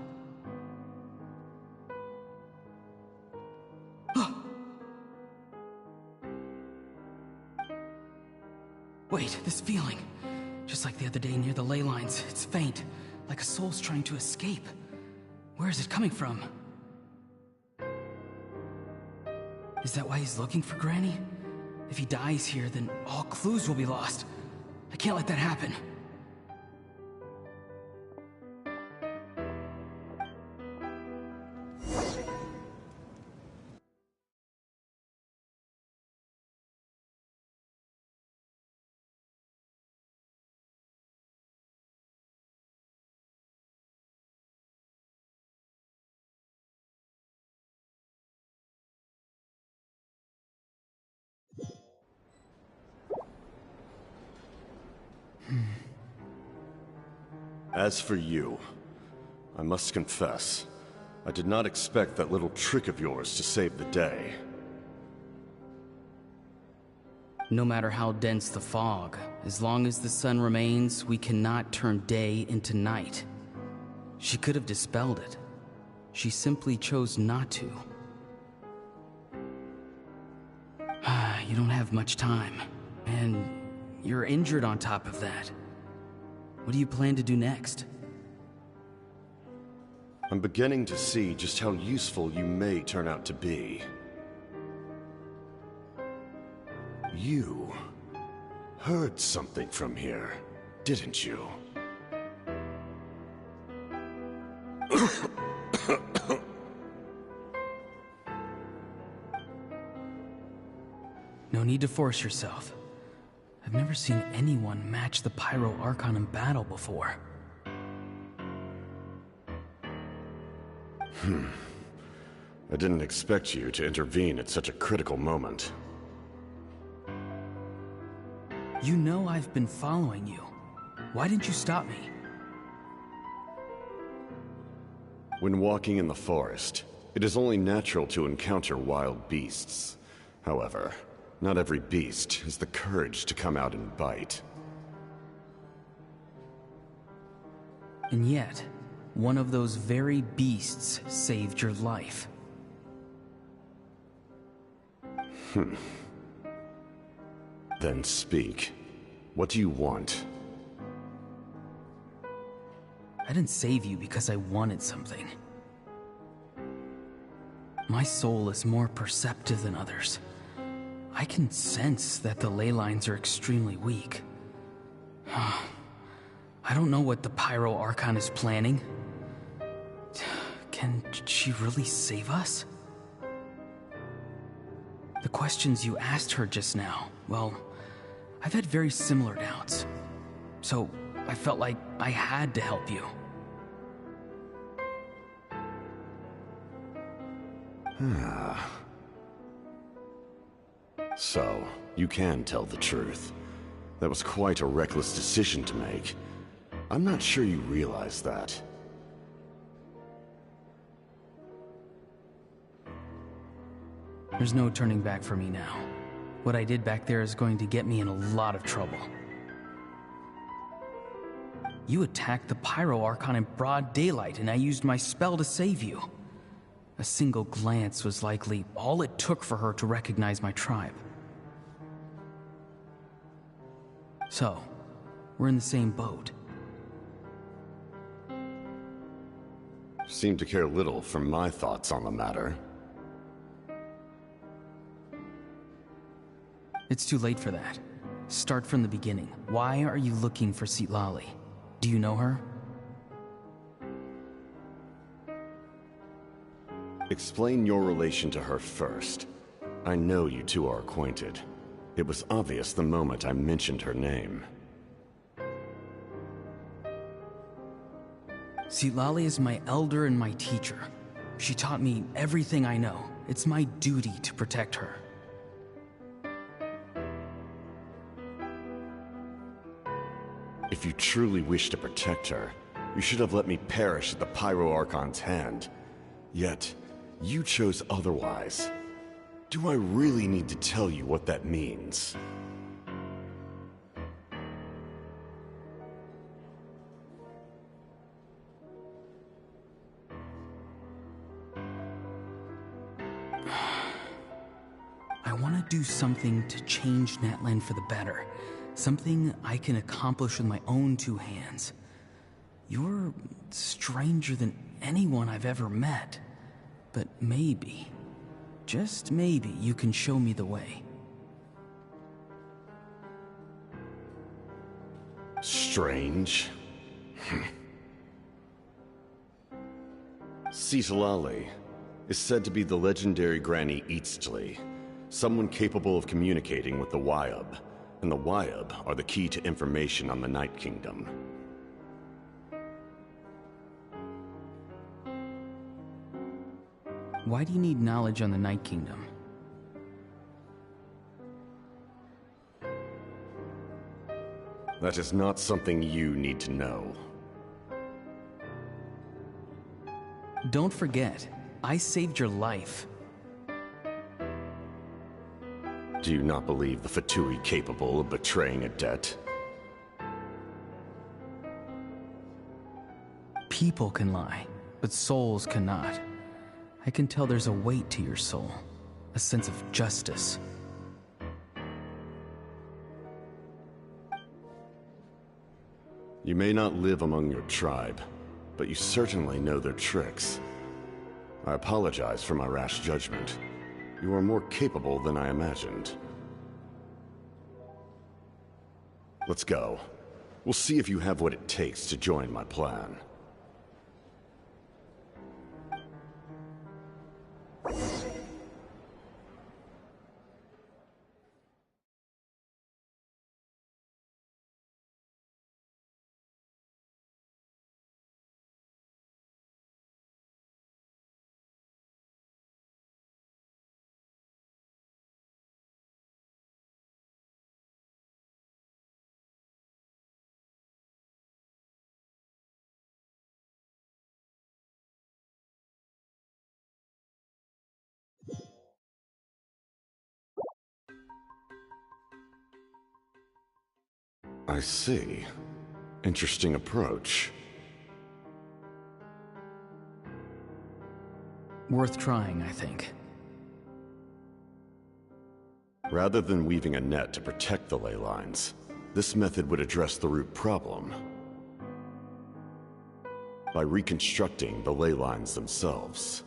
Wait, this feeling. Just like the other day near the ley lines, it's faint, like a soul's trying to escape. Where is it coming from? Is that why he's looking for Granny? If he dies here, then all clues will be lost. I can't let that happen. As for you, I must confess, I did not expect that little trick of yours to save the day. No matter how dense the fog, as long as the sun remains, we cannot turn day into night. She could have dispelled it. She simply chose not to. You don't have much time, and you're injured on top of that. What do you plan to do next? I'm beginning to see just how useful you may turn out to be. You heard something from here, didn't you? No need to force yourself. I've never seen anyone match the Pyro Archon in battle before. I didn't expect you to intervene at such a critical moment. You know I've been following you. Why didn't you stop me? When walking in the forest, it is only natural to encounter wild beasts. However, not every beast has the courage to come out and bite. And yet, one of those very beasts saved your life. Then speak. What do you want? I didn't save you because I wanted something. My soul is more perceptive than others. I can sense that the ley lines are extremely weak. I don't know what the Pyro Archon is planning. Can she really save us? The questions you asked her just now, well, I've had very similar doubts. So I felt like I had to help you. So, you can tell the truth. That was quite a reckless decision to make. I'm not sure you realize that. There's no turning back for me now. What I did back there is going to get me in a lot of trouble. You attacked the Pyro Archon in broad daylight, and I used my spell to save you. A single glance was likely all it took for her to recognize my tribe. So, we're in the same boat. Seem to care little for my thoughts on the matter. It's too late for that. Start from the beginning. Why are you looking for Citlali? Do you know her? Explain your relation to her first. I know you two are acquainted. It was obvious the moment I mentioned her name. Citlali is my elder and my teacher. She taught me everything I know. It's my duty to protect her. If you truly wish to protect her, you should have let me perish at the Pyro Archon's hand. Yet, you chose otherwise. Do I really need to tell you what that means? I want to do something to change Natlan for the better. Something I can accomplish with my own two hands. You're stranger than anyone I've ever met. But maybe, just maybe, you can show me the way. Strange. Citlali is said to be the legendary Granny Eastly, someone capable of communicating with the Wyub, and the Wyub are the key to information on the Night Kingdom. Why do you need knowledge on the Night Kingdom? That is not something you need to know. Don't forget, I saved your life. Do you not believe the Fatui capable of betraying a debt? People can lie, but souls cannot. I can tell there's a weight to your soul, a sense of justice. You may not live among your tribe, but you certainly know their tricks. I apologize for my rash judgment. You are more capable than I imagined. Let's go. We'll see if you have what it takes to join my plan. I see. Interesting approach. Worth trying, I think. Rather than weaving a net to protect the ley lines, this method would address the root problem by reconstructing the ley lines themselves.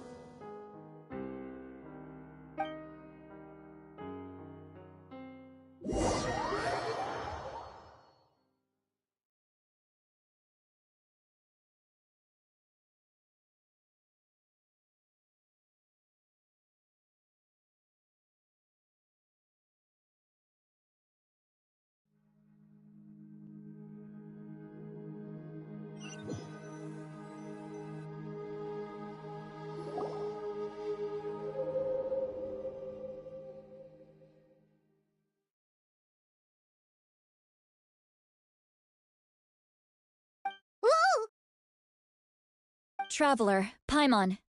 Traveler, Paimon.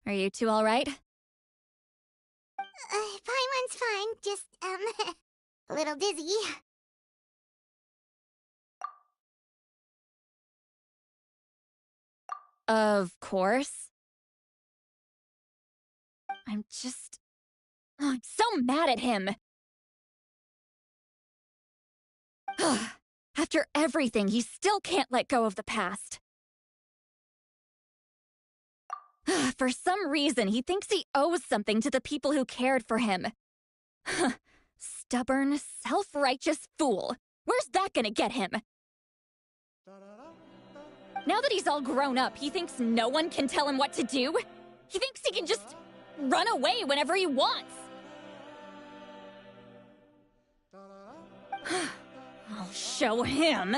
Are you two alright? Paimon's fine, just, a little dizzy. Of course. I'm so mad at him! After everything, he still can't let go of the past. For some reason, he thinks he owes something to the people who cared for him. Stubborn, self-righteous fool. Where's that gonna get him? Now that he's all grown up, he thinks no one can tell him what to do? He thinks he can just run away whenever he wants. I'll show him.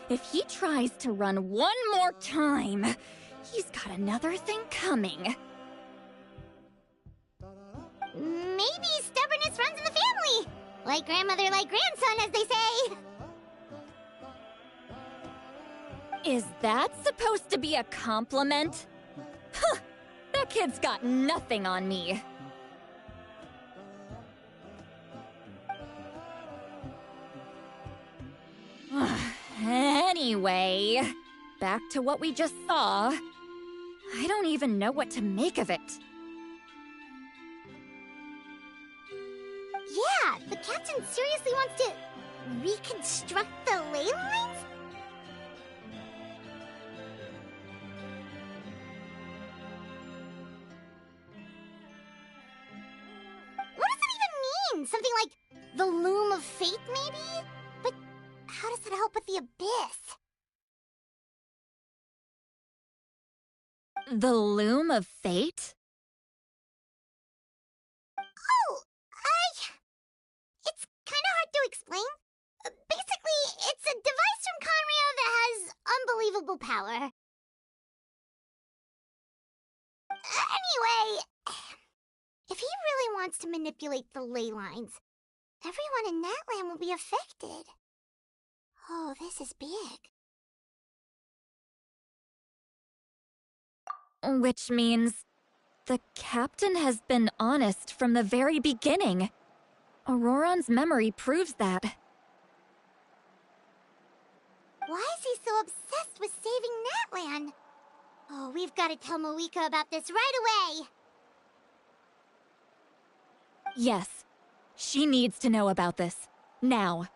If he tries to run one more time, he's got another thing coming. Maybe stubbornness runs in the family. Like grandmother, like grandson, as they say. Is that supposed to be a compliment? Huh! That kid's got nothing on me. Anyway, back to what we just saw. I don't even know what to make of it. Yeah, the captain seriously wants to reconstruct the ley lines? What does it even mean? Something like the loom of fate, maybe? But how does that help with the abyss? The loom of fate? Oh, it's kind of hard to explain. Basically, it's a device from Conrio that has unbelievable power. Anyway, if he really wants to manipulate the ley lines, everyone in Natlan will be affected. Oh, this is big. Which means the captain has been honest from the very beginning. Auroron's memory proves that. Why is he so obsessed with saving Natlan? Oh, we've got to tell Moeka about this right away. Yes, she needs to know about this. Now.